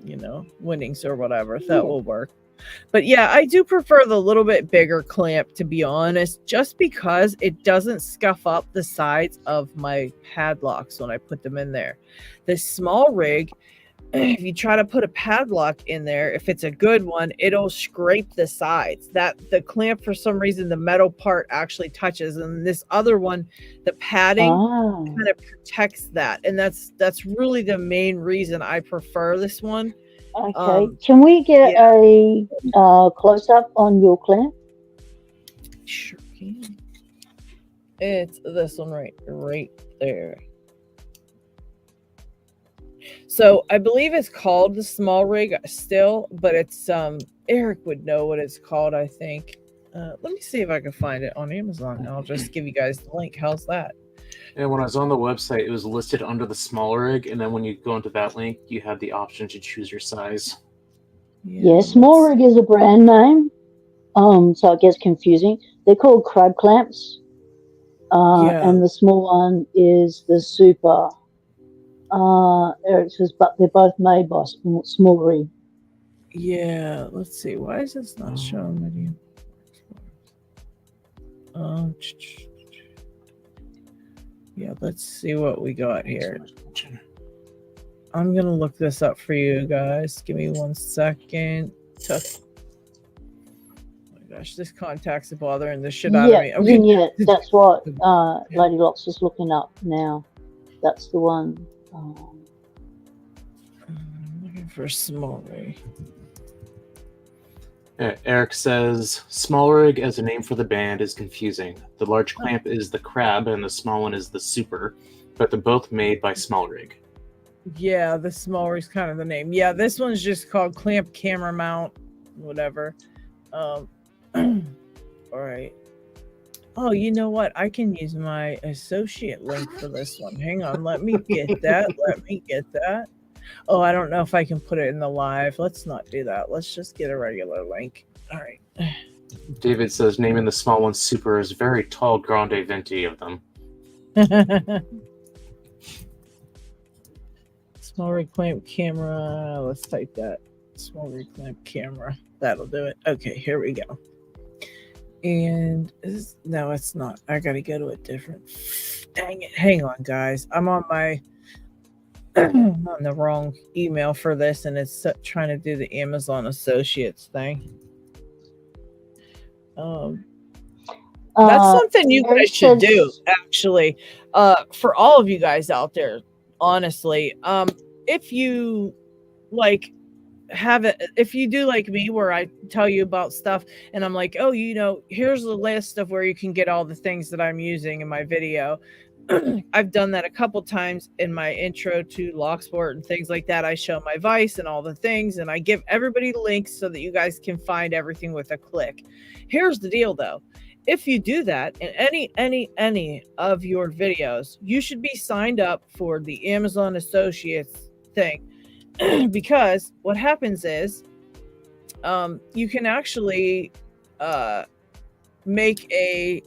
you know, winnings or whatever. That will work. But yeah, I do prefer the little bit bigger clamp, to be honest, just because it doesn't scuff up the sides of my padlocks when I put them in there. The small rig, if you try to put a padlock in there, if it's a good one, it'll scrape the sides. That the clamp, for some reason, the metal part actually touches, and this other one, the padding kind of protects that, and that's really the main reason I prefer this one. Okay, can we get a close up on your clamp? Sure can. It's this one right there. So I believe it's called the small rig still, but it's Eric would know what it's called, I think. Let me see if I can find it on Amazon, and I'll just give you guys the link. How's that? And when I was on the website, it was listed under the small rig, and then when you go into that link, you have the option to choose your size. Yeah, small rig is a brand name, so it gets confusing. They're called crab clamps, and the small one is the super. Eric says, but they're both made by small rig. Yeah, let's see. Why is this not showing medium? Yeah, let's see what we got here. I'm gonna look this up for you guys. Give me 1 second. Oh my gosh, this contact's bothering the shit out of me. Okay. Yeah, that's what Lady Locks is looking up now. That's the one. I'm looking for small rig. Eric says, small rig as a name for the band is confusing. The large clamp is the crab and the small one is the super, but they're both made by small rig. Yeah, the small rig's kind of the name. Yeah, this one's just called clamp camera mount, whatever. All right. Oh, you know what? I can use my associate link for this one. Hang on, let me get that. Let me get that. Oh, I don't know if I can put it in the live. Let's not do that. Let's just get a regular link. All right. David says naming the small one super is very tall grande venti of them. Small rig clamp camera. Let's type that. Small rig clamp camera. That'll do it. Okay, here we go. And no, it's not. I gotta go to a different. Dang it! Hang on, guys. I'm on my. I'm on the wrong email for this, and it's trying to do the Amazon Associates thing. That's something you guys should do, actually. For all of you guys out there, honestly, if you like have it, if you do like me, where I tell you about stuff, and I'm like, oh, you know, here's a list of where you can get all the things that I'm using in my video. I've done that a couple times in my intro to Locksport and things like that. I show my Vice and all the things, and I give everybody links so that you guys can find everything with a click. Here's the deal, though. If you do that in any of your videos, you should be signed up for the Amazon Associates thing. Because what happens is you can actually make a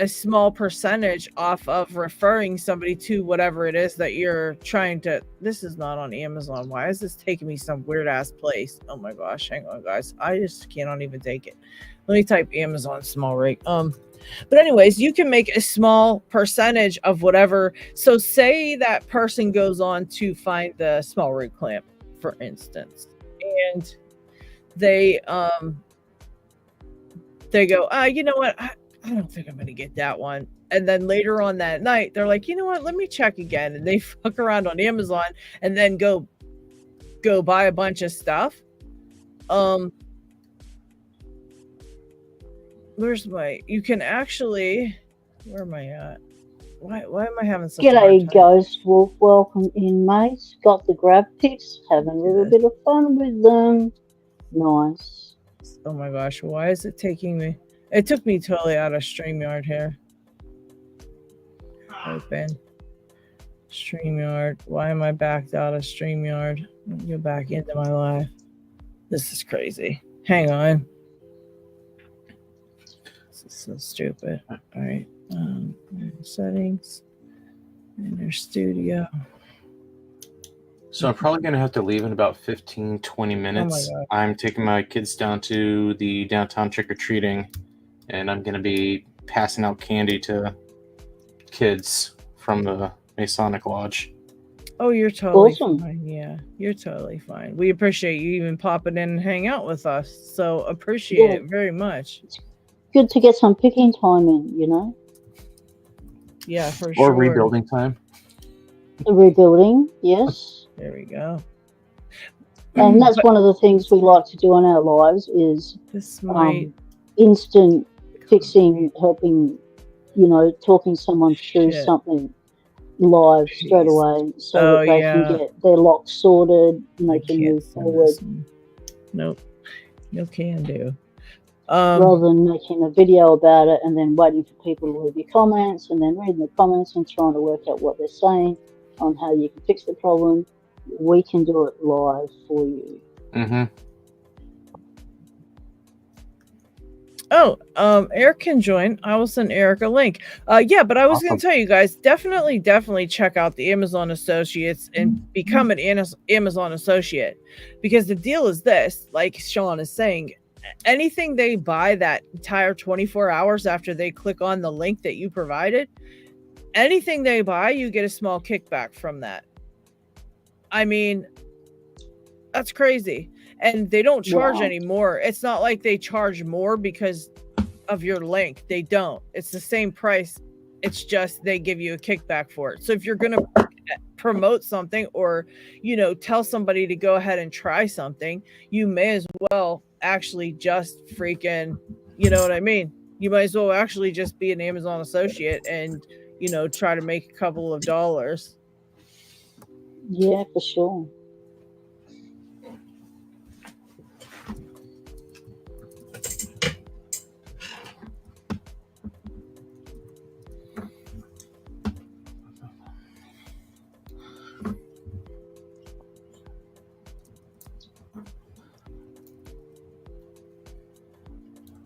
small percentage off of referring somebody to whatever it is that you're trying to. This is not on Amazon. Why is this taking me some weird ass place? Oh my gosh, hang on, guys. I just cannot even take it. Let me type Amazon small rig. But anyways, you can make a small percentage of whatever. So say that person goes on to find the small rig clamp, for instance, and they go, you know what? I don't think I'm going to get that one. And then later on that night, they're like, you know what? Let me check again. And they fuck around on Amazon and then go buy a bunch of stuff. Where's my, you can actually, where am I at? Why am I having such a hard G'day, time? Ghost Wolf. Welcome in, mates. Got the grab picks. Having a little bit of fun with them. Nice. Oh my gosh, why is it taking me? It took me totally out of StreamYard here. Open. StreamYard. Why am I backed out of StreamYard? Let me go back into my live. This is crazy. Hang on. This is so stupid. All right. Settings. And their studio. So I'm probably going to have to leave in about 15, 20 minutes. Oh my God. I'm taking my kids down to the downtown trick-or-treating, and I'm going to be passing out candy to kids from the Masonic Lodge. Oh, you're totally Awesome. fine. Yeah, you're totally fine. We appreciate you even popping in and hang out with us. So appreciate it very much. Good to get some picking time in, you know? Yeah, for sure. Or rebuilding time. The rebuilding, yes. There we go. And that's one of the things we like to do in our lives is This might instant fixing, helping, you know, talking someone through Shit. something live straight away so that they can get their lock sorted and they can move forward. Nope. No can do. Rather than making a video about it and then waiting for people to leave your comments and then reading the comments and trying to work out what they're saying on how you can fix the problem, we can do it live for you. Mm-hmm. Oh, Eric can join. I will send Eric a link. Yeah, but I was going to tell you guys, definitely check out the Amazon Associates and become an Amazon Associate, because the deal is this, like Sean is saying, anything they buy that entire 24 hours after they click on the link that you provided, anything they buy, you get a small kickback from that. I mean, that's crazy. And they don't charge Wow. anymore. It's not like they charge more because of your link. They don't. It's the same price. It's just they give you a kickback for it. So if you're going to promote something or, you know, tell somebody to go ahead and try something, you may as well actually just freaking, you know what I mean? You might as well actually just be an Amazon associate and, you know, try to make a couple of dollars. Yeah, for sure.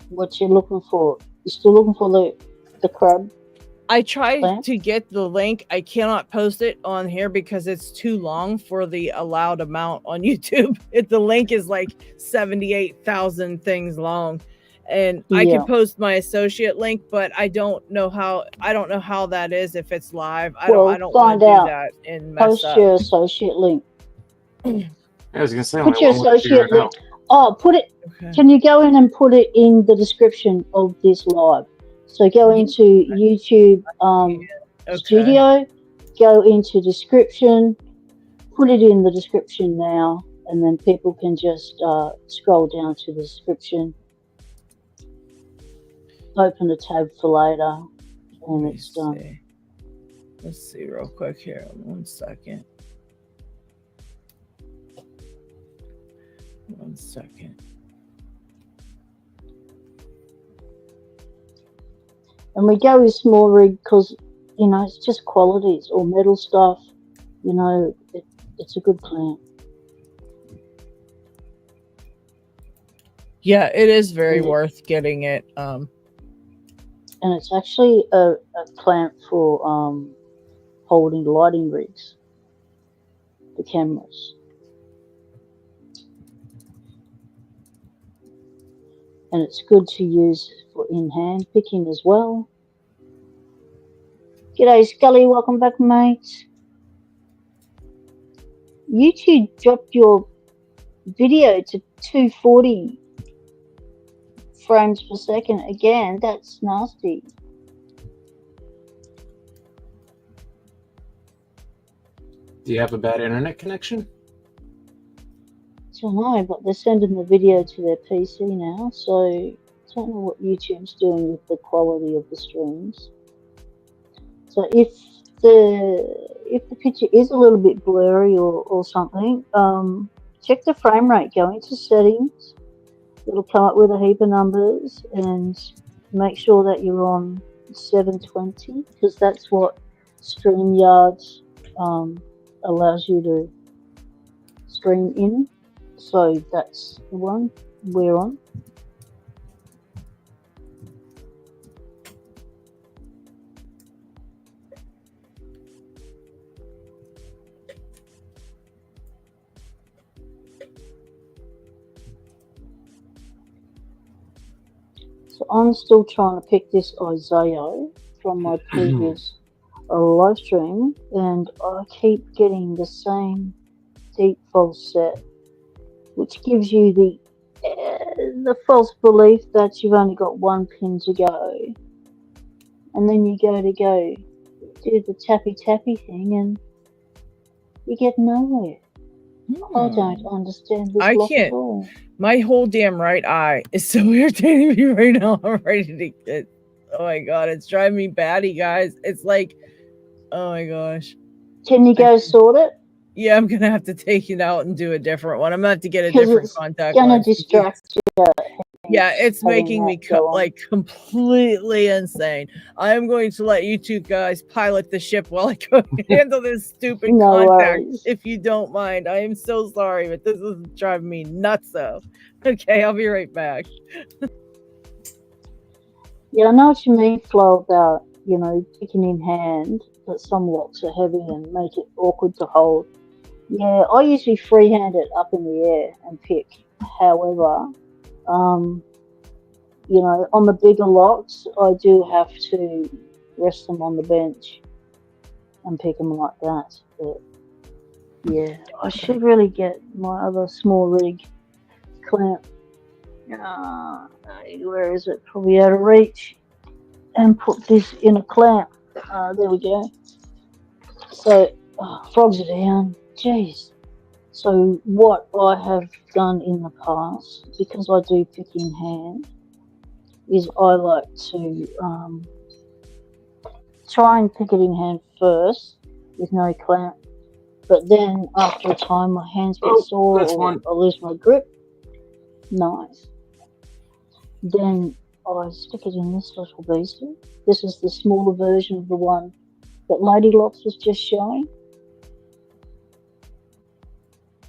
What you looking for? You still looking for the crab? I tried plant? to get the link. I cannot post it on here because it's too long for the allowed amount on YouTube. The link is like 78,000 things long. And I Yeah. can post my associate link, but I don't know how that is if it's live. I Well, don't want find to do out. that and mess Post up. your associate link. I was gonna say, Put only your one way to figure associate it link. out. Oh, put it. Okay. Can you go in and put it in the description of this live? So go Yeah. into YouTube Okay. Studio, go into description, put it in the description now, and then people can just scroll down to the description, open a tab for later, and it's done. See. Let's see real quick here. 1 second. 1 second. And we go with small rig because, you know, it's just qualities or metal stuff. You know, it's a good plant. Yeah, it is very worth getting it. And it's actually a plant for holding lighting rigs, the cameras. And it's good to use for in-hand picking as well. G'day Scully, welcome back, mate. YouTube dropped your video to 240 frames per second again. That's nasty. Do you have a bad internet connection? I don't know, but they're sending the video to their PC now, so I don't know what YouTube's doing with the quality of the streams. So if the picture is a little bit blurry or something, check the frame rate. Go into settings. It'll come up with a heap of numbers, and make sure that you're on 720 because that's what StreamYard allows you to stream in. So that's the one we're on. So I'm still trying to pick this Isaiah from my previous live stream, and I keep getting the same deep false set, which gives you the false belief that you've only got one pin to go, and then you go do the tappy thing, and you get nowhere. I don't understand this lock at all. My whole damn right eye is so irritating me right now. I'm ready to get. Oh my god, it's driving me batty, guys. It's like, oh my gosh. Can you go sort it? Yeah, I'm gonna have to take it out and do a different one. I'm gonna have to get a Because different it's contact gonna lens. distract you. Yeah, it's making me like completely insane. I am going to let you two guys pilot the ship while I go handle this stupid contact. Worries. If you don't mind, I am so sorry, but this is driving me nuts. So, okay, I'll be right back. Yeah, I know what you mean, Flo, about, you know, picking in hand, but some locks are heavy and make it awkward to hold. Yeah, I usually freehand it up in the air and pick. However, you know, on the bigger locks, I do have to rest them on the bench and pick them like that. But Yeah, I should really get my other small rig clamp. Where is it? Probably out of reach. And put this in a clamp. There we go. So, frogs are down. Jeez. So what I have done in the past, because I do pick in hand, is I like to try and pick it in hand first with no clamp. But then after a time, my hands get sore or I lose my grip. Nice. Then I stick it in this little beastie. This is the smaller version of the one that Lady Locks was just showing.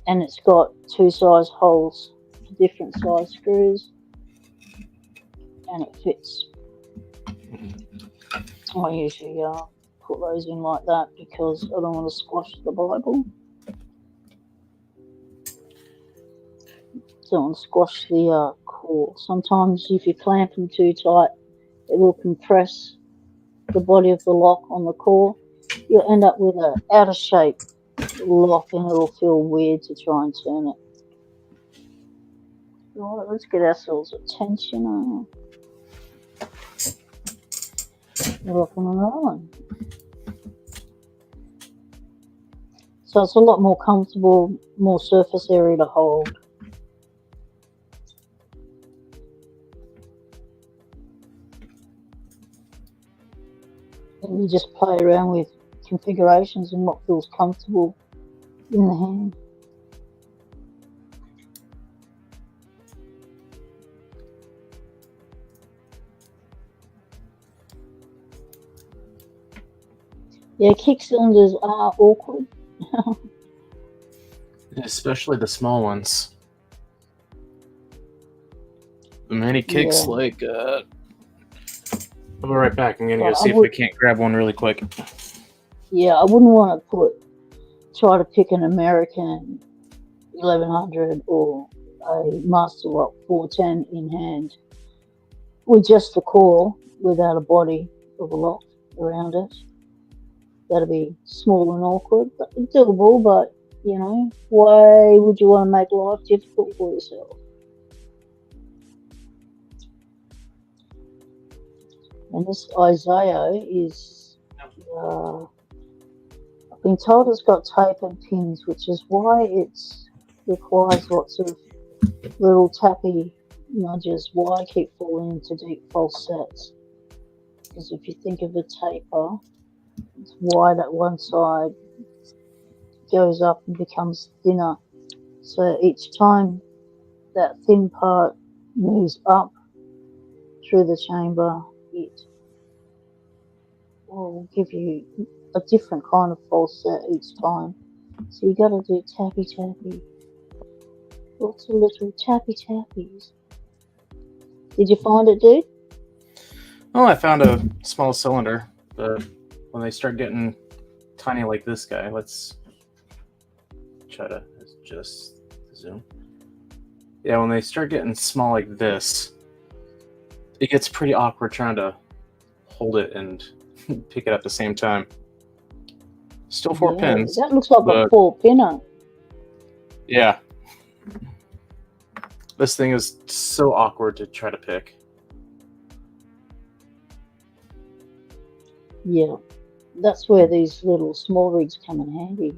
And it's got 2 size holes for different size screws. And it fits. I usually put those in like that because I don't want to squash the Bible. Don't want to squash the core. Sometimes if you clamp them too tight, it will compress the body of the lock on the core. You'll end up with an out of shape lock and it'll feel weird to try and turn it. Right, let's get ourselves a tensioner. Rocking and rolling. So it's a lot more comfortable, more surface area to hold. And you just play around with configurations and what feels comfortable in the hand. Yeah, kick cylinders are awkward. Especially the small ones. The mini kicks, like, I'll be right back. I'm gonna go see if we can't grab one really quick. Yeah, I wouldn't want to try to pick an American 1100 or a Master Lock 410 in hand with just the core without a body of a lock around it. That'd be small and awkward, but doable. But you know, why would you want to make life difficult for yourself? And this Isaiah is, I've been told it's got tape and pins, which is why it requires lots of little tappy nudges. Why I keep falling into deep false sets. Because if you think of a taper, it's wide at one side, goes up and becomes thinner. So each time that thin part moves up through the chamber, it will give you a different kind of false set each time. So you got to do tappy tappy. Lots of little tappy tappies. Did you find it, dude? Oh, I found a small cylinder, but when they start getting tiny like this guy, let's try to just zoom. Yeah, when they start getting small like this, it gets pretty awkward trying to hold it and pick it at the same time. Still 4 pins. That looks like a 4-pinner. Yeah. This thing is so awkward to try to pick. Yeah. That's where these little small rigs come in handy.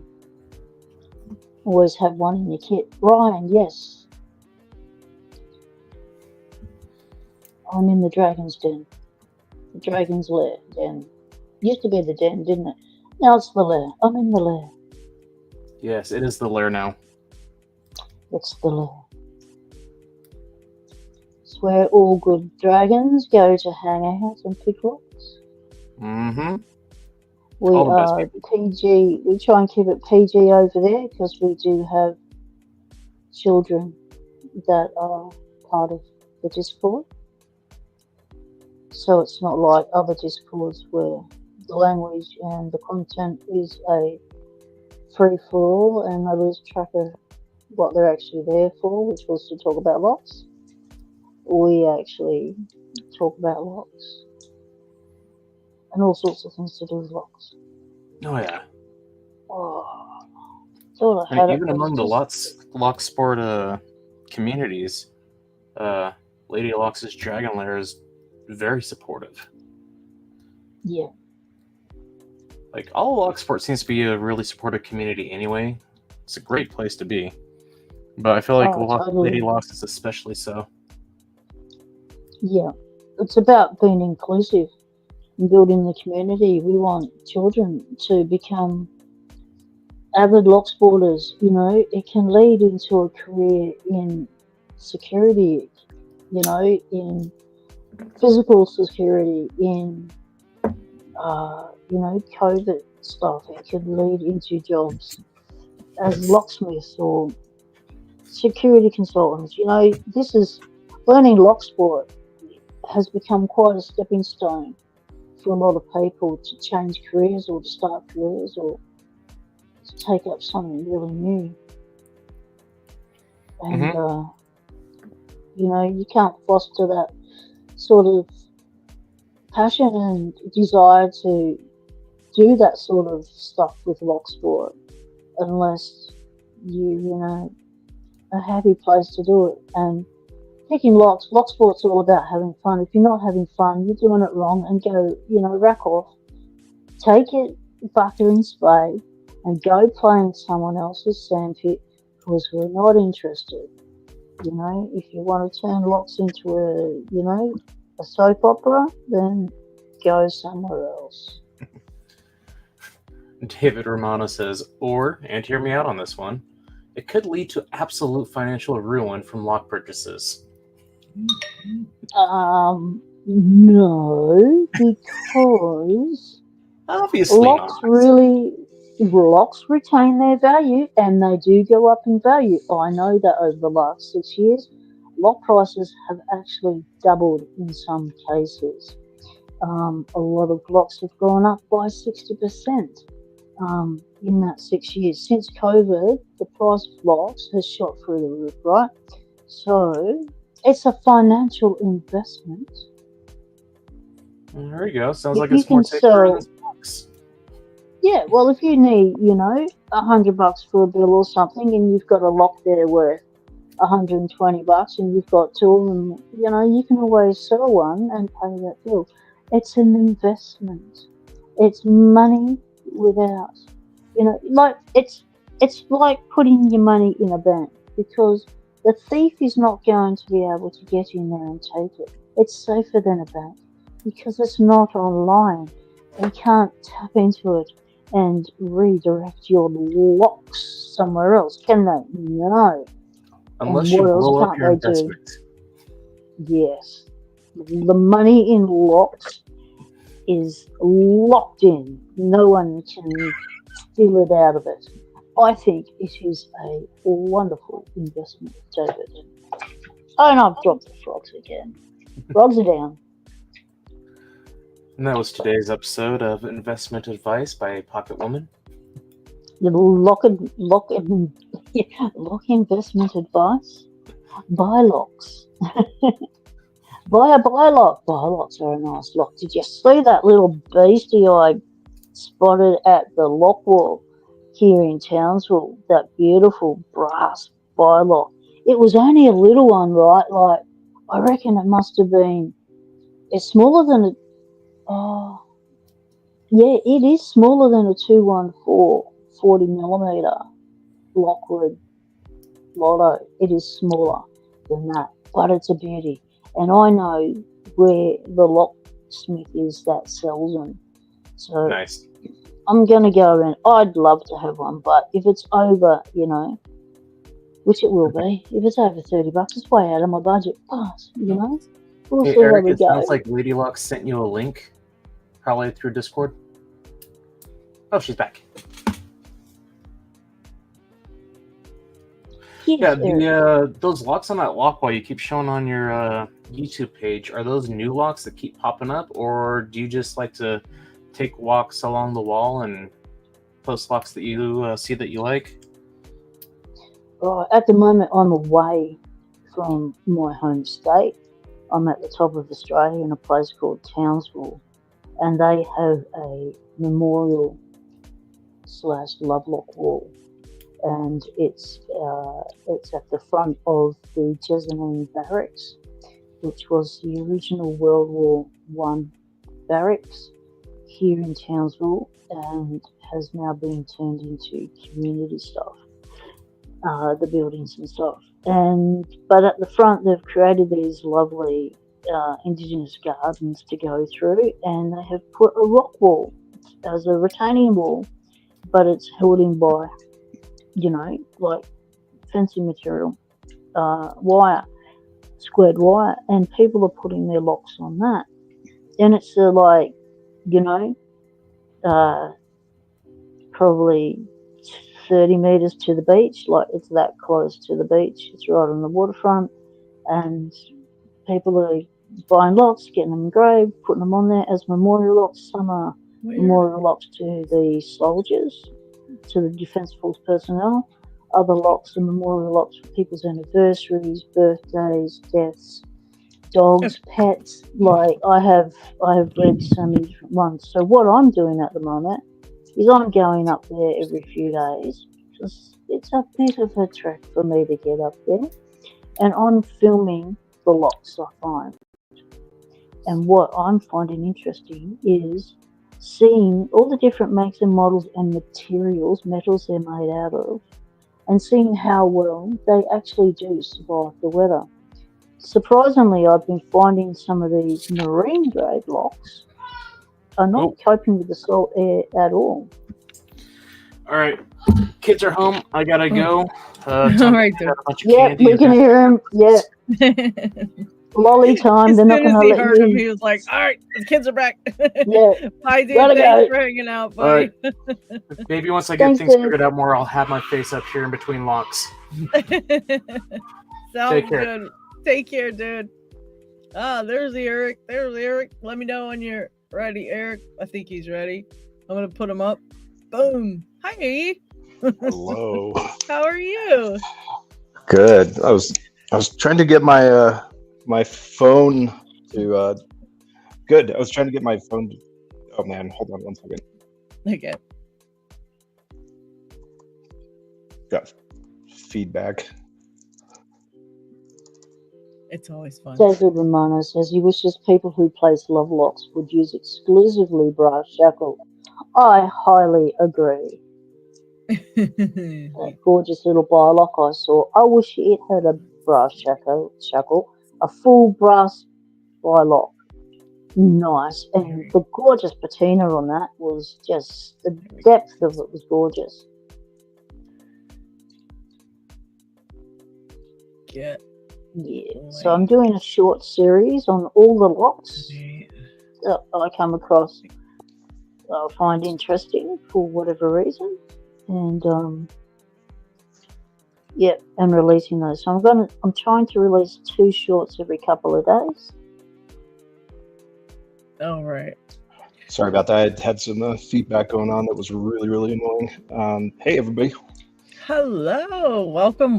Always have one in your kit. Ryan, yes. I'm in the Dragon's Den. The Dragon's Lair Den. Used to be the den, didn't it? Now it's the lair. I'm in the lair. Yes, it is the lair now. It's the lair. It's where all good dragons go to hang out and pick rocks. Mm-hmm. We are PG. We try and keep it PG over there because we do have children that are part of the Discord. So it's not like other Discords where the language and the content is a free-for-all and they lose track of what they're actually there for, which was to talk about locks. We actually talk about locks and all sorts of things to do with locks. Oh, yeah. Oh, Thought I I mean, had it, even but among it the just Locksport communities, Lady Lox's Dragon Lair is very supportive. yeah. Like, all of Locksport seems to be a really supportive community anyway. It's a great place to be. But I feel like Oh, Lady totally. Lox is especially so. Yeah. It's about being inclusive and building the community. We want children to become avid lock sporters. You know, it can lead into a career in security, you know, in physical security, in, you know, COVID stuff. It could lead into jobs as locksmiths or security consultants. You know, this is learning lock sport has become quite a stepping stone for a lot of people to change careers or to start careers or to take up something really new. And, Mm-hmm. you know, you can't foster that sort of passion and desire to do that sort of stuff with lock sport unless you know, a happy place to do it. And picking locks, lock sport's all about having fun. If you're not having fun, you're doing it wrong and go, you know, rack off. Take it, bucket and spade, and go play in someone else's sandpit because we're not interested. You know, if you want to turn locks into you know, a soap opera, then go somewhere else. David Romano says, or, and hear me out on this one, it could lead to absolute financial ruin from lock purchases. No, because Obviously not. locks retain their value and they do go up in value. I know that over the last 6 years, lock prices have actually doubled in some cases. A lot of locks have gone up by 60% in that 6 years. Since COVID, the price of locks has shot through the roof, right? So it's a financial investment. There you go. Sounds If like you it's more can safer than sell, locks. yeah, well, if you need, you know, $100 for a bill or something, and you've got a lock there worth $120, and you've got two of them, you know, you can always sell one and pay that bill. It's an investment. It's money without, you know, like it's like putting your money in a bank because the thief is not going to be able to get in there and take it. It's safer than a bank because it's not online. They can't tap into it and redirect your locks somewhere else, can they? No. And Unless you what else blow up can't your they do? investment. Yes. The money in locks is locked in. No one can steal it out of it. I think it is a wonderful investment, David. Oh, and I've dropped the frogs again. Frogs are down. And that was today's episode of Investment Advice by Pocket Woman. The lock investment advice. Buy locks. Buy a lock. Buy locks are a nice lock. Did you see that little beastie I spotted at the lock wall here in Townsville? That beautiful brass buy lock. It was only a little one, right? Like I reckon it must have been. It's smaller than a. Oh, yeah, it is smaller than a 214 40 millimeter Lockwood Lotto. It is smaller than that, but it's a beauty. And I know where the locksmith is that sells them. So Nice. I'm going to go around. I'd love to have one, but if it's over, you know, which it will be, if it's over $30, it's way out of my budget. But, you know, we'll Hey, see how Eric, we it sounds go. like Lady Luck sent you a link, probably through Discord. Oh, she's back. Yes, Yeah, Eric. those locks on that lock wall you keep showing on your YouTube page, are those new locks that keep popping up, or do you just like to take walks along the wall and post locks that you see that you like? Right, at the moment, I'm away from my home state. I'm at the top of Australia in a place called Townsville, and they have a memorial / love lock wall and it's at the front of the Jessamine Barracks, which was the original World War One barracks here in Townsville, and has now been turned into community stuff, the buildings and stuff. But at the front, they've created these lovely Indigenous gardens to go through, and they have put a rock wall as a retaining wall, but it's held in by, like fencing material, wire, squared wire, and people are putting their locks on that. And it's probably 30 meters to the beach, like it's that close to the beach. It's right on the waterfront, and people are buying locks, getting them engraved, putting them on there as memorial locks. Some are memorial locks to the soldiers, to the Defence Force personnel. Other locks are memorial locks for people's anniversaries, birthdays, deaths, dogs, pets. Like I have read so many different ones. So what I'm doing at the moment is I'm going up there every few days. It's a bit of a trek for me to get up there, and I'm filming the locks I find. And what I'm finding interesting is seeing all the different makes and models and metals they're made out of, and seeing how well they actually do survive the weather. Surprisingly, I've been finding some of these marine grade locks are not coping with the salt air at all. All right, kids are home. I gotta go. All right, dude. Yeah, we can hear him. Yeah. Lolly time. They're not going to let you. He was like, "All right, the kids are back." Yeah. Bye, dude. Thanks for hanging out. Bye. All right. Maybe once I get things figured out more, I'll have my face up here in between locks. Sounds good. Take care, dude. There's Eric. Let me know when you're ready, Eric. I think he's ready. I'm gonna put him up. Boom. Hi. Hello. How are you? Good. I was trying to get my my phone to good. I was trying to get my phone to, oh man, hold on one second. Okay. Got feedback. It's always fun. David Romano says he wishes people who place love locks would use exclusively brass shackle. I highly agree. That gorgeous little bilock I saw. I wish it had a brass shackle, a full brass bilock. Nice. And the gorgeous patina on that was just, the depth of it was gorgeous. Yeah. So I'm doing a short series on all the locks that I come across, I find interesting for whatever reason, and and releasing those. So I'm trying to release 2 shorts every couple of days. All right. Sorry about that. I had some feedback going on that was really, really annoying. Hey, everybody. Hello. Welcome.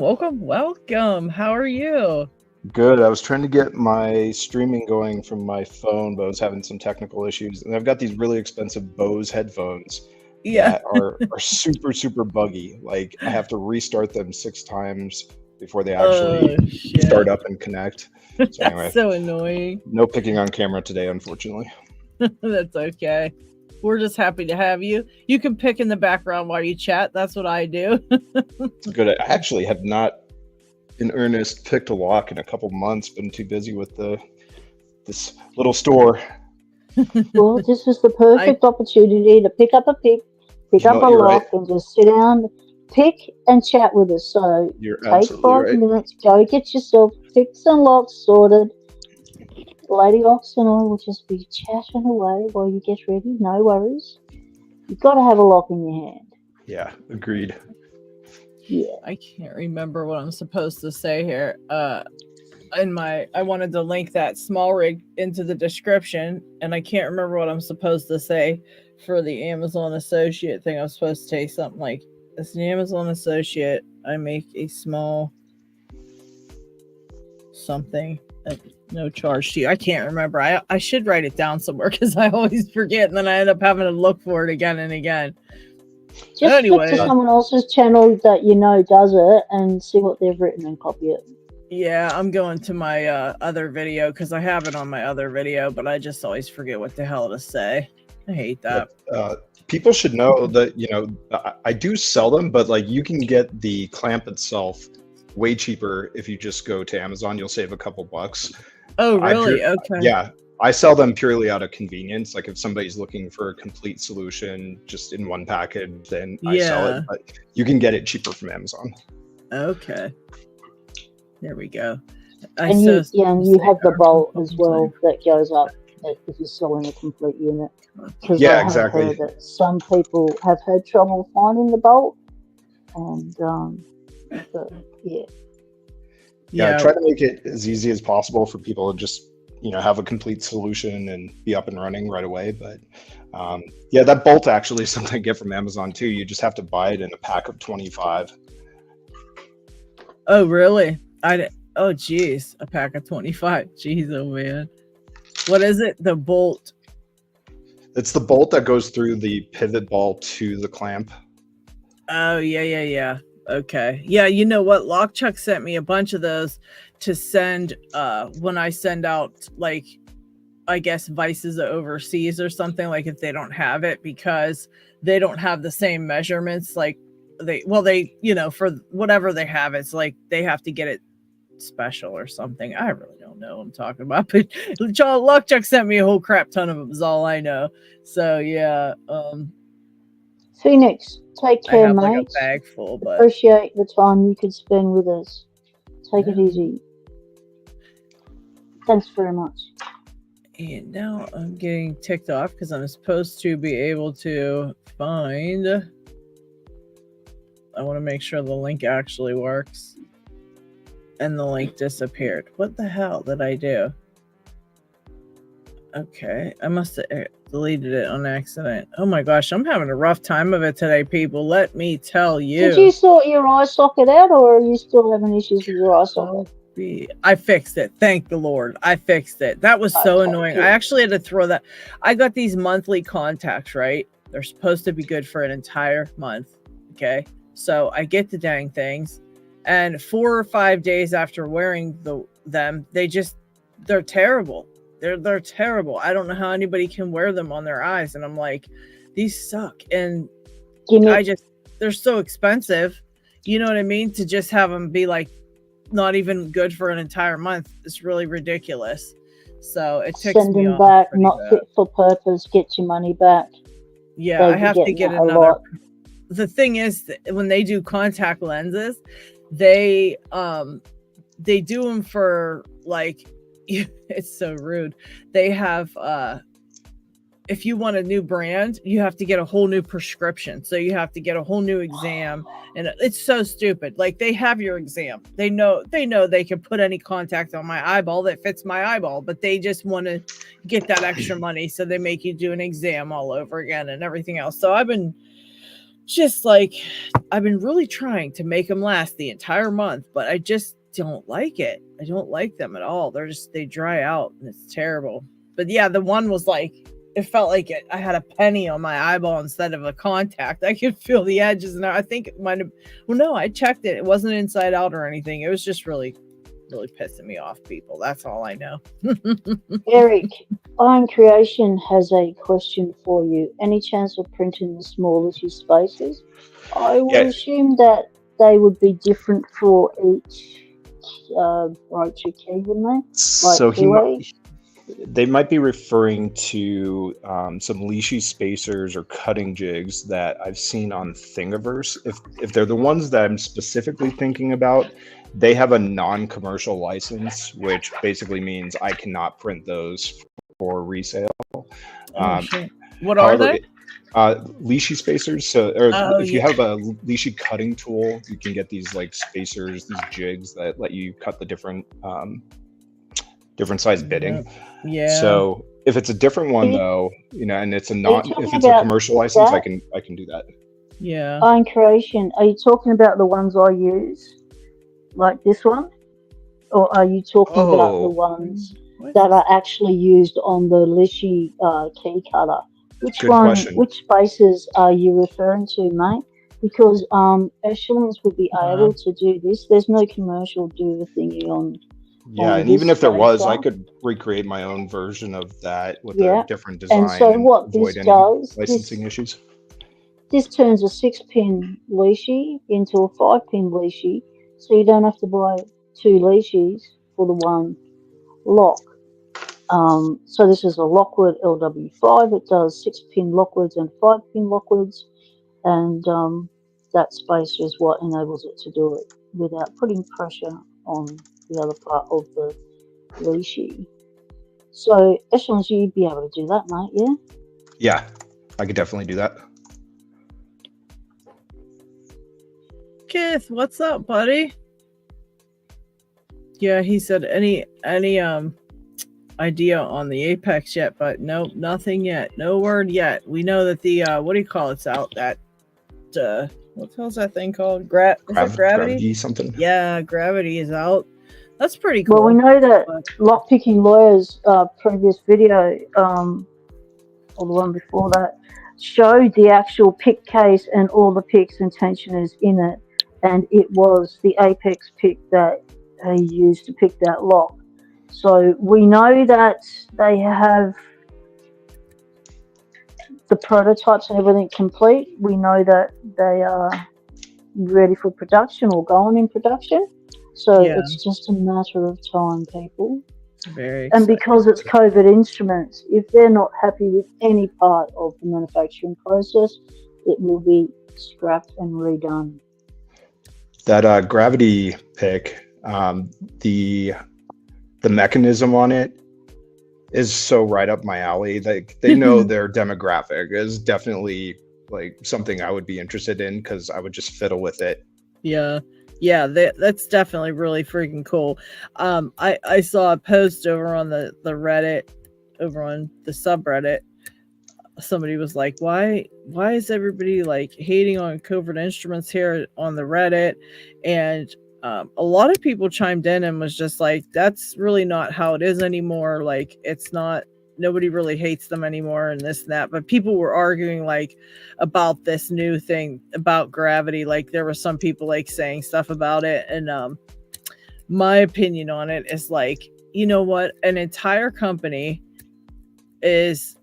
How are you? Good. I was trying to get my streaming going from my phone, but I was having some technical issues. And I've got these really expensive Bose headphones that are super, super buggy. Like I have to restart them 6 times before they actually start up and connect. So anyway, that's so annoying. No picking on camera today, unfortunately. That's okay. We're just happy to have you. You can pick in the background while you chat. That's what I do. Good. I actually have not in earnest picked a lock in a couple months. Been too busy with this little store. Well, this is the perfect opportunity to pick up a lock, and just sit down, pick and chat with us. So take 5 minutes, go get yourself pick some locks sorted. Lady Ox and I will just be chatting away while you get ready. No worries. You've got to have a lock in your hand. Yeah, agreed. Yeah. I can't remember what I'm supposed to say here. I wanted to link that small rig into the description, and I can't remember what I'm supposed to say for the Amazon associate thing. I was supposed to say something like, as an Amazon associate, I make a small something at no charge to you. I can't remember. I should write it down somewhere because I always forget, and then I end up having to look for it again and again. Just flick to someone else's channel that you know does it and see what they've written and copy it. Yeah, I'm going to my other video because I have it on my other video, but I just always forget what the hell to say. I hate that. People should know that, you know, I do sell them, but like you can get the clamp itself way cheaper if you just go to Amazon. You'll save a couple bucks. Oh, really? Okay. Yeah. I sell them purely out of convenience. Like if somebody's looking for a complete solution just in one package, then I sell it. But you can get it cheaper from Amazon. Okay. There we go. And you have the bolt as well that goes up if you're selling a complete unit. Yeah, exactly. Heard that some people have had trouble finding the bolt, and yeah, try to make it as easy as possible for people to just, you know, have a complete solution and be up and running right away. But yeah, that bolt actually is something I get from Amazon too. You just have to buy it in a pack of 25. Oh, really? Oh, geez, a pack of 25. Jeez, oh man. What is it? The bolt? It's the bolt that goes through the pivot ball to the clamp. Oh, yeah. Okay. Yeah, you know what? Lockchuck sent me a bunch of those to send when I send out, like, I guess vices overseas or something, like if they don't have it because they don't have the same measurements. Like they, you know, for whatever they have, it's like they have to get it special or something. I really don't know what I'm talking about, but Lockchuck sent me a whole crap ton of them is all I know. So yeah. Phoenix, take care, I have mate. like a bag full, but appreciate the time you could spend with us. Take it easy. Thanks very much. And now I'm getting ticked off because I'm supposed to be able to find. I want to make sure the link actually works. And the link disappeared. What the hell did I do? Okay, I must have deleted it on accident. Oh my gosh, I'm having a rough time of it today, people. Let me tell you. Did you sort your eye socket out, or are you still having issues with your eye socket? I fixed it. Thank the Lord. I fixed it. That was so annoying. Good. I actually had to throw that. I got these monthly contacts, right? They're supposed to be good for an entire month. Okay. So I get the dang things. And 4 or 5 days after wearing them, they're terrible. They're terrible. I don't know how anybody can wear them on their eyes. And I'm like, these suck. And they're so expensive. You know what I mean? To just have them be like, not even good for an entire month. It's really ridiculous. So it ticks me off. Send them back, not fit for purpose. Get your money back. Yeah, I have to get another. The thing is, when they do contact lenses, they do them for like, it's so rude. They have if you want a new brand, you have to get a whole new prescription. So you have to get a whole new exam. And it's so stupid. Like they have your exam. They know they can put any contact on my eyeball that fits my eyeball, but they just want to get that extra money. So they make you do an exam all over again and everything else. So I've been really trying to make them last the entire month, but I just don't like it. I don't like them at all. They dry out and it's terrible. But yeah, the one was like, it felt like I had a penny on my eyeball instead of a contact. I could feel the edges, and I think it might have. Well, no, I checked it. It wasn't inside out or anything. It was just really, really pissing me off, people. That's all I know. Eric, Iron Creation has a question for you. Any chance of printing the smallest spaces? I would assume that they would be different for each brooch or key, wouldn't they? Like they might be referring to some leashy spacers or cutting jigs that I've seen on Thingiverse. If they're the ones that I'm specifically thinking about, they have a non-commercial license, which basically means I cannot print those for resale. What are they? Leashy spacers. So, if you have a leashy cutting tool, you can get these like spacers, these jigs that let you cut the different size bitting. Yeah. So if it's a different one though, you know, and it's if it's a commercial license, I can do that. Yeah. Iron Creation, are you talking about the ones I use, like this one, or are you talking about the ones that are actually used on the Lishy key cutter? Which Good one? question. Which spaces are you referring to, mate? Because echelons would be able to do this. There's no commercial do thingy on. Yeah, and even if there was, I could recreate my own version of that with a different design and so what avoid this any does, licensing issues. This turns a 6-pin leashy into a 5-pin leashy, so you don't have to buy 2 leashies for the one lock. So this is a Lockwood LW5. It does 6-pin Lockwoods and 5-pin Lockwoods, and that space is what enables it to do it without putting pressure on the other part of the leashy. So echelons, you'd be able to do that, mate, yeah? Yeah, I could definitely do that. Kith, what's up, buddy? Yeah, he said any idea on the Apex yet, but nope, nothing yet. No word yet. We know that the what do you call it's out, that what the hell's that thing called? Is it Gravity? Something. Yeah, Gravity is out. That's pretty cool. Well, we know that Lockpicking Lawyer's previous video, or the one before that, showed the actual pick case and all the picks and tensioners in it, and it was the Apex pick that he used to pick that lock. So we know that they have the prototypes and everything complete. We know that they are ready for production or going in production. So it's just a matter of time, people. Very and exciting. because it's COVID instruments, if they're not happy with any part of the manufacturing process, it will be scrapped and redone. That Gravity pick, the mechanism on it is so right up my alley. They know their demographic is definitely like something I would be interested in because I would just fiddle with it. Yeah, that's definitely really freaking cool. I saw a post over on the Reddit, over on the subreddit. Somebody was like, why is everybody like hating on Covert Instruments here on the Reddit? And a lot of people chimed in and was just like, that's really not how it is anymore. Like, it's not, nobody really hates them anymore and this and that. But people were arguing like about this new thing about Gravity. Like, there were some people like saying stuff about it. And my opinion on it is like, you know what? An entire company is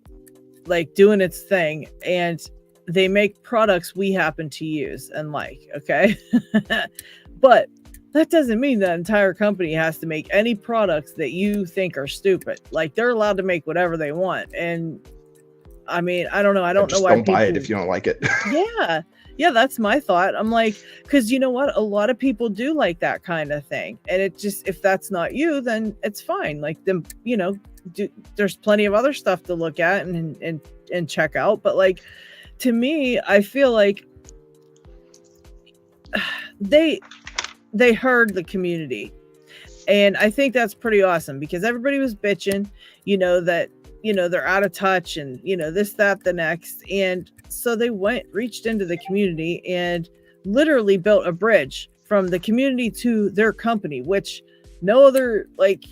like doing its thing, and they make products we happen to use and like, okay? But that doesn't mean that entire company has to make any products that you think are stupid. Like, they're allowed to make whatever they want. And I mean, I don't know. I don't know why don't buy it if you don't like it. Yeah, that's my thought. I'm like, because you know what? A lot of people do like that kind of thing. And it just, if that's not you, then it's fine. Like, them, you know, there's plenty of other stuff to look at and check out. But like, to me, I feel like they heard the community, and I think that's pretty awesome, because everybody was bitching, you know, that, you know, they're out of touch and, you know, this, that, the next. And so they reached into the community and literally built a bridge from the community to their company, which no other like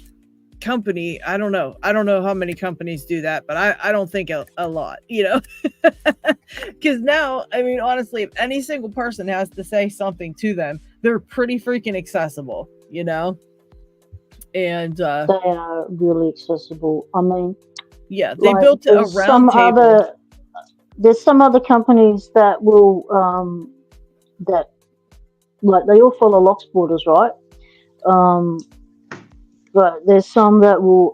company, I don't know how many companies do that, but I don't think a lot, you know. Because now, I mean, honestly, if any single person has to say something to them, they're pretty freaking accessible, you know. And they are really accessible. I mean, yeah, they built a round table. There's some other companies that will that, like, they all follow Locksporters, right? But there's some that will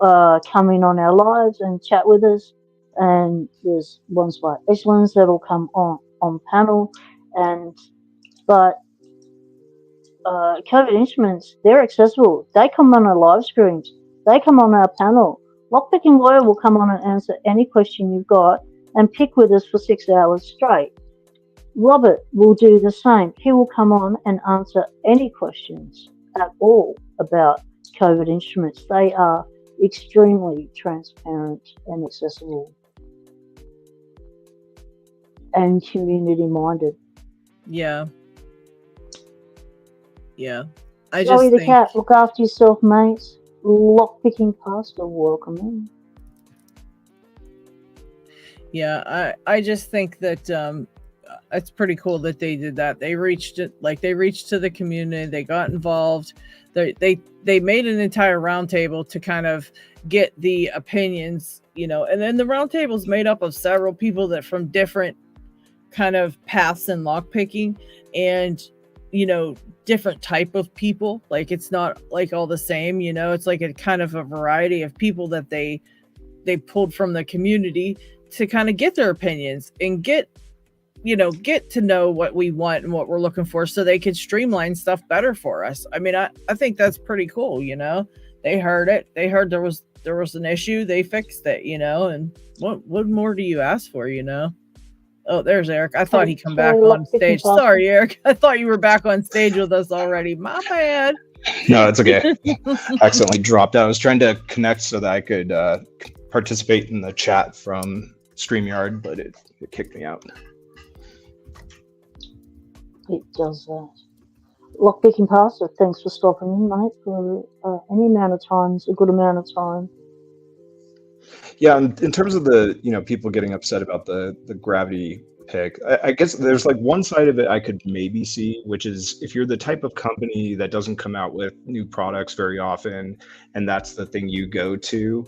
come in on our lives and chat with us, and there's ones like Echelons that'll come on panel, but Covert Instruments, they're accessible. They come on our live streams. They come on our panel. Lockpicking Lawyer will come on and answer any question you've got and pick with us for 6 hours straight. Robert will do the same. He will come on and answer any questions at all about Covert Instruments. They are extremely transparent and accessible and community minded. Yeah. I Joey just the think, cat, look after yourself, mates. Lockpicking pastor, welcome in. Yeah, I just think that it's pretty cool that they did that. They reached to the community, they got involved. They made an entire roundtable to kind of get the opinions, and then the roundtable is made up of several people that from different kind of paths in lockpicking, and different type of people. Like it's not like all the same, it's like a kind of a variety of people that they pulled from the community to kind of get their opinions and get to know what we want and what we're looking for, so they could streamline stuff better for us. I mean, I think that's pretty cool. They heard it. They heard there was an issue. They fixed it. And what more do you ask for? Oh, there's Eric. I thought he'd come back on stage. Sorry, Eric. I thought you were back on stage with us already. My bad. No, it's okay. Accidentally dropped out. I was trying to connect so that I could participate in the chat from StreamYard, but it kicked me out. It does that. Lockpicking Pastor, thanks for stopping in, mate, for any amount of time. It's a good amount of time. Yeah, in terms of the people getting upset about the gravity pick, I guess there's like one side of it I could maybe see, which is if you're the type of company that doesn't come out with new products very often, and that's the thing you go to.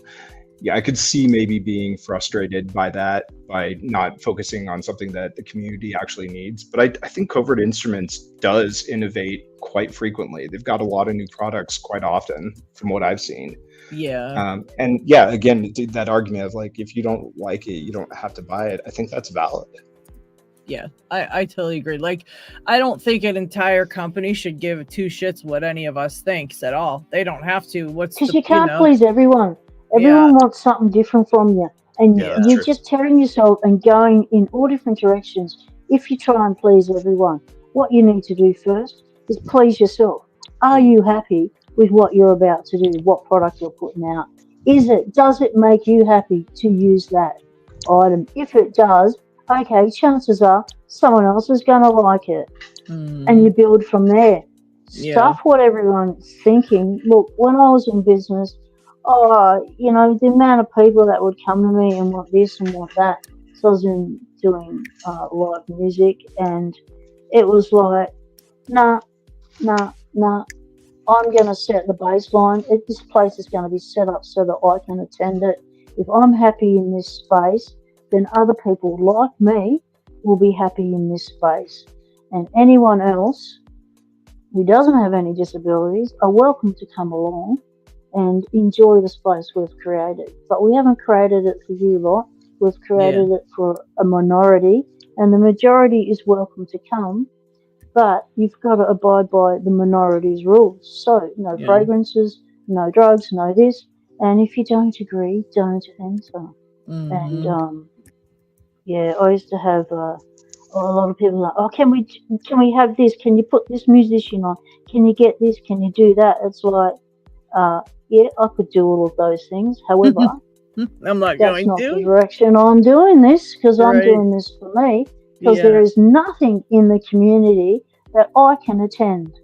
Yeah, I could see maybe being frustrated by that, by not focusing on something that the community actually needs. But I think Covert Instruments does innovate quite frequently. They've got a lot of new products quite often, from what I've seen. Yeah. And yeah, again, that argument of like, if you don't like it, you don't have to buy it. I think that's valid. Yeah, I totally agree. Like, I don't think an entire company should give two shits what any of us thinks at all. They don't have to. Because you can't please everyone. Everyone wants something different from you. And you're just tearing yourself and going in all different directions if you try and please everyone. What you need to do first is please yourself. Are you happy with what you're about to do, what product you're putting out? Does it make you happy to use that item? If it does, okay, chances are someone else is going to like it. And you build from there. Stuff what everyone's thinking. Look, when I was in business, the amount of people that would come to me and want this and want that. So I was doing live music, and it was like, nah. I'm going to set the baseline. This place is going to be set up so that I can attend it. If I'm happy in this space, then other people like me will be happy in this space. And anyone else who doesn't have any disabilities are welcome to come along and enjoy the space we've created. But we haven't created it for you lot. We've created it for a minority, and the majority is welcome to come. But you've got to abide by the minority's rules. So no fragrances, no drugs, no this. And if you don't agree, don't enter. And I used to have a lot of people like, oh, can we have this? Can you put this musician on? Can you get this? Can you do that? It's like, yeah, I could do all of those things. However, that's not the direction I'm doing this, because I'm doing this for me. Because there is nothing in the community that I can attend.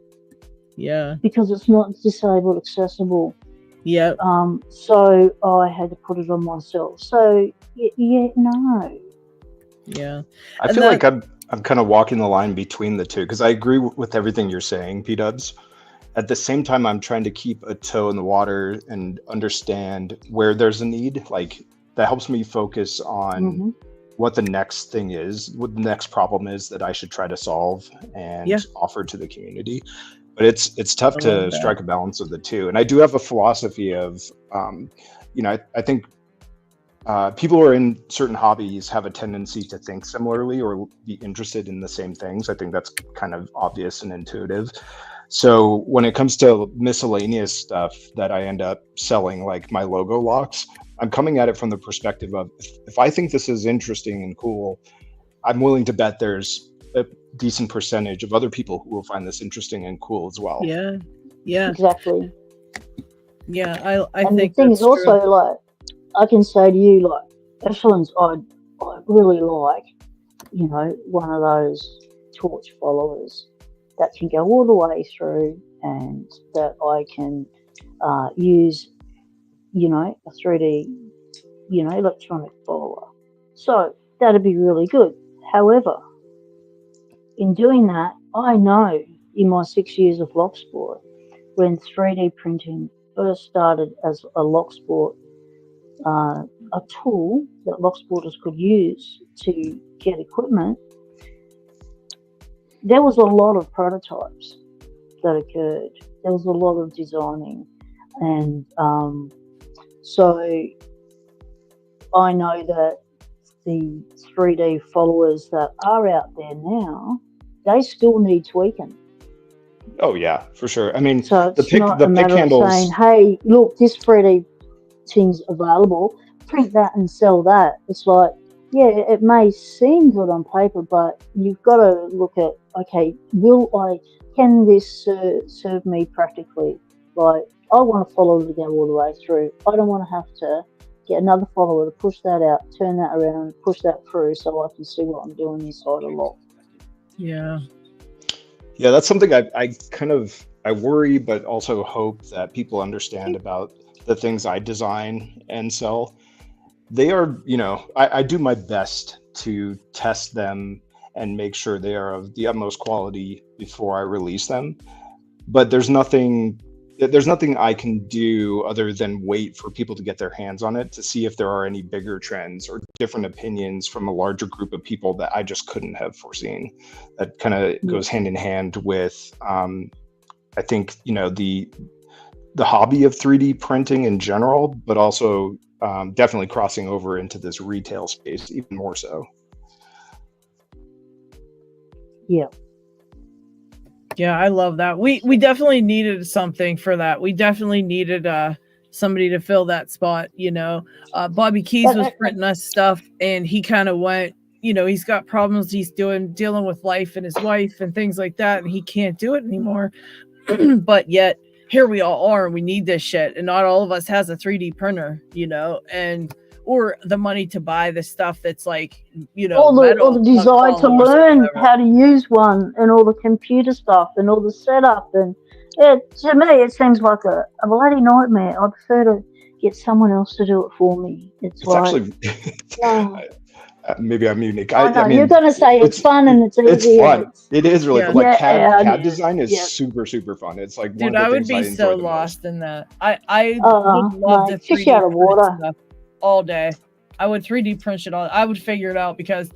Yeah. Because it's not disabled accessible. Yeah. So I had to put it on myself. So no. Yeah. I feel like I'm kind of walking the line between the two, because I agree with everything you're saying, P-Dubs. At the same time, I'm trying to keep a toe in the water and understand where there's a need. Like, that helps me focus on what the next thing is, what the next problem is that I should try to solve and offer to the community. But it's tough to strike a balance of the two. And I do have a philosophy of, I think people who are in certain hobbies have a tendency to think similarly or be interested in the same things. I think that's kind of obvious and intuitive. So when it comes to miscellaneous stuff that I end up selling, like my logo locks, I'm coming at it from the perspective of, if I think this is interesting and cool, I'm willing to bet there's a decent percentage of other people who will find this interesting and cool as well. Yeah. Yeah. Exactly. Yeah. I and think the thing that's is also true. Like, I can say to you, like, Echelons, I really like, one of those torch followers that can go all the way through, and that I can use, a 3D, electronic follower. So that'd be really good. However, in doing that, I know in my 6 years of Locksport, when 3D printing first started as a Locksport, a tool that Locksporters could use to get equipment, there was a lot of prototypes that occurred. There was a lot of designing. And so I know that the 3D followers that are out there now, they still need tweaking. Oh yeah, for sure. I mean, so it's not the a pick matter handles. of saying, "Hey, look, this 3D thing's available. Print that and sell that." It's like, yeah, it may seem good on paper, but you've got to look at, okay, can this serve me practically? Like, I want to follow the game all the way through. I don't want to have to get another follower to push that out, turn that around, push that through so I can see what I'm doing inside a lock. Yeah. Yeah, that's something I worry, but also hope that people understand about the things I design and sell. They are, I do my best to test them and make sure they are of the utmost quality before I release them. But there's nothing I can do other than wait for people to get their hands on it to see if there are any bigger trends or different opinions from a larger group of people that I just couldn't have foreseen. That kind of goes hand in hand with, I think, the hobby of 3D printing in general, but also definitely crossing over into this retail space even more so. Yeah. Yeah, I love that. We definitely needed something for that. We definitely needed somebody to fill that spot, Bobby Keys was printing us stuff, and he kind of went, he's got problems he's dealing with life and his wife and things like that, and he can't do it anymore. But yet here we all are, and we need this shit, and not all of us has a 3D printer, or the money to buy the stuff that's like, all the desire to learn how to use one, and all the computer stuff and all the setup, and to me it seems like a bloody nightmare. I prefer to get someone else to do it for me. It's like, actually maybe I'm unique. I mean, you're gonna say it's fun and it's easy. It's fun. It is really fun. Like CAD design is super fun. It's like one of the things I enjoy the most. Dude, I would be so lost in that. I would love to fish out of water stuff all day. I would 3D print it all. I would figure it out because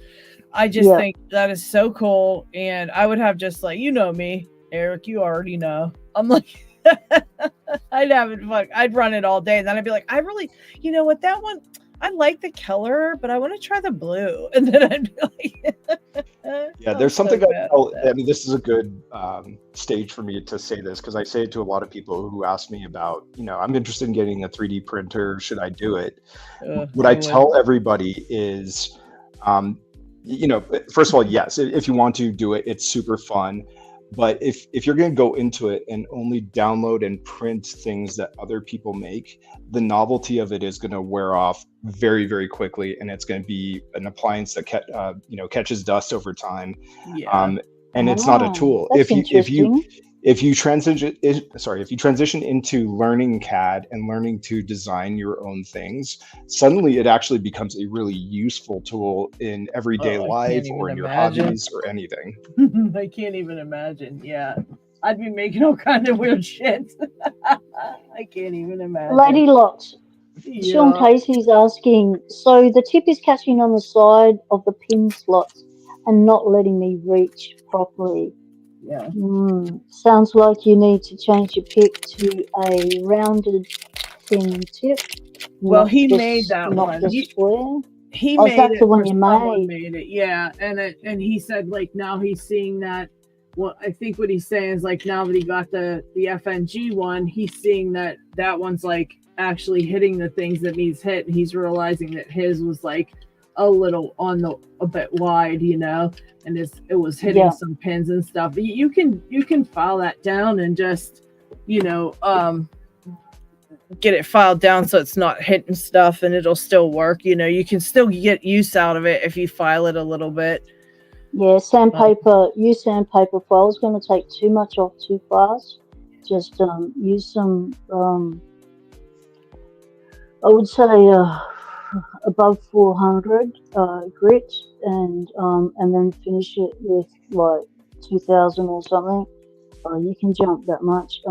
I just think that is so cool. And I would have just like, me, Eric, you already know. I'm like, I'd run it all day. And then I'd be like, I really, that one, I like the color, but I want to try the blue. And then I'd be like, yeah, there's something I mean, this is a good stage for me to say this, because I say it to a lot of people who ask me about, I'm interested in getting a 3D printer. Should I do it? What I tell everybody is, first of all, yes, if you want to do it, it's super fun. But if you're going to go into it and only download and print things that other people make, the novelty of it is going to wear off very, very quickly, and it's going to be an appliance that catches dust over time. Yeah. And it's not a tool. If you transition into learning CAD and learning to design your own things, suddenly it actually becomes a really useful tool in everyday life or in your hobbies or anything. I can't even imagine. Yeah. I'd be making all kinds of weird shit. I can't even imagine. Lady Locks. Yeah. Sean Casey's asking, so the tip is catching on the side of the pin slots and not letting me reach properly. Yeah. Sounds like you need to change your pick to a rounded thin tip. Well, he made that one. He made that's it. The one you made it. Yeah, and he said like now he's seeing that. Well, I think what he's saying is like now that he got the FNG one, he's seeing that one's like actually hitting the things that needs hit, and he's realizing that his was like a bit wide, and it was hitting some pins and stuff. But you can file that down and just get it filed down so it's not hitting stuff, and it'll still work. You can still get use out of it if you file it a little bit. Yeah, sandpaper. Use sandpaper files. Going to take too much off too fast. Just use some. I would say above 400 grit, and then finish it with like 2000 or something. You can jump that much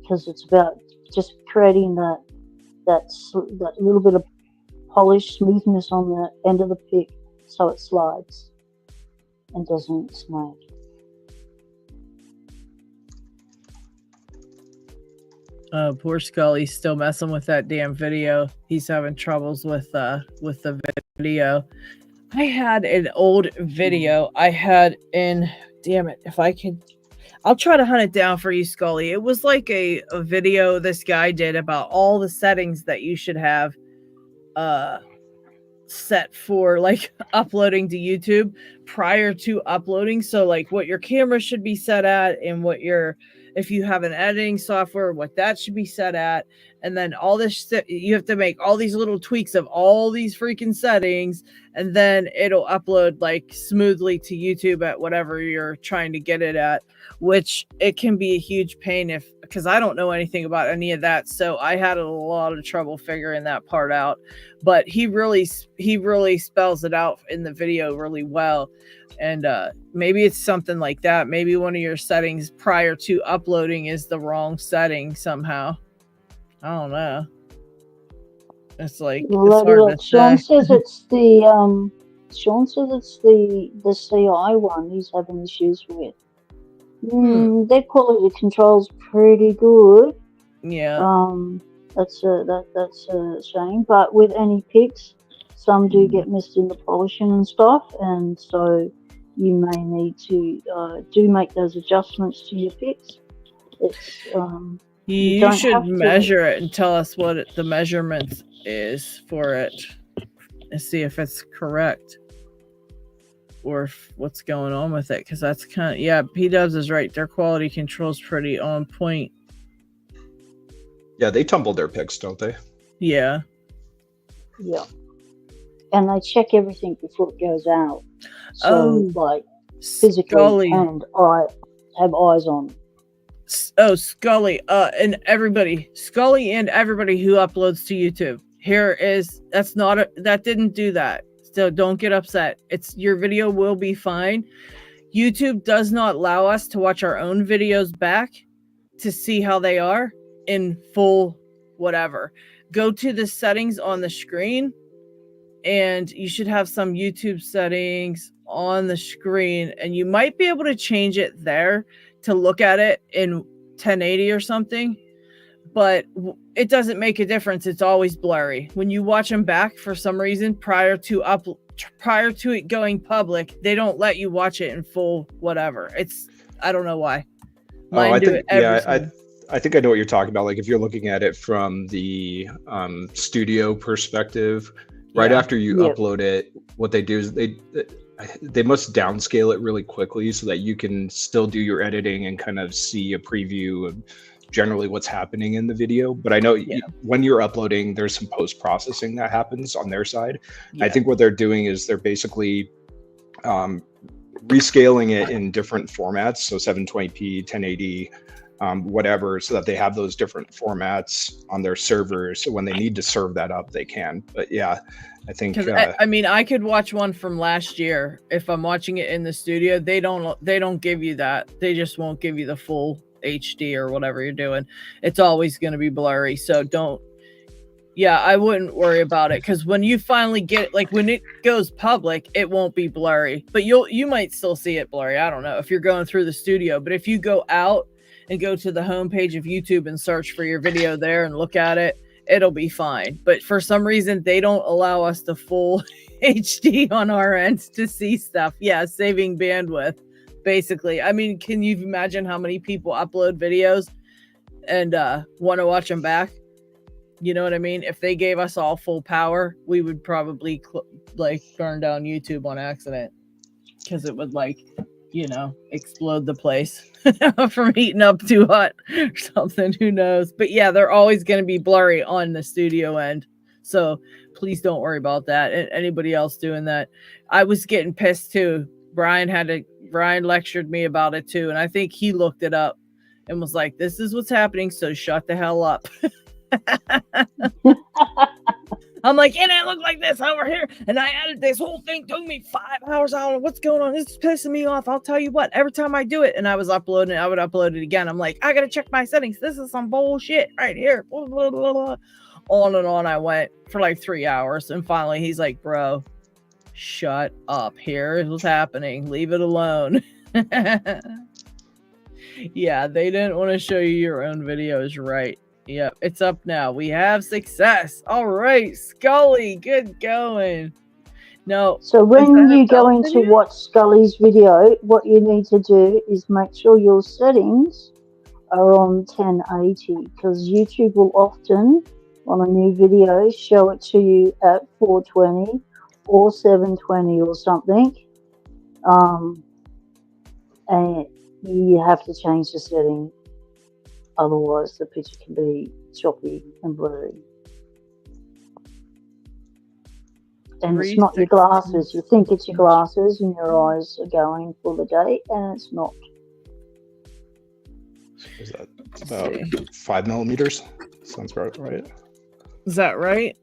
because it's about just creating that little bit of polish smoothness on the end of the pick so it slides and doesn't snag. Poor Scully's still messing with that damn video. He's having troubles with the video. I had an old video. Damn it, if I could, I'll try to hunt it down for you, Scully. It was like a video this guy did about all the settings that you should have set for like uploading to YouTube prior to uploading. So like what your camera should be set at, and if you have an editing software, what that should be set at. And then all this, you have to make all these little tweaks of all these freaking settings, and then it'll upload like smoothly to YouTube at whatever you're trying to get it at, which it can be a huge pain because I don't know anything about any of that. So I had a lot of trouble figuring that part out, but he really spells it out in the video really well. And maybe it's something like that. Maybe one of your settings prior to uploading is the wrong setting somehow. I don't know. It's like Sean says it's the CI one he's having issues with. Their quality control's pretty good. Yeah. That's a shame. But with any picks, some do get missed in the polishing and stuff, and so you may need to do make those adjustments to your picks. It's you should measure it and tell us what the measurement is for it, and see if it's correct or what's going on with it. Because that's P-Dubs is right. Their quality control's pretty on point. Yeah, they tumble their picks, don't they? Yeah. Yeah. And they check everything before it goes out. So, like, physically, Scully. And I have eyes on. Scully, and everybody, Scully and everybody who uploads to YouTube. That didn't do that. So don't get upset. Your video will be fine. YouTube does not allow us to watch our own videos back to see how they are in full whatever. Go to the settings on the screen, and you should have some YouTube settings on the screen, and you might be able to change it there to look at it in 1080 or something, but it doesn't make a difference. It's always blurry. When you watch them back, for some reason, prior to it going public, they don't let you watch it in full whatever. I don't know why. I think I know what you're talking about. Like if you're looking at it from the studio perspective, right after you upload it, what they do is they must downscale it really quickly so that you can still do your editing and kind of see a preview of generally what's happening in the video. But I know when you're uploading, there's some post-processing that happens on their side. I think what they're doing is they're basically rescaling it in different formats, so 720p, 1080, whatever, so that they have those different formats on their servers, so when they need to serve that up, they can. But yeah, I think I could watch one from last year. If I'm watching it in the studio, they don't give you that. They just won't give you the full HD or whatever you're doing. It's always going to be blurry, so I wouldn't worry about it, because when you finally get, like, when it goes public, it won't be blurry, but you might still see it blurry. I don't know if you're going through the studio, but if you go out and go to the homepage of YouTube and search for your video there and look at it, it'll be fine. But for some reason, they don't allow us the full HD on our end to see stuff. Yeah, saving bandwidth, basically. I mean, can you imagine how many people upload videos and want to watch them back? You know what I mean? If they gave us all full power, we would probably burn down YouTube on accident, because it would explode the place from heating up too hot or something. Who knows? But yeah, they're always going to be blurry on the studio end. So please don't worry about that. And anybody else doing that, I was getting pissed too. Brian lectured me about it too. And I think he looked it up and was like, this is what's happening, so shut the hell up. I'm like, it didn't look like this over here. And I added this whole thing. Took me 5 hours. I don't know what's going on. This is pissing me off. I'll tell you what, every time I do it and I was uploading it, I would upload it again. I'm like, I got to check my settings. This is some bullshit right here. Blah, blah, blah, blah. On and on I went for like 3 hours. And finally he's like, bro, shut up. Here's what's happening. Leave it alone. Yeah, they didn't want to show you your own videos, right? Yep, it's up now. We have success. All right, Scully, good going. No. So when you go into watch Scully's video, what you need to do is make sure your settings are on 1080, because YouTube will often, on a new video, show it to you at 420 or 720 or something. And you have to change the setting, otherwise the picture can be choppy and blurry. And it's not your glasses. You think it's your glasses and your eyes are going for the day, and it's not. Is that about 5 millimeters? Sounds about right. Is that right?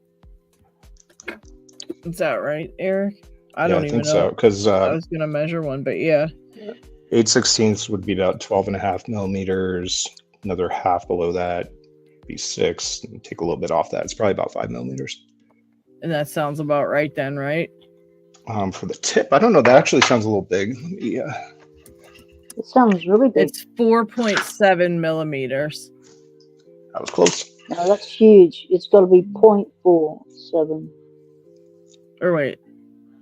Is that right, Eric? I don't even know. I think so, because I was going to measure one, but yeah. 8/16 would be about 12.5 millimeters. Another half below that be 6. And take a little bit off that. It's probably about 5 millimeters. And that sounds about right then, right? For the tip, I don't know. That actually sounds a little big. Yeah. It sounds really big. It's 4.7 millimeters. That was close. No, that's huge. It's got to be 0.47. Or wait.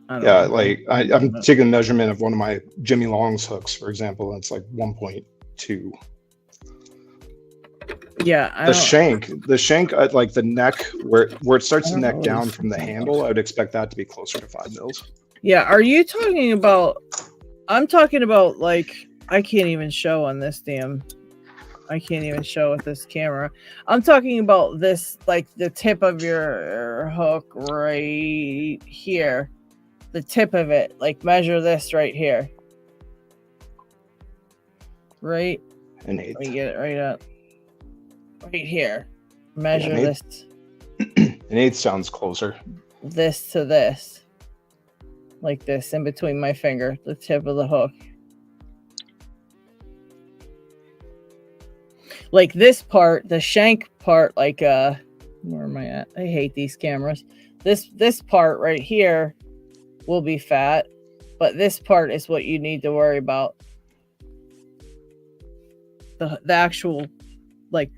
Yeah, like I'm taking a measurement of one of my Jimmy Long's hooks, for example, and it's like 1.2. Yeah, the shank, like the neck, where it starts to neck down from the handle, I would expect that to be closer to 5 mils. Yeah, are you talking about? I'm talking about, like, I can't even show on this I can't even show with this camera. I'm talking about this, like the tip of your hook right here. The tip of it, like measure this right here. Right? An eighth. Let me get it right up. Right here. Measure this. An eighth sounds closer. This to this. Like this, in between my finger, the tip of the hook. Like this part, the shank part, like where am I at? I hate these cameras. This part right here will be fat, but this part is what you need to worry about. The actual, like,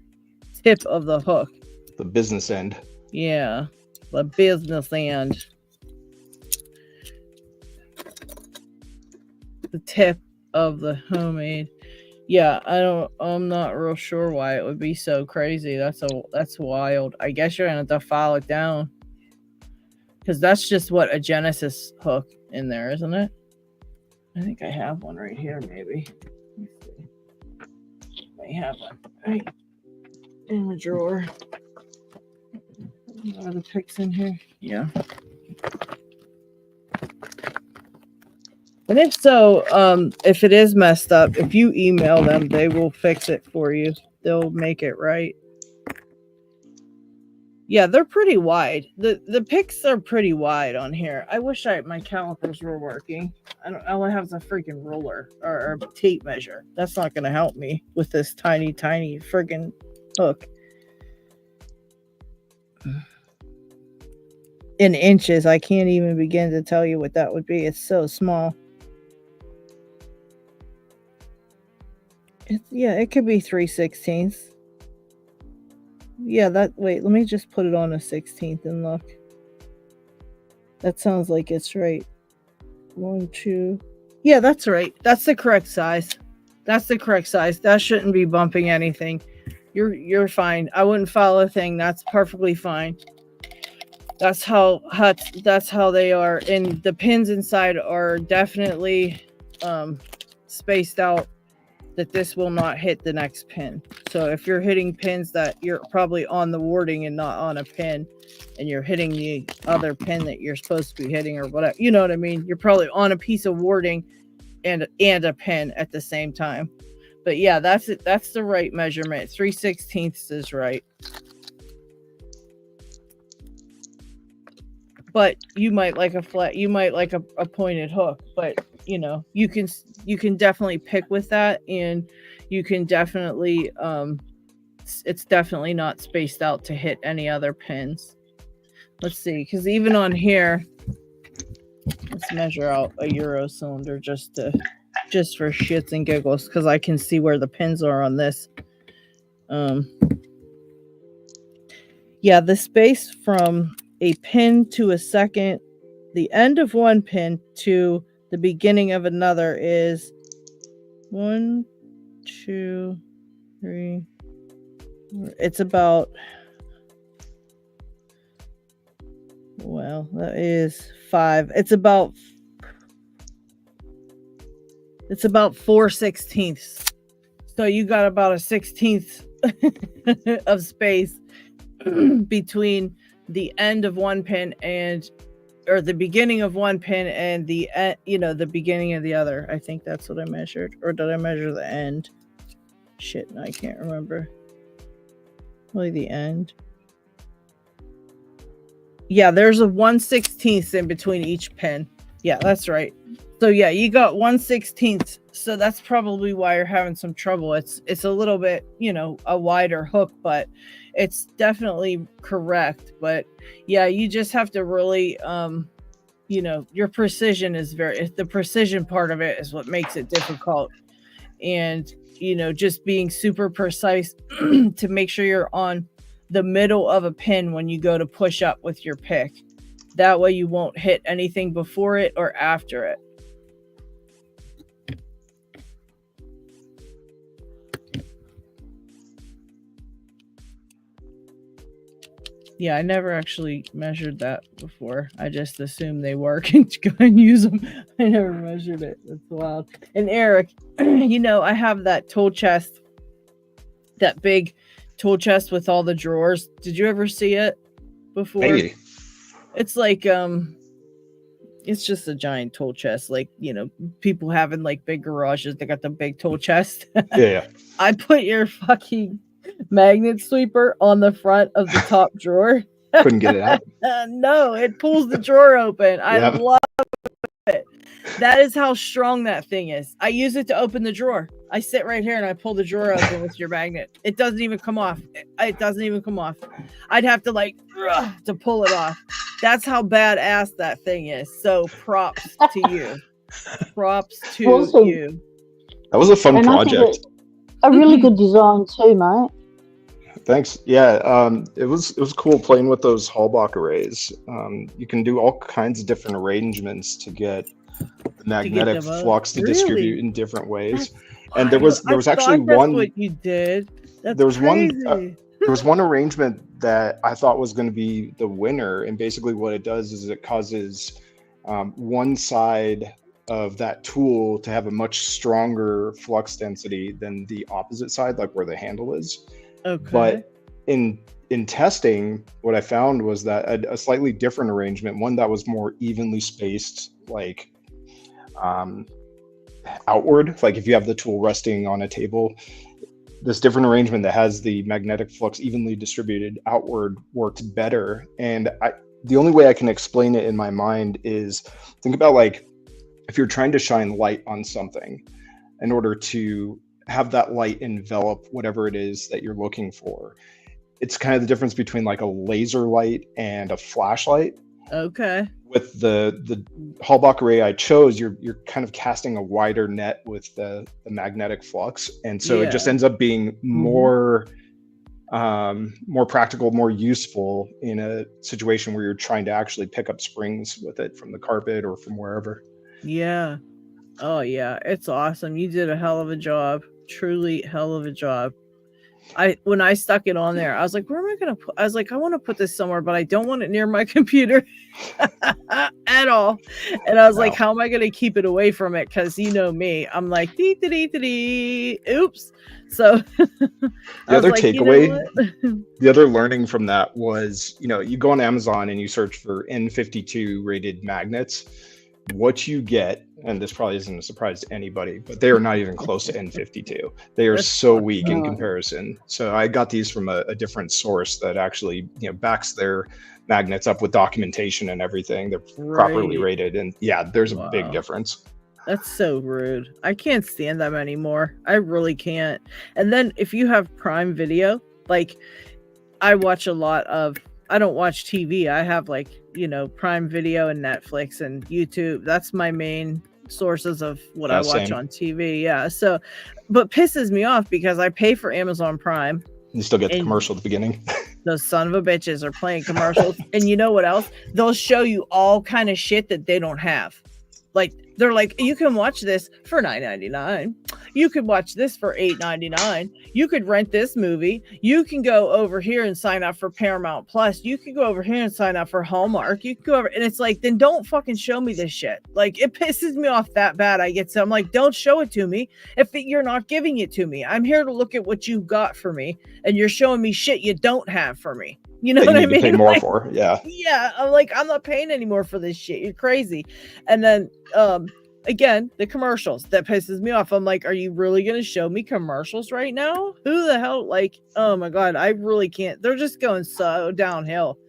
tip of the hook. The business end. Yeah, the business end. The tip of the homemade. Yeah, I'm not real sure why it would be so crazy. That's wild. I guess you're gonna have to file it down. Because that's just what a Genesis hook in there, isn't it? I think I have one right here, maybe. Let me see. I have one right in the drawer. Are the pics in here? Yeah. And if so, if it is messed up, if you email them, they will fix it for you. They'll make it right. Yeah, they're pretty wide. The pics are pretty wide on here. I wish my calipers were working. All I have is a freaking ruler or a tape measure. That's not going to help me with this tiny freaking hook. In inches, I can't even begin to tell you what that would be. It's so small. It could be 3/16. Yeah, wait, let me just put it on a 16th and look. That sounds like it's right. 1, 2. Yeah, that's right. That's the correct size. That shouldn't be bumping anything. You're fine. I wouldn't file a thing. That's perfectly fine. That's how they are. And the pins inside are definitely spaced out, that this will not hit the next pin. So if you're hitting pins that you're probably on the warding and not on a pin, and you're hitting the other pin that you're supposed to be hitting or whatever, you know what I mean? You're probably on a piece of warding and a pin at the same time. But yeah, that's it. That's the right measurement. 3/16 is right. but you might like a flat, you might like a pointed hook, but you know, you can definitely pick with that, and you can definitely it's definitely not spaced out to hit any other pins. Let's see, because even on here, let's measure out a Euro cylinder just for shits and giggles, because I can see where the pins are on this. Yeah, the space from a pin to a second, the end of one pin to the beginning of another is 1, 2, 3. It's about, well, that is 5. It's about 4/16. So you got about a 16th of space between the end of one pin or the beginning of one pin and the the beginning of the other. I think that's what I measured, or did I measure the end? Shit, I can't remember. Probably the end. Yeah, there's a 1/16 in between each pin. Yeah, that's right. So yeah, you got 1/16. So that's probably why you're having some trouble. It's a little bit, a wider hook, but it's definitely correct. But yeah, you just have to really, your precision is the precision part of it is what makes it difficult. And, just being super precise to make sure you're on the middle of a pin when you go to push up with your pick. That way you won't hit anything before it or after it. Yeah, I never actually measured that before. I just assumed they work and go and use them. I never measured it. That's wild. And Eric, I have that tool chest, that big tool chest with all the drawers. Did you ever see it before? Maybe. It's like, it's just a giant tool chest. Like, people having like big garages, they got the big tool chest. Yeah. I put your fucking magnet sweeper on the front of the top drawer. Couldn't get it out. No, it pulls the drawer open. I love it. That is how strong that thing is. I use it to open the drawer. I sit right here and I pull the drawer open with your magnet. It doesn't even come off. It doesn't even come off. I'd have to to pull it off. That's how badass that thing is. So props to you. Props to you. That was a fun project. A really good design too, mate. Thanks. Yeah, it was cool playing with those Hallbach arrays. You can do all kinds of different arrangements to get the magnetic flux to distribute in different ways. And there was actually one. That's what you did. There was crazy. There was one arrangement that I thought was going to be the winner, and basically what it does is it causes one side of that tool to have a much stronger flux density than the opposite side, like where the handle is. Okay. But in testing, what I found was that a slightly different arrangement, one that was more evenly spaced, like outward, like if you have the tool resting on a table, this different arrangement that has the magnetic flux evenly distributed outward works better. And the only way I can explain it in my mind is think about like if you're trying to shine light on something, in order to have that light envelop whatever it is that you're looking for. It's kind of the difference between like a laser light and a flashlight. Okay. With the Hallbach array I chose, you're kind of casting a wider net with the magnetic flux, and so it just ends up being more practical, more useful in a situation where you're trying to actually pick up springs with it from the carpet or from wherever. Yeah. Oh yeah, it's awesome. You did a hell of a job. Truly hell of a job. When I stuck it on there, I was like, where am I gonna put? I was like, I want to put this somewhere, but I don't want it near my computer at all. And I was like, how am I gonna keep it away from it? Because you know me, I'm like, oops. So the other takeaway, the other learning from that was, you go on Amazon and you search for N52 rated magnets. what you get, and this probably isn't a surprise to anybody, but they are not even close to N52. They are so weak in comparison. So I got these from a different source that actually, backs their magnets up with documentation and everything. They're properly rated, and yeah, there's a big difference. That's so rude. I can't stand them anymore. I really can't. And then if you have Prime Video, like I watch a lot of, I don't watch TV. I have like, Prime Video and Netflix and YouTube. That's my main sources of what I watch on TV. Yeah. So, but pisses me off because I pay for Amazon Prime. You still get the commercial at the beginning. Those son of a bitches are playing commercials. And you know what else? They'll show you all kind of shit that they don't have. Like, they're like, you can watch this for $9.99. You could watch this for $8.99. You could rent this movie. You can go over here and sign up for Paramount Plus. You can go over here and sign up for Hallmark. You can go over, and it's like, then don't fucking show me this shit. Like, it pisses me off that bad. I'm like, don't show it to me if you're not giving it to me. I'm here to look at what you've got for me, and you're showing me shit you don't have for me. You know what I mean? Pay more for, yeah. Yeah, I'm like, I'm not paying anymore for this shit. You're crazy. And then, again, the commercials, that pisses me off. I'm like, are you really going to show me commercials right now? Who the hell? Like, oh my God, I really can't. They're just going so downhill.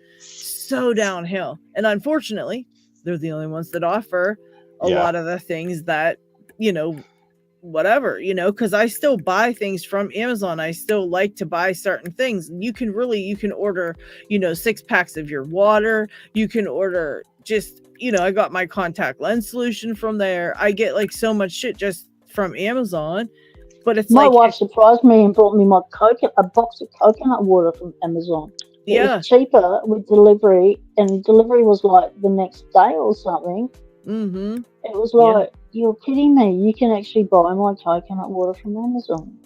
And unfortunately, they're the only ones that offer a lot of the things that, whatever, because I still buy things from Amazon. I still like to buy certain things. You can order, 6 packs of your water. You can order just, I got my contact lens solution from there. I get like so much shit just from Amazon. But it's my wife surprised me and brought me a box of coconut water from Amazon. It was cheaper with delivery, and delivery was like the next day or something. Mm-hmm. It was like, you're kidding me. You can actually buy my coconut water from Amazon.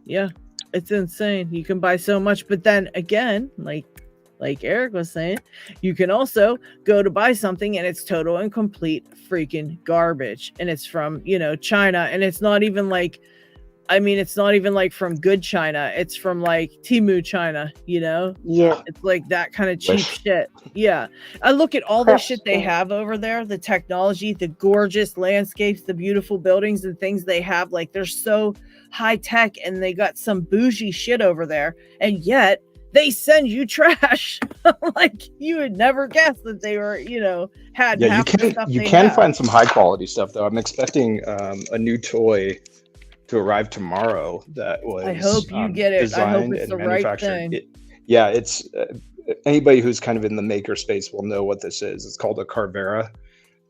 Yeah, it's insane. You can buy so much. But then again, like Eric was saying, you can also go to buy something and it's total and complete freaking garbage. And it's from, China. And it's not even like, it's not even like from good China. It's from like Temu China, Yeah. It's like that kind of cheap shit. Yeah. I look at all the shit they have over there, the technology, the gorgeous landscapes, the beautiful buildings and things they have. Like, they're so high tech and they got some bougie shit over there. And yet they send you trash. Like, you would never guess that they were, had half the stuff you can find some high quality stuff though. I'm expecting a new toy to arrive tomorrow that was I hope you get it. I hope it's the right thing. It's anybody who's kind of in the maker space will know what this is. It's called a Carvera.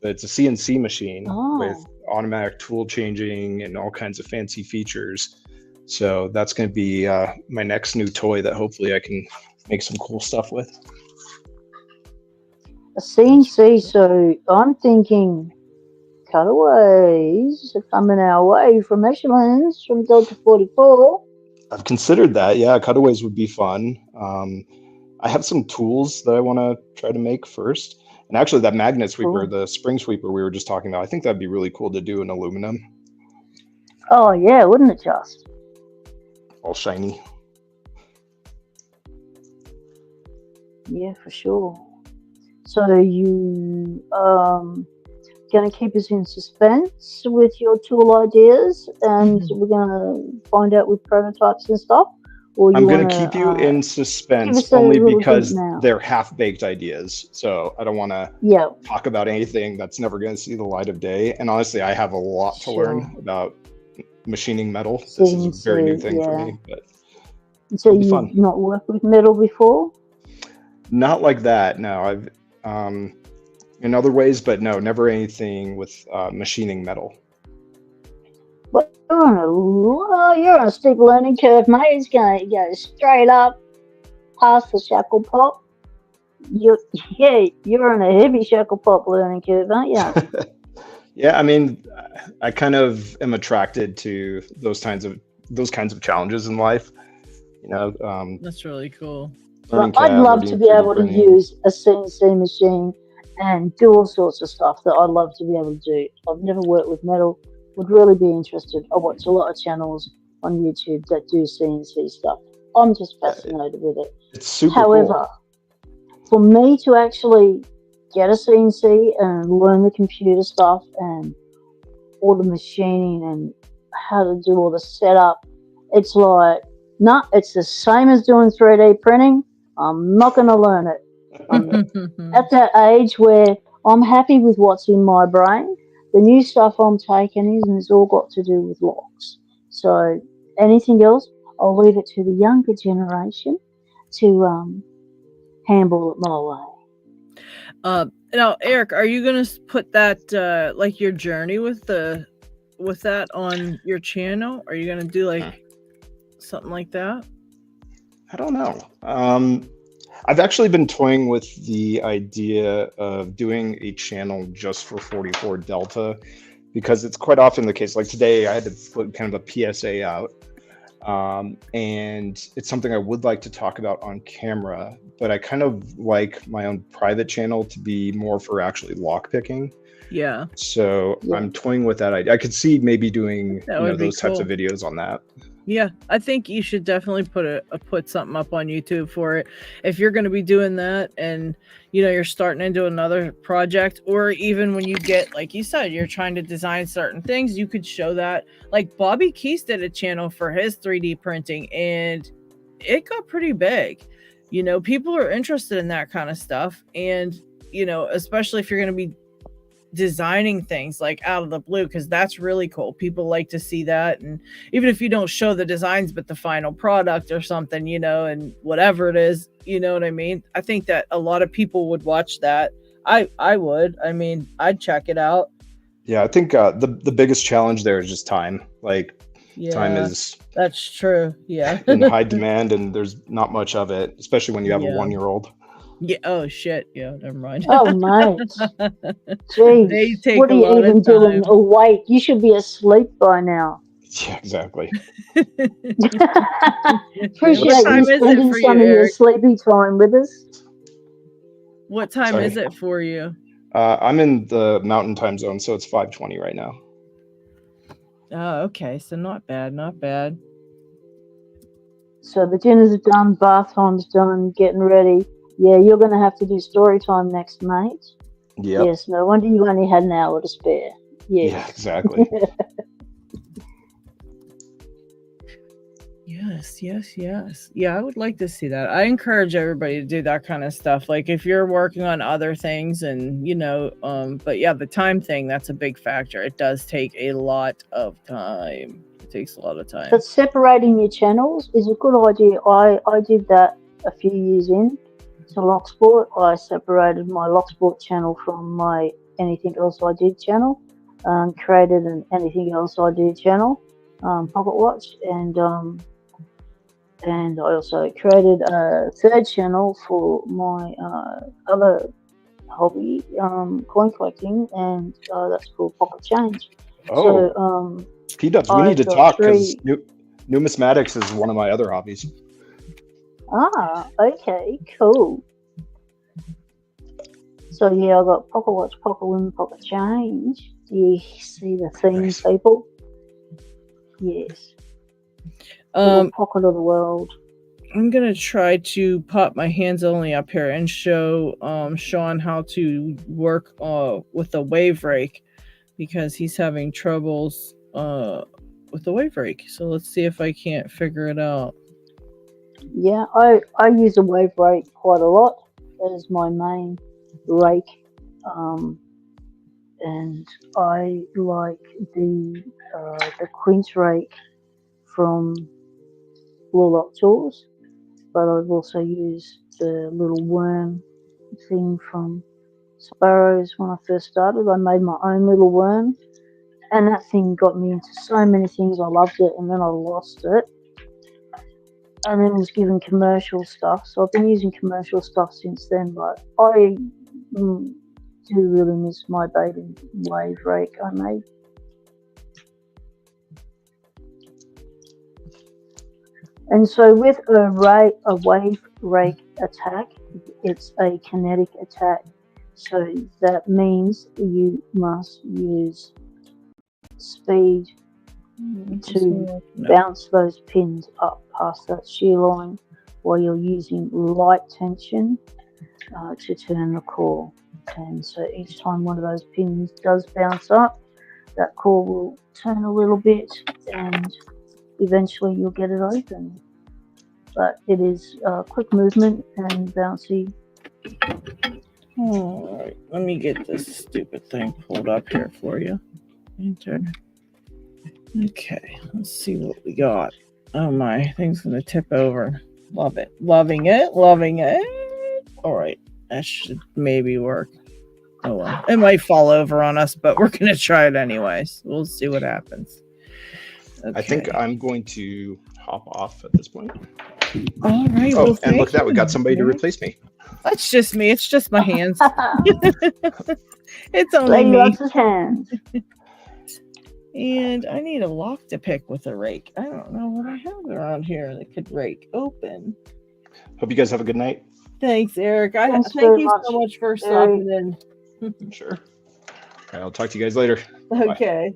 It's a CNC machine with automatic tool changing and all kinds of fancy features. So that's going to be my next new toy that hopefully I can make some cool stuff with. A CNC, so I'm thinking cutaways are coming our way from Michelin's, from Delta 44. I've considered that. Yeah, cutaways would be fun. I have some tools that I want to try to make first. And actually that magnet sweeper, the spring sweeper we were just talking about, I think that'd be really cool to do in aluminum. Oh, yeah, wouldn't it just? All shiny. Yeah, for sure. So you going to keep us in suspense with your tool ideas, and we're going to find out with prototypes and stuff? Or I'm going to keep you in suspense only because they're half-baked ideas. So I don't want to talk about anything that's never going to see the light of day. And honestly, I have a lot to learn about machining metal. This is a very new thing for me. But so you've not worked with metal before? Not like that, no. I've in other ways, but no, never anything with machining metal. Well, you're on a steep learning curve, mate. It's going to go straight up past the shackle pop. You're on a heavy shackle pop learning curve, aren't you? Yeah, I kind of am attracted to those kinds of challenges in life. That's really cool. I'd love to be able to use a CNC machine and do all sorts of stuff that I'd love to be able to do. I've never worked with metal. Would really be interested. I watch a lot of channels on YouTube that do CNC stuff. I'm just fascinated with it. It's super However, cool. For me to actually get a CNC and learn the computer stuff and all the machining and how to do all the setup. It's like, no, it's the same as doing 3D printing. I'm not going to learn it. I'm at that age where I'm happy with what's in my brain. The new stuff I'm taking is, and it's all got to do with locks. So anything else, I'll leave it to the younger generation to handle it my way. Now, Eric, are you gonna put that like your journey with that on your channel? Are you gonna do like something like that? I don't know. I've actually been toying with the idea of doing a channel just for 44 Delta, because it's quite often the case. Like today, I had to put kind of a PSA out. And it's something I would like to talk about on camera, but I kind of like my own private channel to be more for actually lockpicking. Yeah. So I'm toying with that idea. I could see maybe doing those types of videos on that. Yeah, I think you should definitely put something up on YouTube for it. If you're going to be doing that and, you're starting into another project, or even when you get, like you said, you're trying to design certain things, you could show that. Like Bobby Keys did a channel for his 3D printing and it got pretty big. People are interested in that kind of stuff. And, especially if you're going to be designing things like out of the blue, because that's really cool. People like to see that. And even if you don't show the designs but the final product or something, and whatever it is, you know what I mean? I think that a lot of people would watch that. I would. I mean, I'd check it out. Yeah, I think the biggest challenge there is just time. Like time is that's true. Yeah. in high demand, and there's not much of it, especially when you have a 1-year-old. Yeah. Oh shit. Yeah. Never mind. Oh mate. Jeez. They take what are you even doing awake? You should be asleep by now. Yeah, exactly. Appreciate you spending some of your sleepy time with us. What time is it for you? I'm in the mountain time zone, so it's 5:20 right now. Oh, okay. So not bad, not bad. So the dinners are done, bath time's done, getting ready. Yeah, you're going to have to do story time next, mate. Yep. Yes, no wonder you only had an hour to spare. Yes. Yeah, exactly. Yes. Yeah, I would like to see that. I encourage everybody to do that kind of stuff. Like if you're working on other things and, but yeah, the time thing, that's a big factor. It does take a lot of time. It takes a lot of time. But separating your channels is a good idea. I did that a few years in to Locksport. I separated my Locksport channel from my Anything Else I Did channel, created an Anything Else I Did channel, Pocket Watch, and I also created a third channel for my other hobby, coin collecting, and that's called Pocket Change. Oh, so, P-Dubs, we need to talk because numismatics is one of my other hobbies. Ah, okay, cool. So yeah, I got Pocket Watch, Pocket Win, Pocket Change. Do you see the theme, nice. People? Yes. Pocket of the world. I'm gonna try to pop my hands only up here and show Sean how to work with the wave rake, because he's having troubles with the wave rake. So let's see if I can't figure it out. Yeah, I use a wave rake quite a lot. That is my main rake, and I like the quince rake from Warlock Tools, but I've also used the little worm thing from Sparrows when I first started. I made my own little worm, and that thing got me into so many things. I loved it, and then I lost it, and then was given commercial stuff. So I've been using commercial stuff since then, but I do really miss my baby wave rake I made. And so with a wave rake attack, it's a kinetic attack. So that means you must use speed to bounce those pins up past that shear line while you're using light tension to turn the core. And so each time one of those pins does bounce up, that core will turn a little bit and eventually you'll get it open. But it is quick movement and bouncy. All right, let me get this stupid thing pulled up here for you. Enter. Okay, let's see what we got. Oh my, thing's gonna tip over. Love it. Loving it. Loving it. All right, that should maybe work. Oh well, it might fall over on us, but we're gonna try it anyways. We'll see what happens. Okay. I think I'm going to hop off at this point. All right. Oh, well, and look at that. We got somebody to replace me. That's just me. It's just my hands. It's only Lady me. loves his hands. And I need a lock to pick with a rake. I don't know what I have around here that could rake open. Hope you guys have a good night. Thanks, Eric. Thanks thank you much, so much for stopping in. Sure. All right, I'll talk to you guys later. Okay.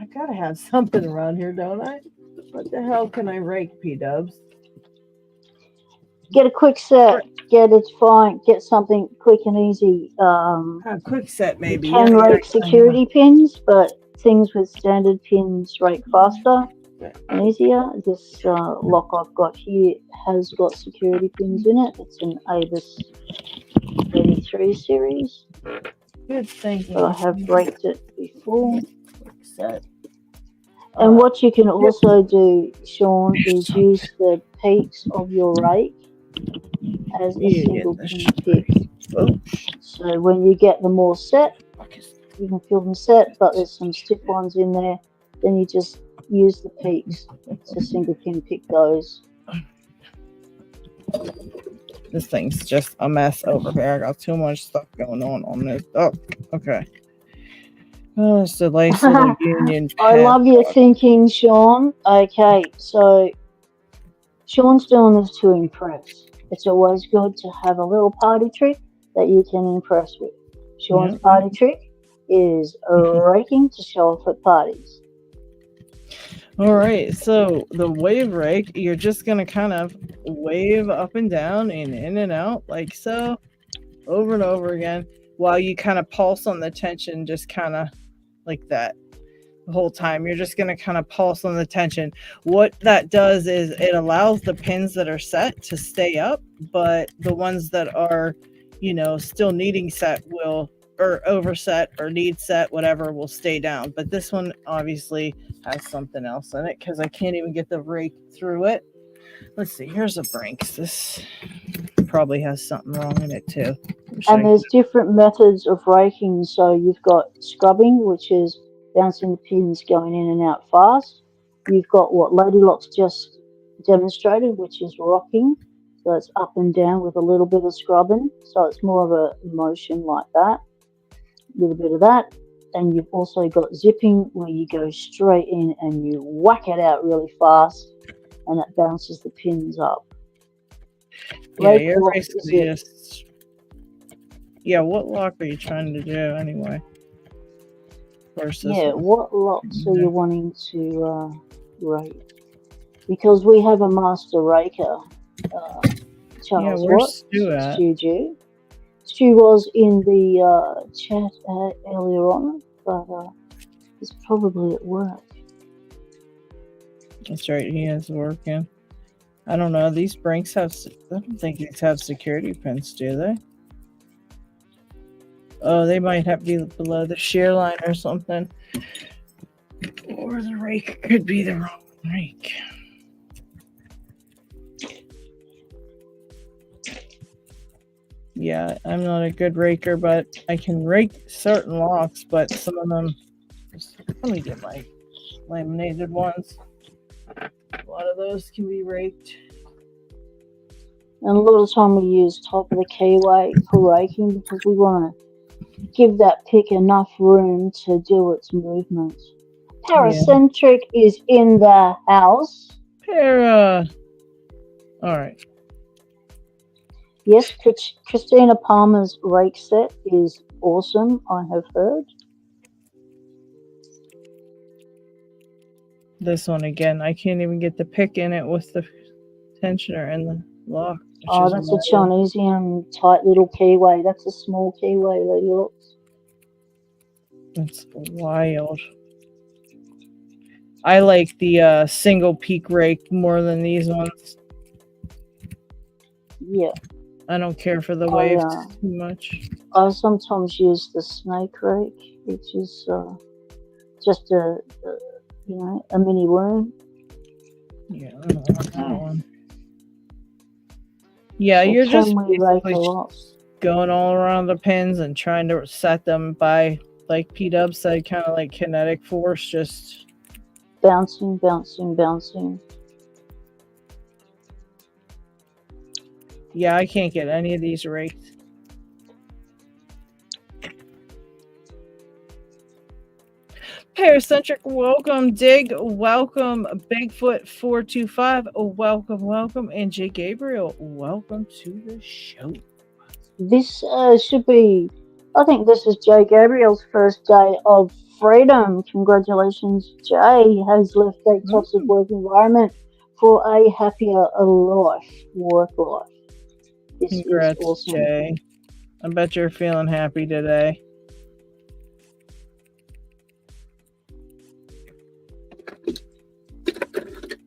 I gotta have something around here, don't I? What the hell can I rake, P-dubs? Get a quick set. Get it fine. Get something quick and easy. A quick set, maybe. You can rake security pins, but things with standard pins rake faster and easier. This lock I've got here has got security pins in it. It's an Avis 33 series. Good thinking. But I have raked it before. Quick set. And what you can also do, Sean, is use the peaks of your rake as a single pin pick. So when you get them all set, you can feel them set, but there's some stiff ones in there. Then you just use the peaks to single pin pick those. This thing's just a mess over here. I got too much stuff going on this. Oh, okay. Oh, it's the nice little union. I love your thinking, Sean. Okay, so Sean's doing this to impress. It's always good to have a little party trick that you can impress with. Sean's party trick is raking to show off at parties. All right, so the wave rake, you're just going to kind of wave up and down and in and out like so, over and over again, while you kind of pulse on the tension, just kind of like that. The whole time you're just going to kind of pulse on the tension. What that does is it allows the pins that are set to stay up, but the ones that are, you know, still needing set will, or overset or need set, whatever, will stay down. But this one obviously has something else in it because I can't even get the rake through it. Let's see, here's a Brinks. This probably has something wrong in it too. And there's different methods of raking. So you've got scrubbing, which is bouncing the pins going in and out fast. You've got what Lady Locks just demonstrated, which is rocking. So it's up and down with a little bit of scrubbing. So it's more of a motion like that. A little bit of that. And you've also got zipping, where you go straight in and you whack it out really fast, and it bounces the pins up. Yeah, you're basically just... Yeah, what lock are you trying to do anyway? Yeah, what locks are you wanting to rake? Because we have a master raker, Charles. Where's Stu at? Stu was in the chat earlier on, but he's probably at work. That's right, he is working. I don't know, these Brinks have... I don't think these have security pins, do they? Oh, they might have to be below the shear line or something. Or the rake could be the wrong rake. Yeah, I'm not a good raker, but I can rake certain locks, but some of them... Let me get my laminated ones. A lot of those can be raked. And a lot of the time we use top of the keyway for raking because we want to give that pick enough room to do its movements. Paracentric is in the house. All right. Yes, Christina Palmer's rake set is awesome, I have heard. This one again, I can't even get the pick in it with the tensioner and the lock. Oh, that's a Chinesian tight little keyway. That's a small keyway, Lady Lux. That's wild. I like the single peak rake more than these ones. Yeah. I don't care for the waves too much. I sometimes use the snake rake, which is just a mini worm. Yeah, I don't want that one. Yeah, you're just basically going all around the pins and trying to set them by, like P-Dub said, kind of like kinetic force, just bouncing, bouncing, bouncing. Yeah, I can't get any of these raked. Paracentric, welcome. Dig, welcome. Bigfoot425, welcome, welcome. And J. Gabriel, welcome to the show. This should be, I think this is J. Gabriel's first day of freedom. Congratulations, Jay has left a toxic work environment for a happier work life. This Congrats, is awesome. Jay. I bet you're feeling happy today.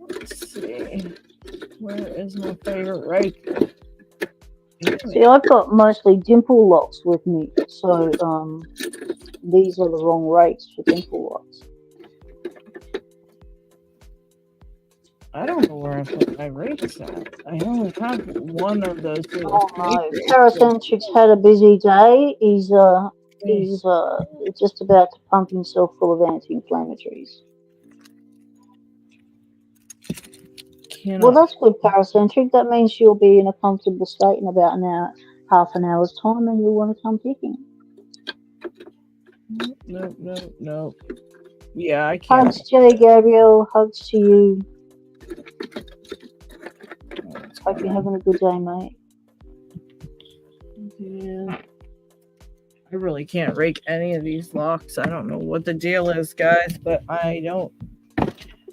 Let's see. Where is my favorite rake? See, I've got mostly dimple locks with me, so these are the wrong rakes for dimple locks. I don't know where I put my rakes at. I only have one of those. Oh no, Paracentric's had a busy day. He's just about to pump himself full of anti-inflammatories. Well, that's good, Paracentric. That means you'll be in a comfortable state in about half an hour's time, and you'll want to come picking. No. Yeah, I can't. Hugs, J. Gabriel. Hugs to you. Hope you're having a good day, mate. Yeah. I really can't rake any of these locks. I don't know what the deal is, guys, but I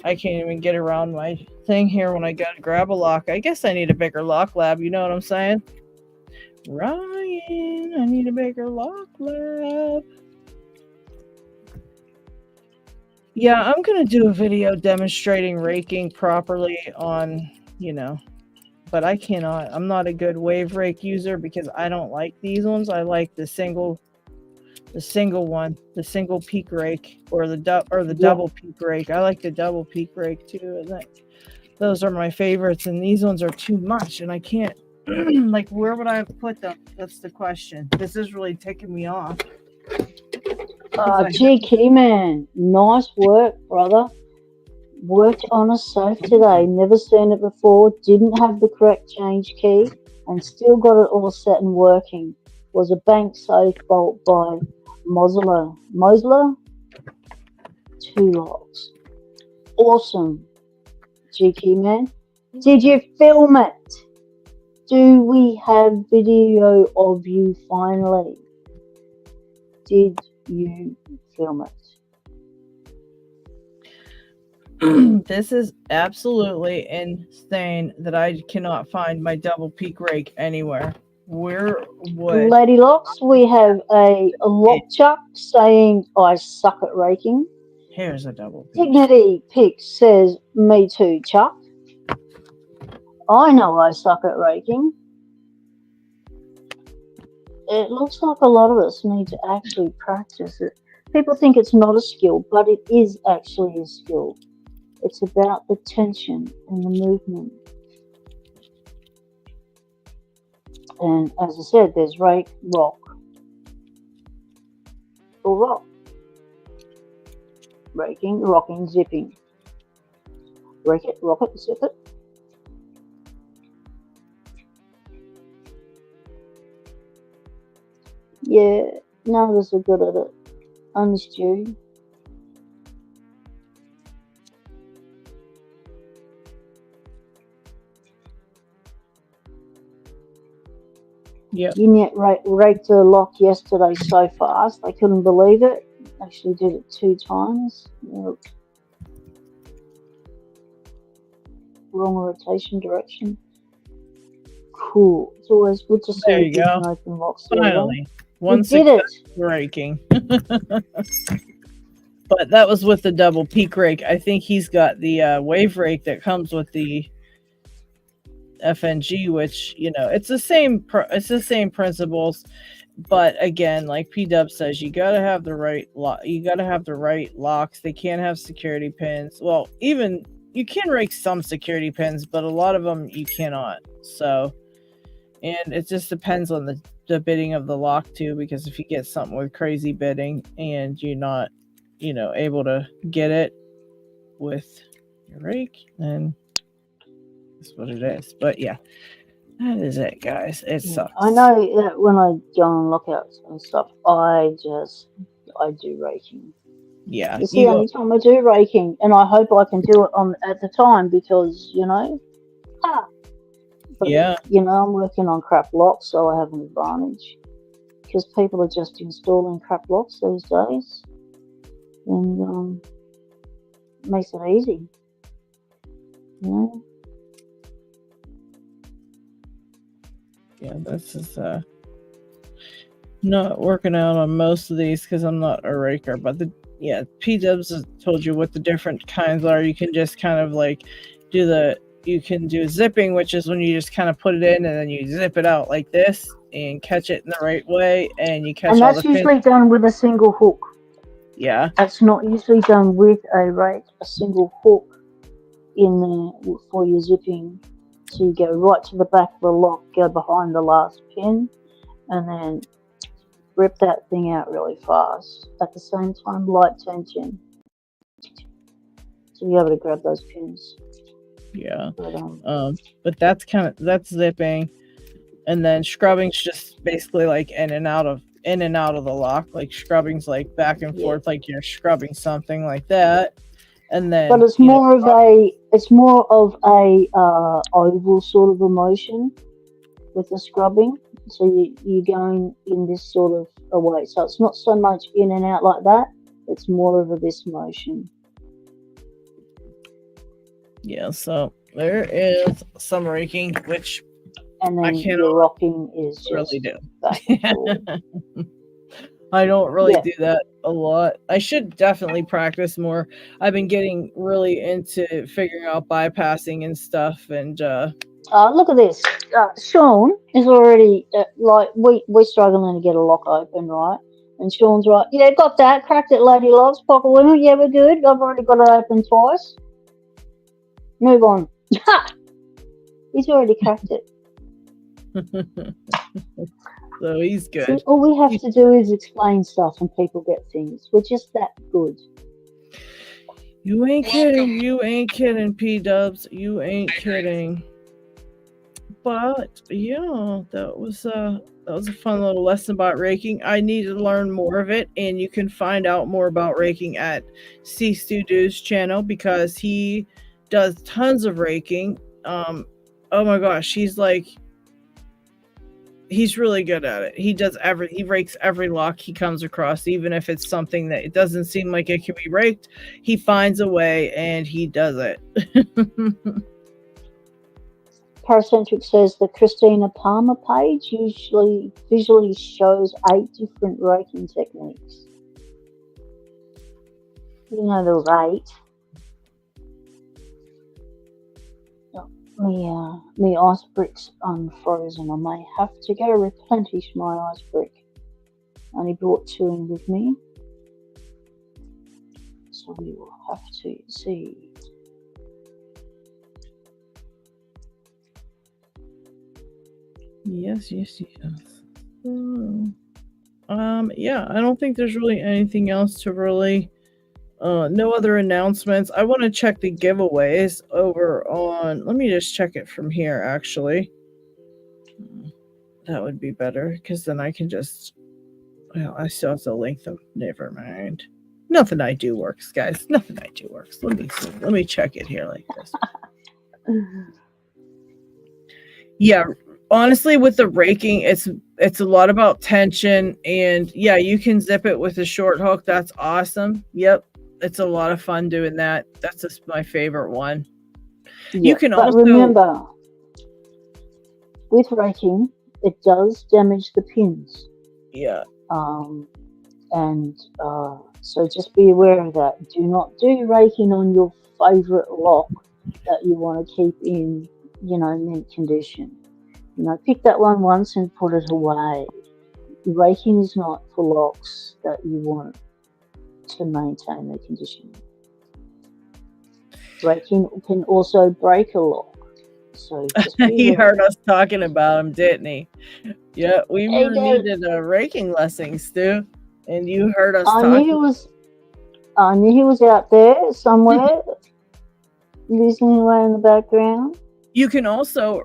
can't even get around my thing here when I gotta grab a lock. I guess I need a bigger lock lab, you know what I'm saying? Ryan, I need a bigger lock lab. Yeah, I'm gonna do a video demonstrating raking properly on, but I cannot. I'm not a good wave rake user because I don't like these ones. I like the single one, the single peak rake, or the double peak rake. I like the double peak rake too. And those are my favorites. And these ones are too much, and I can't. Like, where would I put them? That's the question. This is really ticking me off. Gee, Keyman, nice work, brother. Worked on a safe today. Never seen it before. Didn't have the correct change key, and still got it all set and working. Was a bank safe bolt by Mosler. 2 locks. Awesome. GK man. Did you film it? Do we have video of you finally? Did you film it? This is absolutely insane that I cannot find my double peak rake anywhere. Where would Lady Locks, we have a lock chuck saying I suck at raking. Here's a double peak. Dignity Pick says me too, Chuck. I know I suck at raking. It looks like a lot of us need to actually practice it. People think it's not a skill, but it is actually a skill. It's about the tension and the movement. And as I said, there's rake, rock, or rock. Raking, rocking, zipping. Rake it, rock it, zip it. Yeah, none of us are good at it. Only Stu. Yep. Unit raked a lock yesterday so fast, they couldn't believe it. Actually did it 2 times. Yep. Wrong rotation direction. Cool. It's always good to There see you people go. open locks together. Finally, We one did it. success raking. But that was with the double peak rake. I think he's got the wave rake that comes with the FNG, which, you know, it's the same principles. But again, like P-Dub says, you gotta have the right locks. They can't have security pins. Well, even you can rake some security pins, but a lot of them you cannot. So, and it just depends on the bidding of the lock too, because if you get something with crazy bidding and you're not, you know, able to get it with your rake, then that's what it is. But yeah, that is it, guys. It sucks. I know that when I go on lockouts and stuff, I do raking. Yeah, It's the only time I do raking, and I hope I can do it at the time because, you know. But, yeah. You know, I'm working on crap locks, so I have an advantage because people are just installing crap locks these days, and it makes it easy. You know. Yeah, this is not working out on most of these because I'm not a raker, but P-Dubs has told you what the different kinds are. You can just kind of like you can do zipping, which is when you just kind of put it in and then you zip it out like this and catch it in the right way, and you catch. And that's usually done with a single hook. Yeah, that's not usually done with a rake. A single hook in there for your zipping. So you go right to the back of the lock, go behind the last pin, and then rip that thing out really fast. At the same time, light tension. To be able to grab those pins. Yeah. But that's zipping. And then scrubbing's just basically like in and out of the lock. Like scrubbing's like back and forth, like you're scrubbing something like that. And then, but it's more of a oval sort of a motion with the scrubbing. So you're going in this sort of a way. So it's not so much in and out like that. It's more of this motion. Yeah. So there is some raking, which and then your rocking is just really do. Back and forward. I don't really do that a lot. I should definitely practice more. I've been getting really into figuring out bypassing and stuff. And look at this. Sean is already like we're struggling to get a lock open, right? And Sean's right. Yeah, got that. Cracked it, lady loves. Pocket winner. Yeah, we're good. I've already got it open twice. Move on. He's already cracked it. So he's good. See, all we have to do is explain stuff and people get things. We're just that good. You ain't kidding. You ain't kidding, P-Dubs. You ain't kidding. But yeah, that was a fun little lesson about raking. I need to learn more of it, and you can find out more about raking at C Stu Do's channel because he does tons of raking. Oh my gosh, he's really good at it. He rakes every lock he comes across, even if it's something that it doesn't seem like it can be raked. He finds a way and he does it. Paracentric says the Christina Palmer page usually visually shows 8 different raking techniques. You know there was 8. Me ice brick's unfrozen. I may have to go replenish my ice brick. I only brought 2 in with me, so we will have to see. Yes. Yeah, I don't think there's really anything else to really. No other announcements. I want to check the giveaways over on. Let me just check it from here, actually. That would be better because then I can just. Well, I still have to link them. Never mind. Nothing I do works, guys. Nothing I do works. Let me check it here like this. Yeah, honestly, with the raking, it's a lot about tension, and yeah, you can zip it with a short hook. That's awesome. Yep. It's a lot of fun doing that. That's just my favorite one. Yeah, you can but also remember, with raking, it does damage the pins. Yeah. So just be aware of that. Do not do raking on your favorite lock that you want to keep in, mint condition. Pick that one once and put it away. Raking is not for locks that you want to maintain their condition. Raking can also break a lock. So just he heard us talking about him, didn't he? Yeah, we needed a raking lesson, Stu, and you heard us talking. I knew he was out there somewhere, listening away in the background. You can also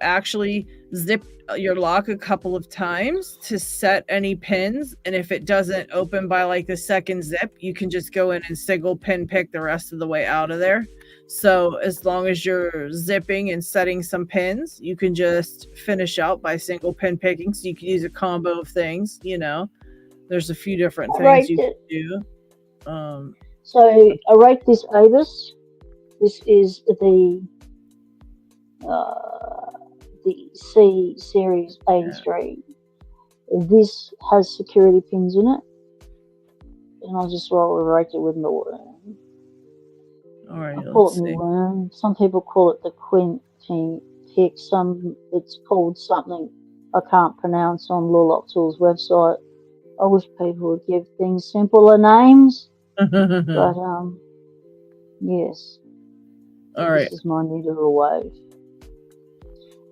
actually zip your lock a couple of times to set any pins, and if it doesn't open by like the second zip, you can just go in and single pin pick the rest of the way out of there. So as long as you're zipping and setting some pins, you can just finish out by single pin picking. So you can use a combo of things. There's a few different things you can do. So I rate this Avis. This is the C Series 83. Yeah. This has security pins in it, and I'll just rate it with the worm. All right, I call it the worm. Some people call it the quint pick. It's called something I can't pronounce on Lulop Tools website. I wish people would give things simpler names, but yes. All right. This is my needle wave.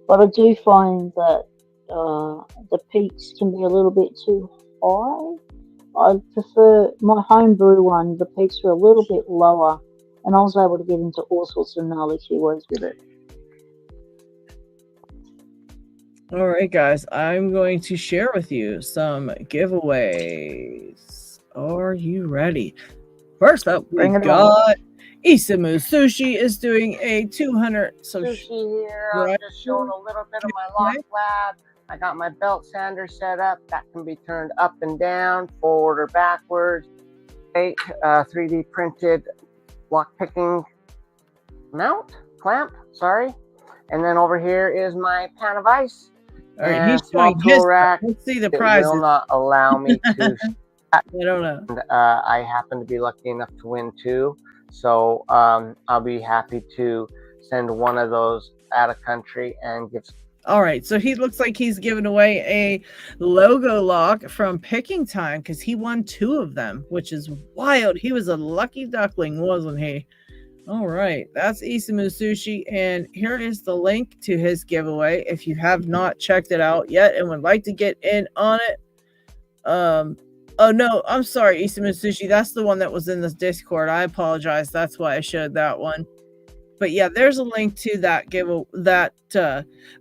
But I do find that the peaks can be a little bit too high. I prefer my homebrew one. The peaks were a little bit lower, and I was able to get into all sorts of gnarly keywords with it. All right, guys, I'm going to share with you some giveaways. Are you ready? First up, we've got Isamu Sushi is doing a 200 sushi here. I'm just showing a little bit of my lock lab. I got my belt sander set up that can be turned up and down, forward or backwards. 3D printed lock picking clamp. And then over here is my pan of ice. All right, he's showing his rack. Let's see the prizes. It will not allow me to. I don't know. And, I happen to be lucky enough to win 2, so I'll be happy to send one of those out of country and give. All right, so he looks like he's giving away a logo lock from Picking Time because he won 2 of them, which is wild. He was a lucky duckling, wasn't he? All right, that's Isamu Sushi, and here is the link to his giveaway. If you have not checked it out yet and would like to get in on it, oh no, I'm sorry, Isamu Sushi. That's the one that was in this Discord. I apologize. That's why I showed that one. But yeah, there's a link to that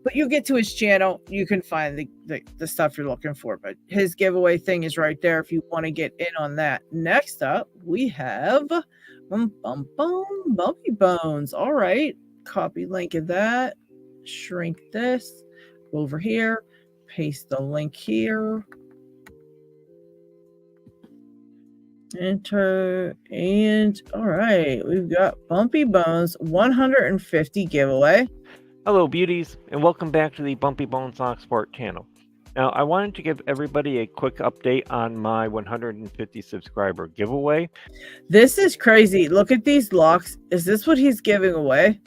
but you get to his channel, you can find the stuff you're looking for. But his giveaway thing is right there if you want to get in on that. Next up, we have Bumpy Bones. All right, copy link of that. Shrink this. Go over here. Paste the link here. Enter, and all right, we've got Bumpy Bones 150 giveaway. Hello beauties, and welcome back to the Bumpy Bones Locksport channel. Now I wanted to give everybody a quick update on my 150 subscriber giveaway. This is crazy. Look at these locks. Is this what he's giving away?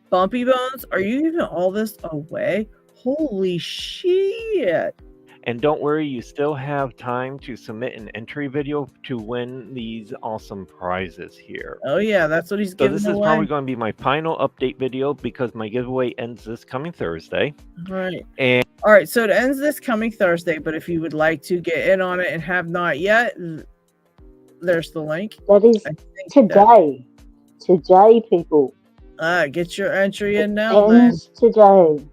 Bumpy Bones, are you giving all this away? Holy shit. And don't worry, you still have time to submit an entry video to win these awesome prizes here. Oh yeah, that's what he's giving away. So this is probably going to be my final update video because my giveaway ends this coming Thursday. Right. And all right, so it ends this coming Thursday, but if you would like to get in on it and have not yet, there's the link. That is today. Today, people. Get your entry in now, ends today.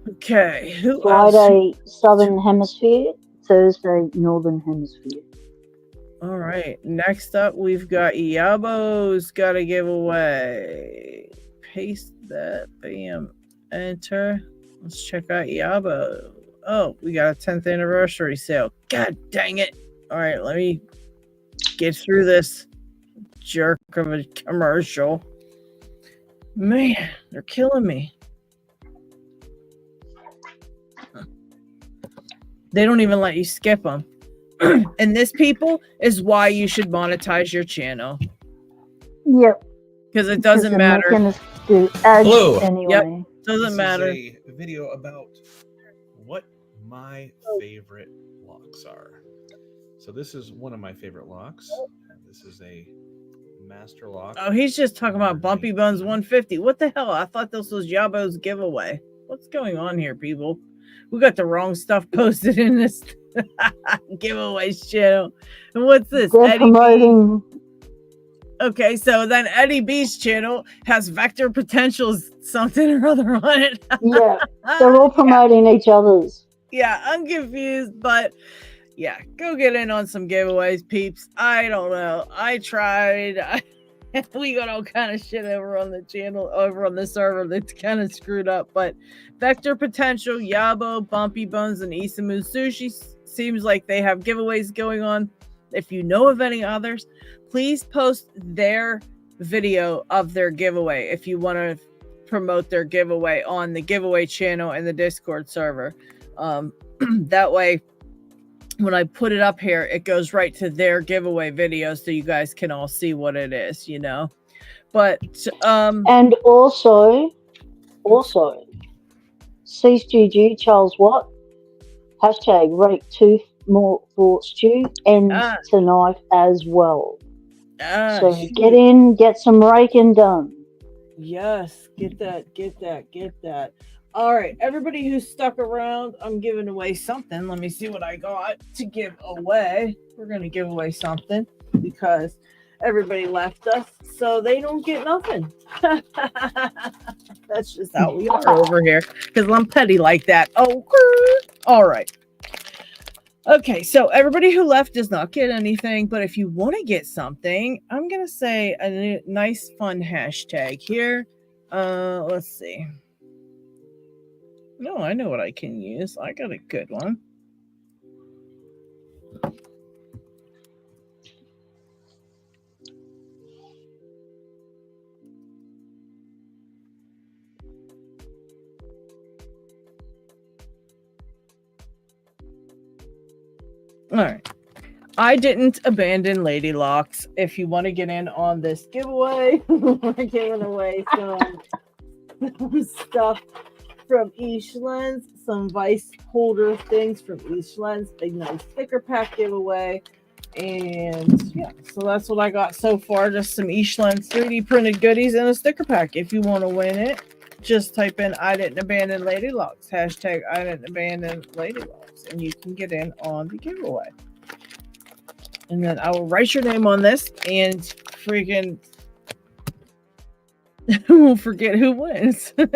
Okay. Friday, Southern Hemisphere. Thursday, Northern Hemisphere. All right. Next up, we've got Iabo's got a giveaway. Paste that. Bam. Enter. Let's check out Iabo. Oh, we got a 10th anniversary sale. God dang it. All right. Let me get through this jerk of a commercial. Man, they're killing me. They don't even let you skip them. And this, people, is why you should monetize your channel. Yep. Because it doesn't matter. Making us do ads Hello. anyway. Yep. Doesn't matter. This is a video about what my favorite locks are. So this is one of my favorite locks. And this is a master lock. Oh, he's just talking about Bumpy Bones 150. What the hell? I thought this was Yabo's giveaway. What's going on here, people? We got the wrong stuff posted in this giveaways channel. And what's this? They're promoting. Okay, so then Eddie B's channel has Vector Potentials something or other on it. Yeah, they're all promoting each other's. Yeah, I'm confused, but yeah, go get in on some giveaways, peeps. I don't know. I tried. We got all kind of shit over on the channel, over on the server that's kind of screwed up. But Vector Potential, Yabo, Bumpy Bones, and Isamu Sushi seems like they have giveaways going on. If you know of any others, please post their video of their giveaway if you want to promote their giveaway on the giveaway channel and the Discord server. That way, when I put it up here, it goes right to their giveaway video so you guys can all see what it is, you know. But and also CGG Charles Watt hashtag rate 2 more for Stu ends tonight as well. So get in, get some raking done. Yes, get that. All right, everybody who's stuck around, I'm giving away something. Let me see what I got to give away. We're going to give away something because everybody left us, so they don't get nothing. That's just how we are over here because I'm petty like that. Oh, all right. Okay, so everybody who left does not get anything, but if you want to get something, I'm going to say a nice, fun hashtag here. Let's see. No, I know what I can use. I got a good one. All right. I didn't abandon Lady Locks. If you want to get in on this giveaway, we're giving away some stuff from Each Lens, some vice holder things from Each Lens, a nice sticker pack giveaway, and yeah, so that's what I got so far. Just some Each Lens 3D printed goodies and a sticker pack. If you want to win it, just type in "I didn't abandon Lady Locks," hashtag "I didn't abandon Lady Locks," and you can get in on the giveaway. And then I will write your name on this and freaking won't forget who wins. You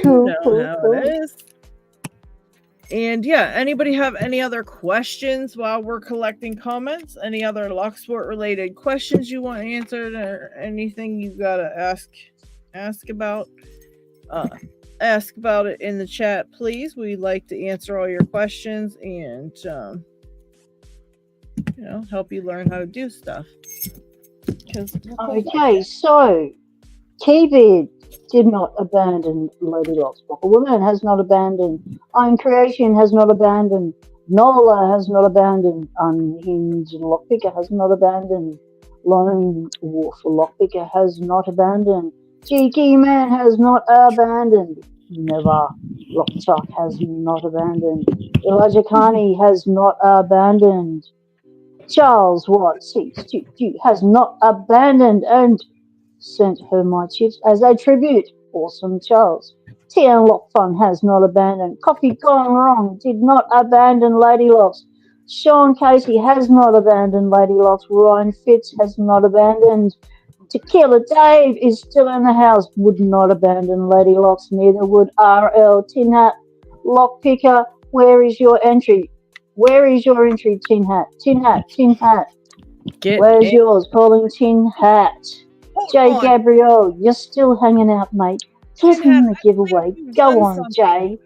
know how it is. And yeah, anybody have any other questions while we're collecting comments? Any other Locksport related questions you want answered, or anything you gotta ask about? Ask about it in the chat, please. We'd like to answer all your questions and help you learn how to do stuff. Okay, so T-Beard did not abandon Lady Locksport. Woman has not abandoned. Iron Creation has not abandoned. Nola has not abandoned. Unhinged Lockpicker has not abandoned. Lone Wolf Lockpicker has not abandoned. Cheeky Man has not abandoned. Never Locktuck has not abandoned. Elijah Carney has not abandoned. Charles Watt has not abandoned and sent her my chips as a tribute. Awesome, Charles. TN Lock Fun has not abandoned. Coffee Gone Wrong did not abandon Lady Locks. Sean Casey has not abandoned Lady Locks. Ryan Fitz has not abandoned. Tequila Dave is still in the house. Would not abandon Lady Locks. Neither would RL. Tin Hat Lockpicker. Where is your entry? Where is your entry, Tin Hat? Tin Hat. Where's yours? Calling Tin Hat. Jay Gabriel, you're still hanging out, mate. Get in the giveaway. Go on, Jay. I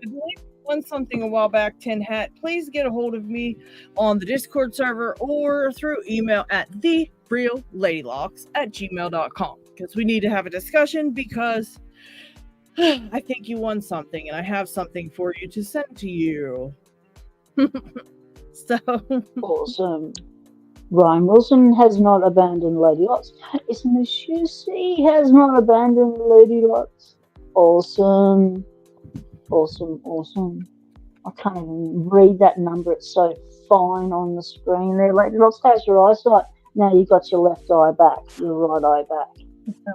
won something a while back, Tin Hat. Please get a hold of me on the Discord server or through email at therealladylocks@gmail.com because we need to have a discussion because I think you won something, and I have something for you to send to you. So awesome. Ryan Wilson has not abandoned Lady Lots. It's Monsieur C has not abandoned Lady Lots. Awesome. Awesome, awesome. I can't even read that number. It's so fine on the screen there. Lady Lots, how's your eyesight? Now you got your left eye back, your right eye back.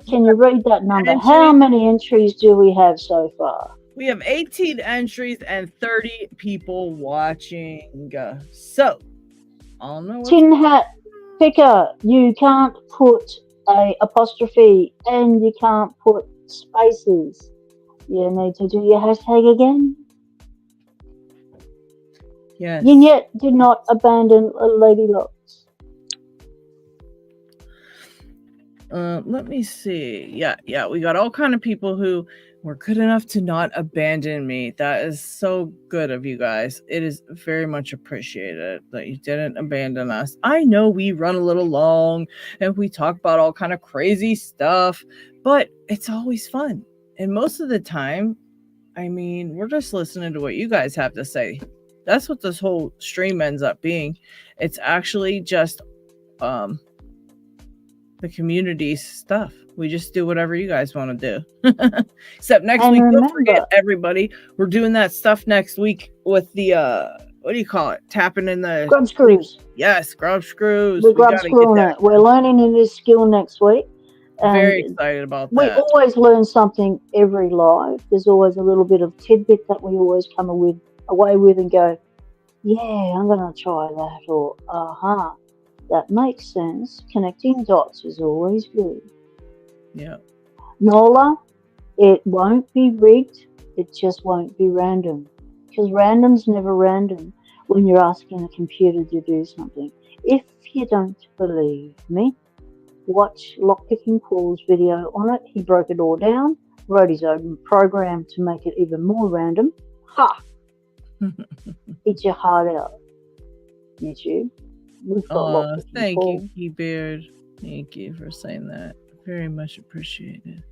Can you read that number? How many entries do we have so far? We have 18 entries and 30 people watching. So, I don't know. Tin Hat Picker, you can't put a apostrophe and you can't put spaces. You need to do your hashtag again. Yes. Yet did not abandon Lady Lots. Let me see. Yeah, we got all kind of people who were good enough to not abandon me. That is so good of you guys. It is very much appreciated that you didn't abandon us. I know we run a little long and we talk about all kind of crazy stuff, but it's always fun. And most of the time, I mean, we're just listening to what you guys have to say. That's what this whole stream ends up being. It's actually just the community stuff. We just do whatever you guys want to do. Except next week, don't forget, everybody, we're doing that stuff next week with the what do you call it? Tapping in the grub screws. Yes, grub screws. We're grub screwing it. We're learning a new skill next week. Very excited about that. We always learn something every live. There's always a little bit of tidbit that we always come away with and go, yeah, I'm going to try that, or aha. That makes sense. Connecting dots is always good. Yeah. Nola, it won't be rigged. It just won't be random. Because random's never random when you're asking a computer to do something. If you don't believe me, watch Lockpicking Paul's video on it. He broke it all down, wrote his own program to make it even more random. Ha! Eat your heart out, YouTube. Thank you, Keybeard. Thank you for saying that. Very much appreciated.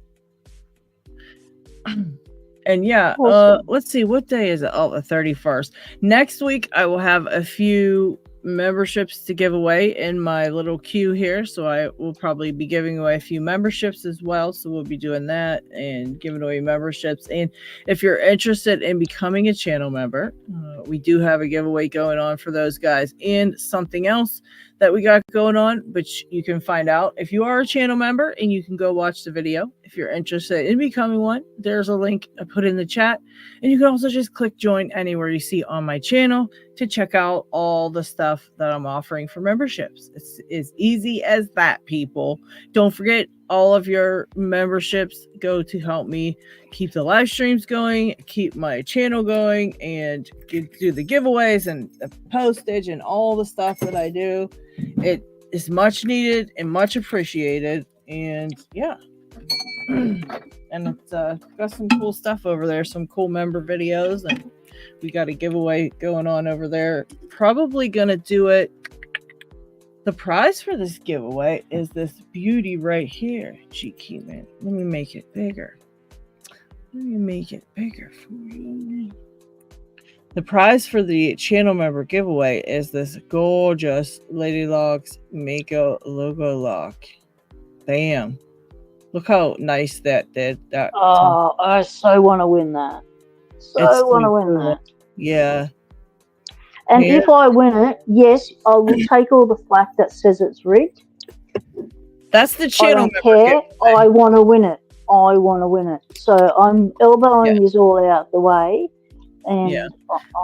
And yeah, awesome. Let's see, what day is it? Oh, the 31st. Next week, I will have a few memberships to give away in my little queue here. So I will probably be giving away a few memberships as well. So we'll be doing that and giving away memberships. And if you're interested in becoming a channel member, we do have a giveaway going on for those guys. And something else that we got going on, which you can find out if you are a channel member, and you can go watch the video. If you're interested in becoming one, there's a link I put in the chat, and you can also just click join anywhere you see on my channel to check out all the stuff that I'm offering for memberships. It's as easy as that, people. Don't forget, all of your memberships go to help me keep the live streams going, keep my channel going, and do the giveaways and the postage and all the stuff that I do. It is much needed and much appreciated. And yeah. And it's got some cool stuff over there, some cool member videos, and we got a giveaway going on over there. Probably gonna do it. The prize for this giveaway is this beauty right here, GQ Man. Let me make it bigger. Let me make it bigger for you. The prize for the channel member giveaway is this gorgeous Lady Locks Mako logo lock. Bam. Look how nice that did. I so want to win that. So want to win that. Yeah. And if I win it, yes, I will take all the flack that says it's rigged. That's the channel member. I don't care. I want to win it. I want to win it. So I'm elbowing this all out the way, and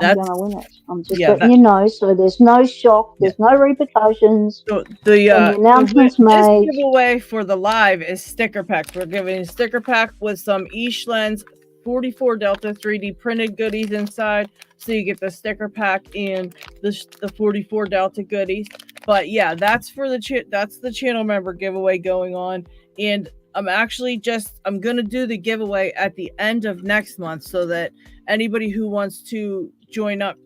I'm going to win it. I'm just letting you know, so there's no shock, there's no repercussions. So the announcements made. This giveaway for the live is sticker packs. We're giving a sticker pack with some Eastlands 44 Delta 3D printed goodies inside. So you get the sticker pack and the 44 Delta goodies. But yeah, that's for the channel member giveaway going on. And I'm gonna do the giveaway at the end of next month, so that anybody who wants to join up,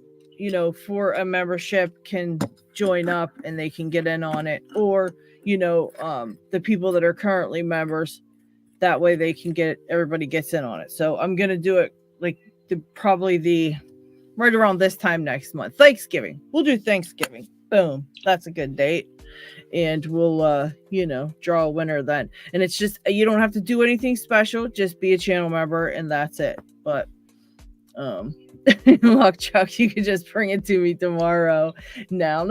for a membership can join up and they can get in on it. Or, the people that are currently members that way they can everybody gets in on it. So I'm gonna do it like probably right around this time next month. Thanksgiving. We'll do Thanksgiving. Boom. That's a good date. And we'll draw a winner then. And it's just, you don't have to do anything special, just be a channel member and that's it. But Lockchuck, you can just bring it to me tomorrow. Now,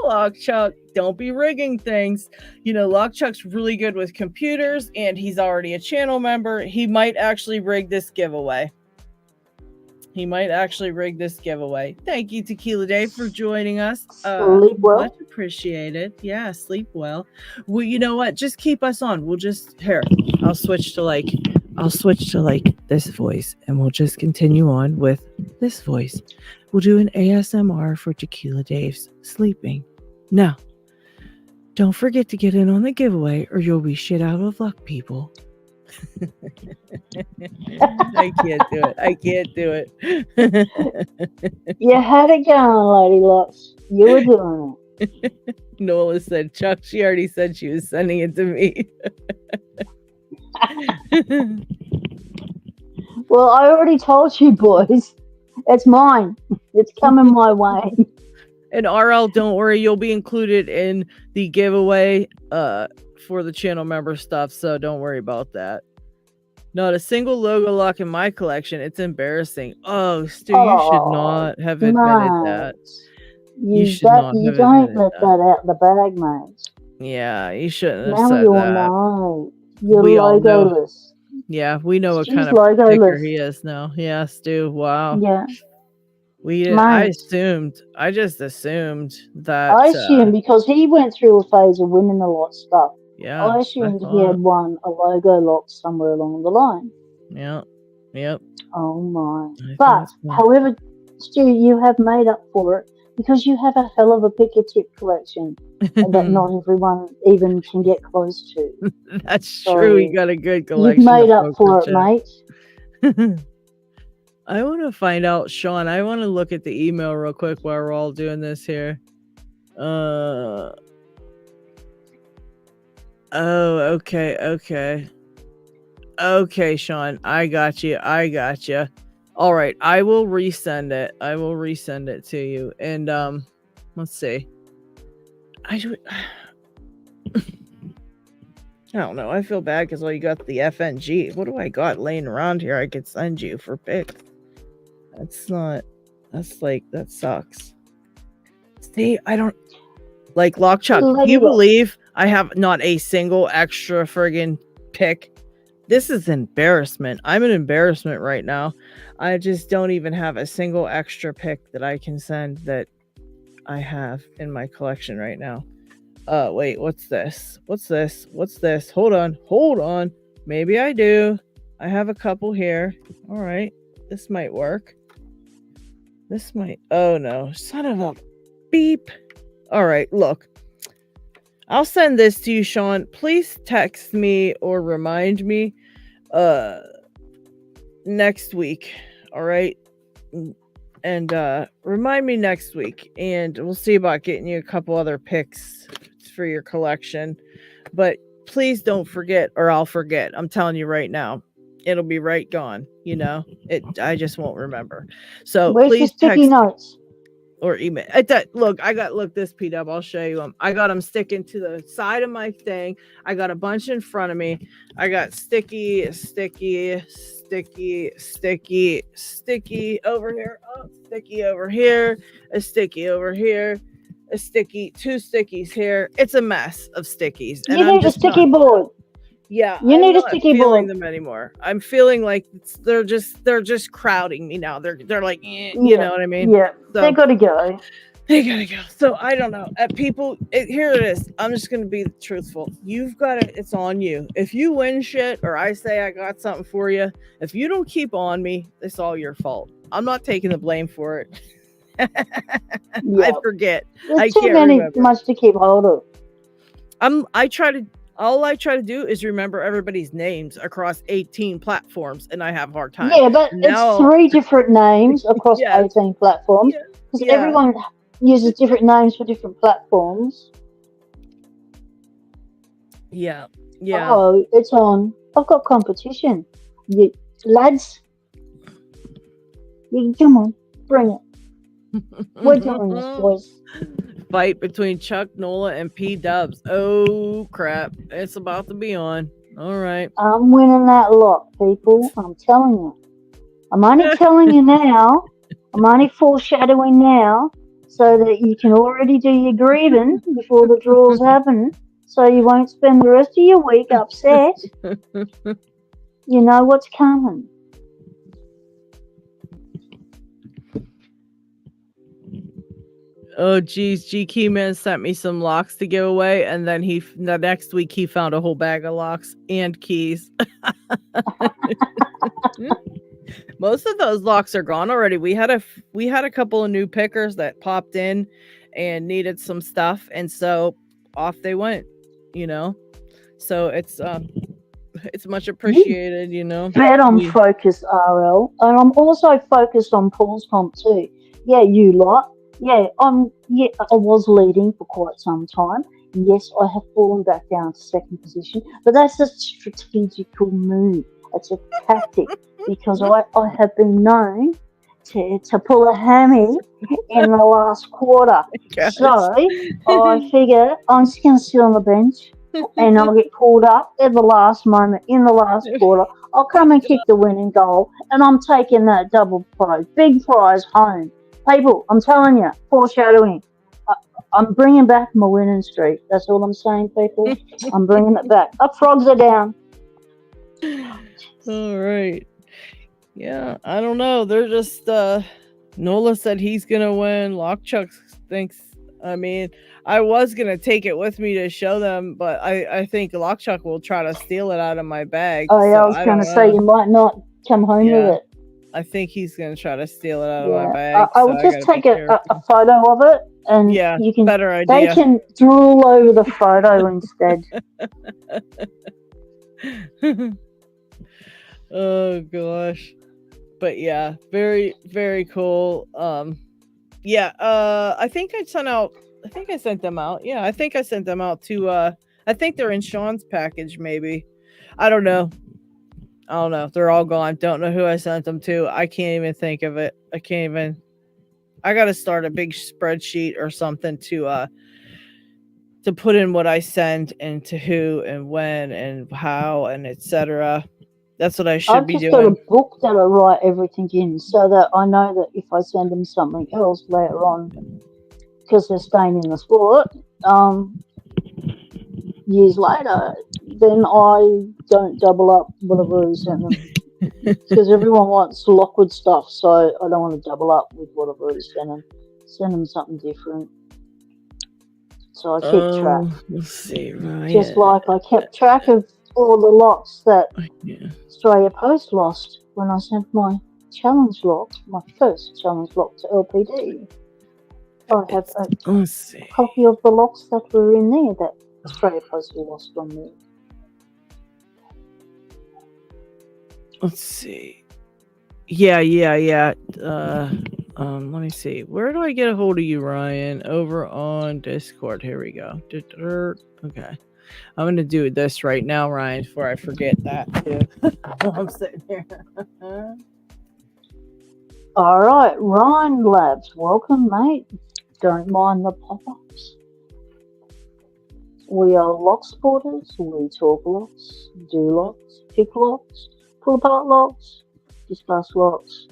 Lockchuck, don't be rigging things. Lockchuck's really good with computers and he's already a channel member. He might actually rig this giveaway. Thank you, Tequila Day, for joining us. Sleep well. Much appreciated. Yeah, sleep well. Well, you know what? Just keep us on. We'll just I'll switch to like this voice, and we'll just continue on with this voice. We'll do an ASMR for Tequila Dave's sleeping. Now, don't forget to get in on the giveaway, or you'll be shit out of luck, people. I can't do it. You had it going, Lady Lux. You were doing it. Nola said, Chuck, she already said she was sending it to me. Well, I already told you, boys. It's mine. It's coming my way. And RL, don't worry, you'll be included in the giveaway for the channel member stuff, so don't worry about that. Not a single logo lock in my collection. It's embarrassing. Oh, Stu, you should not have admitted that. You should not have don't admitted let that out the bag, mate. Yeah, you shouldn't have Now said you all that. know. You're We all know. logoless. Yeah, we know what Stu's kind of picker logoless. he is now. Yeah, Stu. Wow. Yeah. I just assumed that. I assumed because he went through a phase of winning a lot of stuff. Yeah. I assumed he had won a logo lock somewhere along the line. Yeah. Yep. Oh my. But, however, Stu, you have made up for it because you have a hell of a picker tip collection that not everyone even can get close to. That's true. You got a good collection. You've made up for it, mate. I want to find out, Sean. I want to look at the email real quick while we're all doing this here. Oh, okay. Okay, Sean. I got you. All right. I will resend it to you. And let's see. I don't know. I feel bad because you got the FNG. What do I got laying around here I could send you for pics? That sucks. See, I don't like Lockchuck. Can you believe I have not a single extra friggin' pic? This is embarrassment. I'm an embarrassment right now. I just don't even have a single extra pic that I can send that I have in my collection right now. Wait, what's this? Hold on. Maybe I do. I have a couple here. All right. This might work. Oh no, son of a beep. All right, look. I'll send this to you, Sean. Please text me or remind me next week. All right. And remind me next week, and we'll see about getting you a couple other picks for your collection. But please don't forget, or I'll forget. I'm telling you right now, it'll be right gone. I just won't remember. So where's please the sticky notes or email. Look, this P-Dub. I'll show you them. I got them sticking to the side of my thing. I got a bunch in front of me. I got sticky over here. Oh, sticky over here. A sticky over here. A sticky, 2 stickies here. It's a mess of stickies. And you need a sticky board. Yeah, you need a sticky board. Them anymore. I'm feeling like they're just crowding me now. They're like, you know what I mean? Yeah, so, they gotta go. So I don't know. Here it is. I'm just gonna be truthful. You've got it. It's on you. If you win shit, or I say I got something for you, if you don't keep on me, it's all your fault. I'm not taking the blame for it. I forget. There's too much to keep hold of. All I try to do is remember everybody's names across 18 platforms, and I have a hard time. Yeah, but it's 3 different names across 18 platforms, because everyone uses different names for different platforms. Yeah. Yeah. Oh, it's on. I've got competition. You lads, you come on, bring it. We're doing this, boys. Fight between Chuck Nola and P Dubs. Oh crap! It's about to be on. All right. I'm winning that lot, people. I'm telling you. I'm only telling you now. I'm only foreshadowing now, so that you can already do your grieving before the draws happen, so you won't spend the rest of your week upset. You know what's coming. Oh geez, GK Man sent me some locks to give away, and then the next week he found a whole bag of locks and keys. Most of those locks are gone already. We had a couple of new pickers that popped in and needed some stuff, and so off they went. You know, so it's much appreciated. You know, Bet I'm focused, RL, and I'm also focused on Paul's comp too. Yeah, you lot. Yeah, I was leading for quite some time. Yes, I have fallen back down to second position, but that's a strategical move. It's a tactic because I have been known to pull a hammy in the last quarter. So I figure I'm just going to sit on the bench and I'll get called up at the last moment in the last quarter. I'll come and kick the winning goal, and I'm taking that double prize, big prize home. People, I'm telling you, foreshadowing. I'm bringing back my winning streak. That's all I'm saying, people. I'm bringing it back. Up frogs are down. All right. Yeah, I don't know. They're just Nola said he's gonna win. Lockchuck thinks. I mean, I was gonna take it with me to show them, but I think Lockchuck will try to steal it out of my bag. Oh yeah, so I was going to say you might not come home with it. I think he's gonna try to steal it out of my bag. I would just take a photo of it, and you can. Better idea. They can drool over the photo instead. Oh gosh. But yeah, very, very cool. Yeah, I think I sent them out. Yeah, I think I sent them out to I think they're in Sean's package, maybe. I don't know. They're all gone. Don't know who I sent them to. I can't even think of it. I gotta start a big spreadsheet or something to put in what I send and to who and when and how and etc. That's what I should be doing. I've just got a book that I write everything in, so that I know that if I send them something else later on, because they're staying in the sport, years later, then I don't double up whatever I sent them. Because everyone wants Lockwood stuff, so I don't want to double up with whatever I send them. Send them something different. So I keep track. Let's see, right? Just like I kept track of all the locks that Australia Post lost when I sent my challenge lock, my first challenge lock to LPD. I have a copy of the locks that were in there that Australia Post lost on me. Let's see. Yeah. Let me see. Where do I get a hold of you, Ryan? Over on Discord. Here we go. Okay. I'm gonna do this right now, Ryan, before I forget that too. I'm sitting here. All right, Ryan Labs, welcome, mate. Don't mind the pop-ups. We are Locksporters. We talk locks, do locks, pick locks, pull apart locks, discuss locks,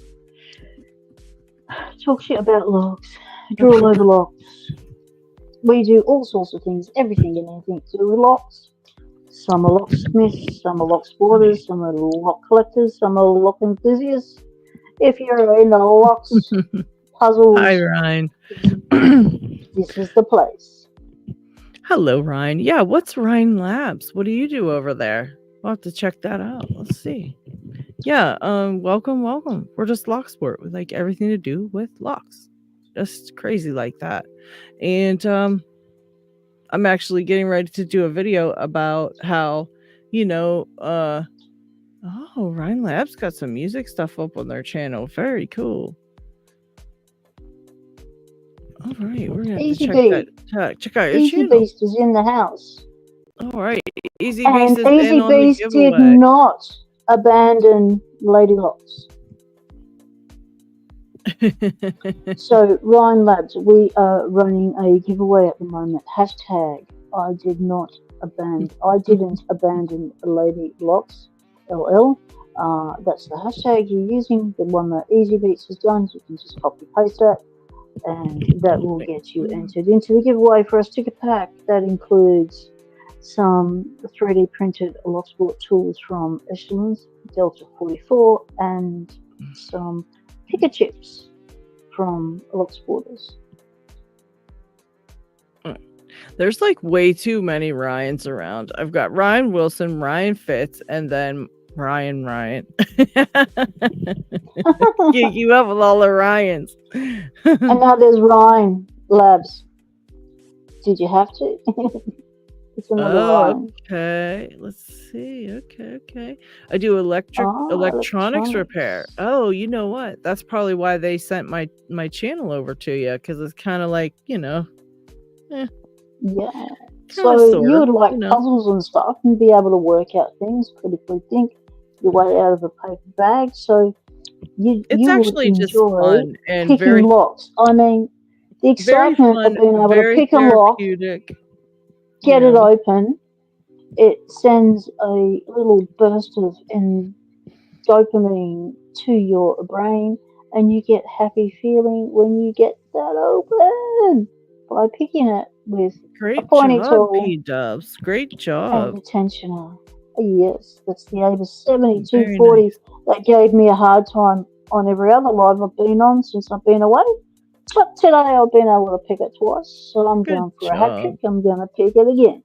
talk shit about locks, draw over locks. We do all sorts of things, everything and anything to do with locks. Some are locksmiths, some are locksporters, some are lock collectors, some are lock enthusiasts. If you're in the locks, puzzles, hi Ryan. This is the place. Hello, Ryan. Yeah, what's Ryan Labs? What do you do over there? I'll have to check that out. Let's see. Yeah, welcome. We're just Locksport with like everything to do with locks. Just crazy like that. And I'm actually getting ready to do a video about how, Ryan Labs got some music stuff up on their channel. Very cool. All right, we're gonna have to check out your Easy channel. Beast is in the house. All right, Easy And Beast is Easy in on the Beast did giveaway. not abandon Lady Locks. So Ryan Labs, we are running a giveaway at the moment. Hashtag I didn't abandon Lady Locks LL. That's the hashtag you're using, the one that Easy Beats has done. You can just copy paste that, and that will get you entered into the giveaway for a sticker pack that includes some 3D printed Locksport tools from Echelons, Delta 44, and some picker chips from Locksporters. There's like way too many Ryans around. I've got Ryan Wilson, Ryan Fitz, and then Ryan. You up with all the Ryans. And now there's Ryan Labs. Did you have to? It's another Ryan. Okay. Let's see. Okay. I do electronics repair. Oh, you know what? That's probably why they sent my channel over to you, because it's kind of like, Yeah. Kinda, So sorta, you would like you know. puzzles and stuff and be able to work out things, critically think your way out of a paper bag. So you actually would just enjoy fun and picking very locks. I mean, the very excitement fun, of being able to very pick a lock, therapeutic. get it open, it sends a little burst of dopamine to your brain, and you get happy feeling when you get that open by picking it with Great a pointy job, tool P-Dubs. Great and job. a tensioner. Yes, that's the Ava Very 7240 nice. that gave me a hard time on every other live I've been on since I've been away. But today I've been able to pick it twice, so I'm Good going for a hat job. trick. I'm going to pick it again.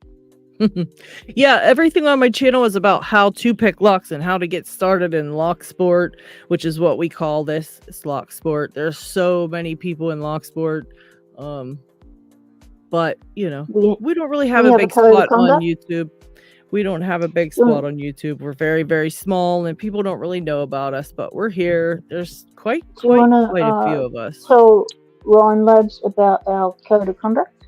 Yeah, everything on my channel is about how to pick locks and how to get started in Locksport, which is what we call this. It's Locksport. There's so many people in Locksport. But we don't really have a big spot on YouTube. We don't have a big spot on YouTube. We're very, very small, and people don't really know about us, but we're here. There's quite a few of us. Tell Ryan Labs about our code of conduct.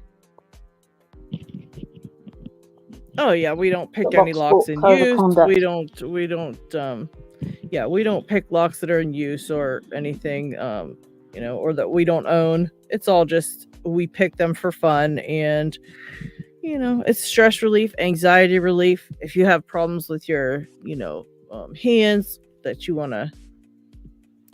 Oh yeah, we don't pick any locks in use. We don't pick locks that are in use or anything, or that we don't own. It's all just we pick them for fun, and it's stress relief, anxiety relief. If you have problems with your, hands that you want to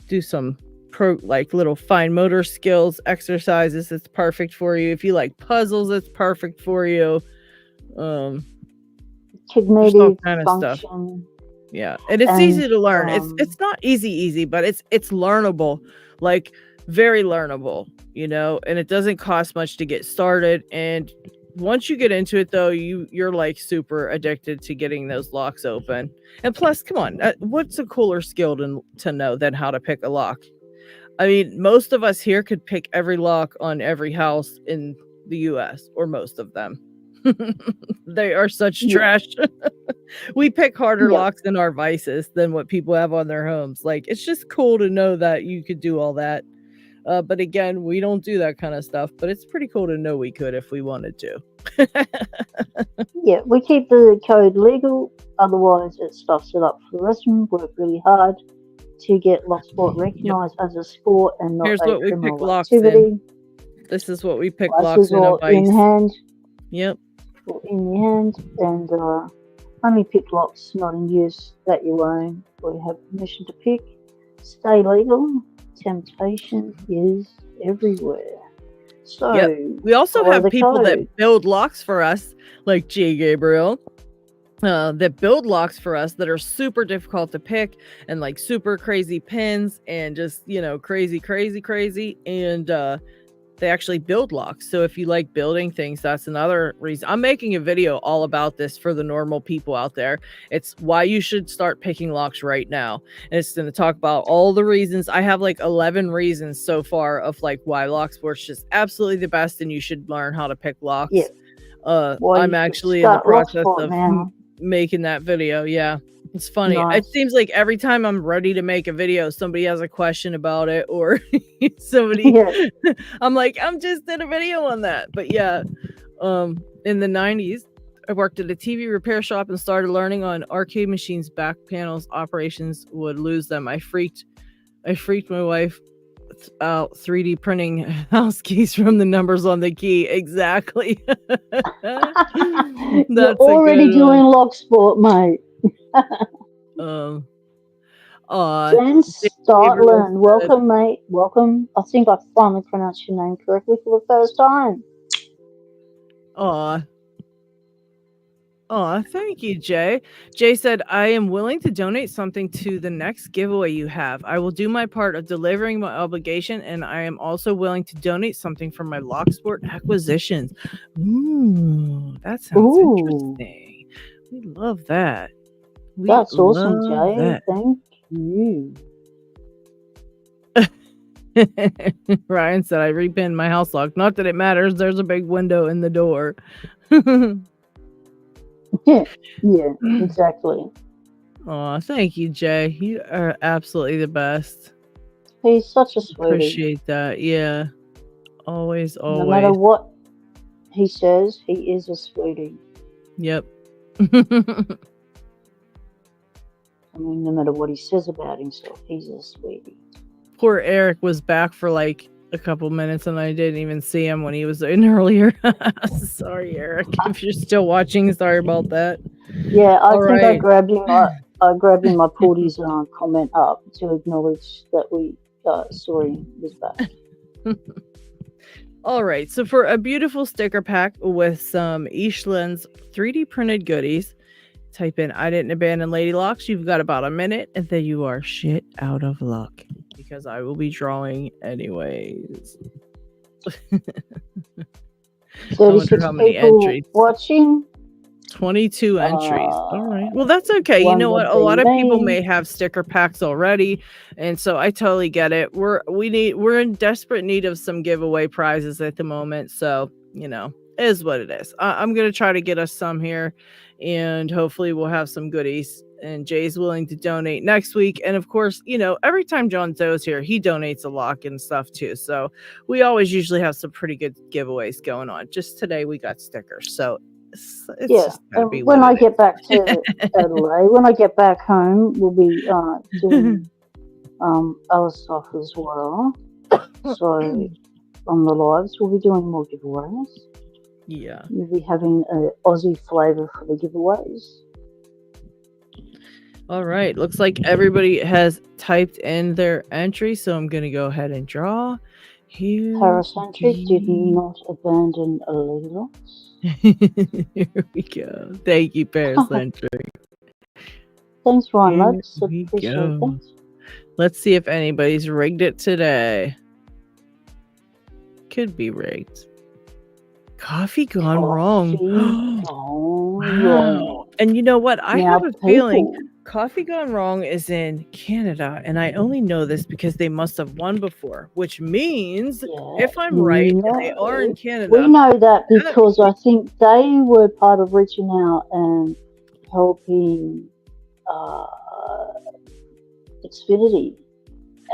do some little fine motor skills exercises, it's perfect for you. If you like puzzles, it's perfect for you. Cognitive kind of function. Stuff. Yeah, and it's easy to learn. It's not easy, but it's learnable, like very learnable, and it doesn't cost much to get started. And once you get into it, though, you're like super addicted to getting those locks open. And plus, come on, what's a cooler skill to know than how to pick a lock? I mean, most of us here could pick every lock on every house in the US, or most of them. They are such trash. We pick harder locks in our vices than what people have on their homes. Like, it's just cool to know that you could do all that. But again, we don't do that kind of stuff, but it's pretty cool to know we could if we wanted to. Yeah, we keep the code legal, otherwise it stuffs it up for the rest of them. Work really hard to get Locksport recognized as a sport and not a criminal activity. This is what we pick locks in a vice. In hand. Yep. In your hand, and only pick locks not in use that you own or you have permission to pick. Stay legal. Temptation is everywhere. So we also have people that build locks for us, like J. Gabriel, that build locks for us that are super difficult to pick and like super crazy pins and just crazy, and they actually build locks. So if you like building things, that's another reason. I'm making a video all about this for the normal people out there. It's why you should start picking locks right now. And it's going to talk about all the reasons. I have like 11 reasons so far of like why Locksport's just absolutely the best and you should learn how to pick locks. Yeah. I'm actually in the process of making that video. Yeah. It's funny. Nice. It seems like every time I'm ready to make a video, somebody has a question about it, or I'm like, I'm just did a video on that. But yeah, in the 90s, worked at a TV repair shop and started learning on arcade machines, back panels, operations, would lose them. I freaked my wife out 3D printing house keys from the numbers on the key. Exactly. You're already doing Locksport, mate. Jen Startland, welcome, mate. Welcome. I think I finally pronounced your name correctly for the first time. Thank you, Jay. Jay said, I am willing to donate something to the next giveaway you have. I will do my part of delivering my obligation, and I am also willing to donate something from my Locksport acquisitions. Ooh, that sounds interesting. We love that. That's awesome, Jay. Thank you. Ryan said, I repinned my house lock. Not that it matters. There's a big window in the door. Yeah, exactly. Oh, thank you, Jay. You are absolutely the best. He's such a sweetie. Appreciate that. Yeah. Always. No matter what he says, he is a sweetie. Yep. I mean, no matter what he says about himself, he's a sweetie. Poor Eric was back for like a couple minutes and I didn't even see him when he was in earlier. Sorry, Eric. If you're still watching, sorry about that. Yeah, I think I grabbed him. I grabbed him. I pulled his comment up to acknowledge that we saw him was back. All right. So for a beautiful sticker pack with some Eastland's 3D printed goodies, type in I didn't abandon Lady Locks. You've got about a minute and then you are shit out of luck because I will be drawing anyways. 36 how many people entries. Watching. 22 entries. All right. Well, that's okay. You know what? A lot of people may have sticker packs already, and so I totally get it. We're in desperate need of some giveaway prizes at the moment. So, you know, it is what it is. I'm gonna try to get us some here, and hopefully we'll have some goodies. And Jay's willing to donate next week. And of course, you know, every time John Doe's here, he donates a lock and stuff too. So we always usually have some pretty good giveaways going on. Just today we got stickers. So it's just when I get back to Adelaide, when I get back home, we'll be doing other stuff as well. So on the lives, we'll be doing more giveaways. Yeah. We'll be having an Aussie flavour for the giveaways. All right. Looks like everybody has typed in their entry, so I'm going to go ahead and draw. Paracentric did not abandon a Lady Locks. Here we go. Thank you, Paracentric. Thanks, Ron Lux. Appreciate that. Let's see if anybody's rigged it today. Could be rigged. Coffee gone wrong. Wow. And you know what? I have a feeling Coffee Gone Wrong is in Canada, and I only know this because they must have won before, which means if I'm right, and they are in Canada. We know that because I think they were part of reaching out and helping Xfinity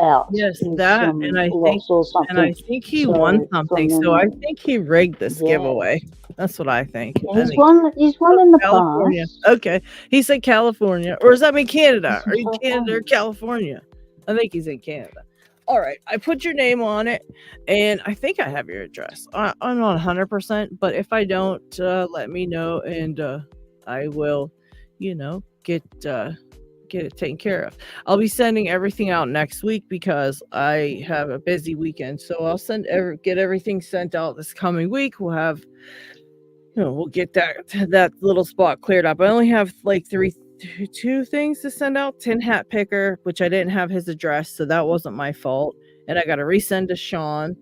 out. Yes, that, and I think he won something. So I think he rigged this giveaway. That's what I think. Yeah, he's won in the California. past. Okay, he said California, or does that mean Canada? Are you Canada or California? I think he's in Canada. All right, I put your name on it, and I think I have your address. I'm not 100%, but if I don't, let me know, and I will, you know, get it taken care of. I'll be sending everything out next week because I have a busy weekend. So I'll get everything sent out this coming week. We'll have, you know, we'll get that little spot cleared up. I only have like two things to send out. Tin Hat Picker, which I didn't have his address, so that wasn't my fault. And I got to resend to Sean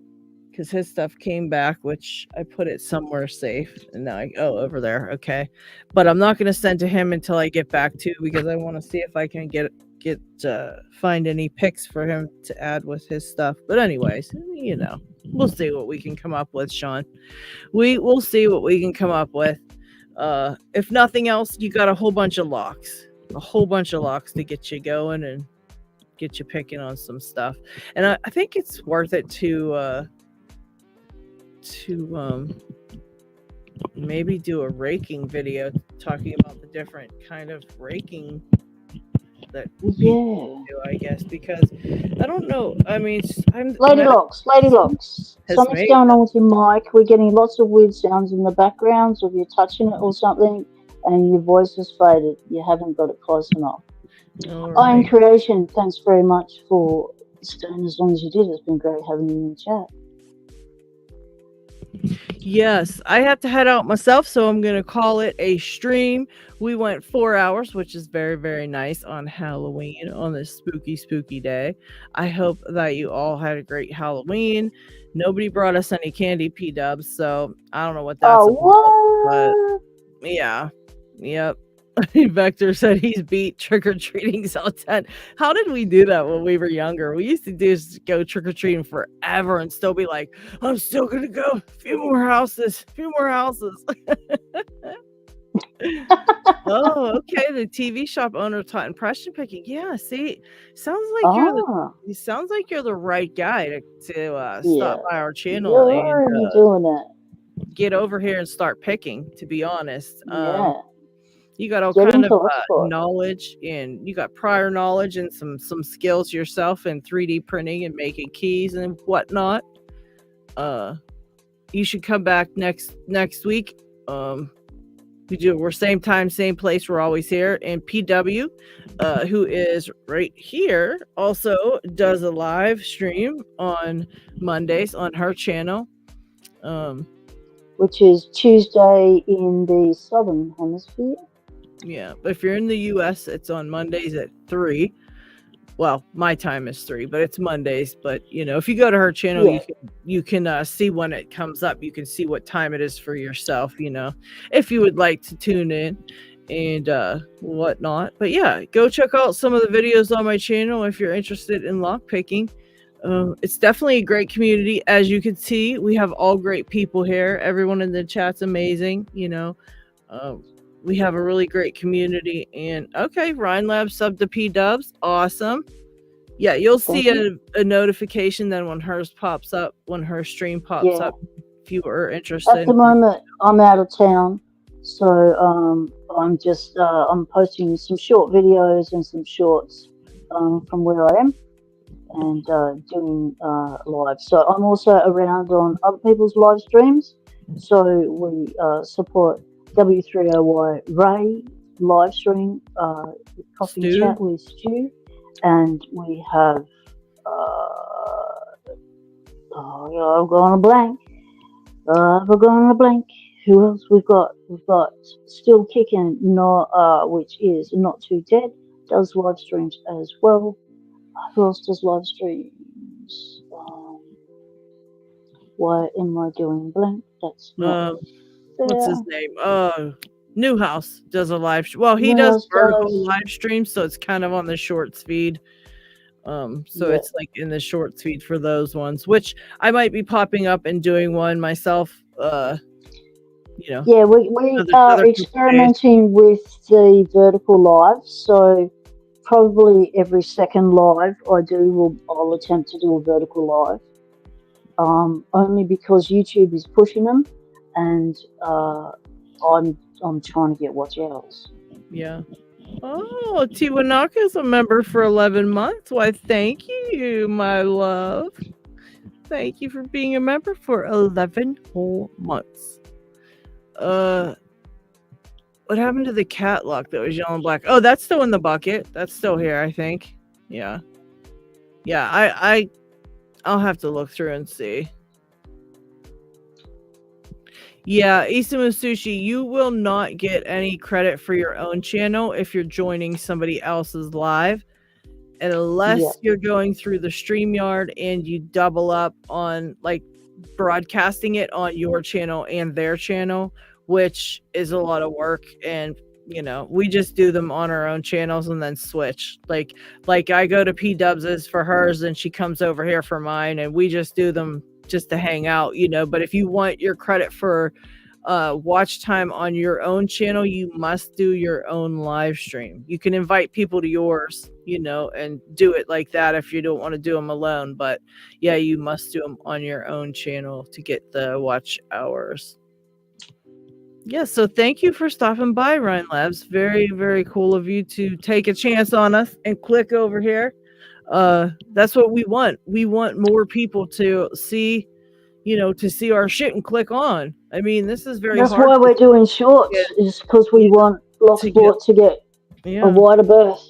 because his stuff came back, which I put it somewhere safe. And now over there. Okay. But I'm not going to send to him until I get back to, because I want to see if I can find any pics for him to add with his stuff. But anyways, you know, we'll see what we can come up with, Sean. We will see what we can come up with. If nothing else, you got a whole bunch of locks to get you going and get you picking on some stuff. And I think it's worth it to maybe do a raking video talking about the different kind of raking that people do, I guess, because I don't know. I mean, Lady Locks, something's going on with your mic. We're getting lots of weird sounds in the background, so if you're touching it or something and your voice is faded, you haven't got it close enough. Iron Creation, thanks very much for staying as long as you did. It's been great having you in the chat. Yes, I have to head out myself, so I'm going to call it a stream. We went 4 hours, which is very, very nice on Halloween, on this spooky, spooky day. I hope that you all had a great Halloween. Nobody brought us any candy, P-dubs, so I don't know what that's about. But yeah, yep. Vector said he's beat trick-or-treating so 10. How did we do that when we were younger? We used to just go trick-or-treating forever and still be like, I'm still gonna go a few more houses. Oh, okay. The TV shop owner taught impression picking. Yeah, see, sounds like you're the right guy to stop by our channel and doing that. Get over here and start picking, to be honest. You got all Get kind of Locksport. knowledge, and you got prior knowledge and some skills yourself in 3D printing and making keys and whatnot. You should come back next week. We're same time, same place. We're always here. And PW, who is right here, also does a live stream on Mondays on her channel. Which is Tuesday in the Southern Hemisphere. Yeah, but if you're in the US, it's on Mondays at 3. Well, my time is 3, but it's Mondays. But if you go to her channel, you can see when it comes up. You can see what time it is for yourself. If you would like to tune in and whatnot. But yeah, go check out some of the videos on my channel if you're interested in lockpicking. It's definitely a great community. As you can see, we have all great people here. Everyone in the chat's amazing. We have a really great community. And okay, Ryan Lab sub to P-dubs. Awesome. Yeah, you'll see a notification then when hers pops up, when her stream pops up, if you are interested. At the moment, I'm out of town. So I'm just I'm posting some short videos and some shorts from where I am and doing live. So I'm also around on other people's live streams. So we support W3OY Ray live stream with Coffee Chat with Stu, and we have I've gone a blank. Who else we've got? We've got Still Kicking, which is Not Too Dead, does live streams as well. Who else does live streams? Why am I doing blank? That's not what's his name? Newhouse does a live stream. Well, he does vertical live streams, so it's kind of on the shorts feed. It's like in the shorts feed for those ones, which I might be popping up and doing one myself. Yeah, we are experimenting with the vertical live, so probably every second live I'll attempt to do a vertical live. Only because YouTube is pushing them, and I'm trying to get watch hours. Yeah. Oh, Tiwanaka's a member for 11 months. Why, thank you, my love. Thank you for being a member for 11 whole months. What happened to the cat lock that was yellow and black? Oh, that's still in the bucket. That's still here, I think. Yeah. Yeah, I'll have to look through and see. Yeah, Isamu Sushi, you will not get any credit for your own channel if you're joining somebody else's live, unless you're going through the StreamYard and you double up on like broadcasting it on your channel and their channel, which is a lot of work. And we just do them on our own channels and then switch. Like I go to P-dubs's for hers and she comes over here for mine, and we just do them just to hang out, but if you want your credit for watch time on your own channel, you must do your own live stream. You can invite people to yours, and do it like that if you don't want to do them alone, but yeah, you must do them on your own channel to get the watch hours. Yeah, so thank you for stopping by, Ryan Labs. Very, very cool of you to take a chance on us and click over here. That's what we want. We want more people to see, to see our shit and click on. I mean, this is very That's hard why we're doing get, shorts, is because we want to get, Locksport to get a yeah, wider berth.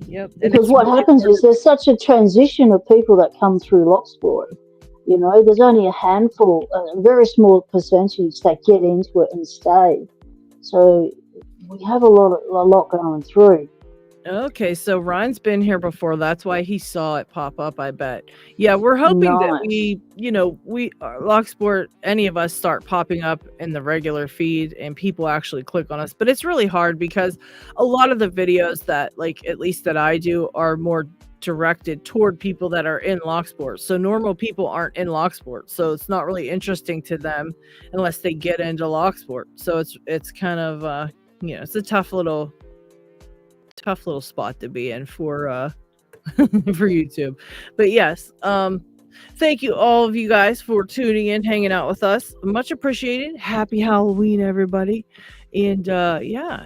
yep. And Because it's what really happens hard. is there's such a transition of people that come through Locksport. You know, there's only a handful, a very small percentage that get into it and stay. So we have a lot going through. Okay, so Ryan's been here before. That's why he saw it pop up, I bet. Yeah, we're hoping that Nice. we Locksport, any of us start popping up in the regular feed and people actually click on us. But it's really hard because a lot of the videos that, like, at least that I do, are more directed toward people that are in Locksport. So normal people aren't in Locksport. So it's not really interesting to them unless they get into Locksport. So it's kind of it's a tough little spot to be in for for YouTube. But yes, thank you all of you guys for tuning in, hanging out with us. Much appreciated. Happy Halloween, everybody. And yeah.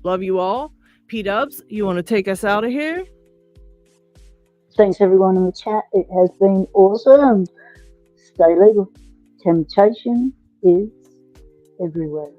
Love you all. P-Dubs, you want to take us out of here? Thanks everyone in the chat. It has been awesome. Stay legal. Temptation is everywhere.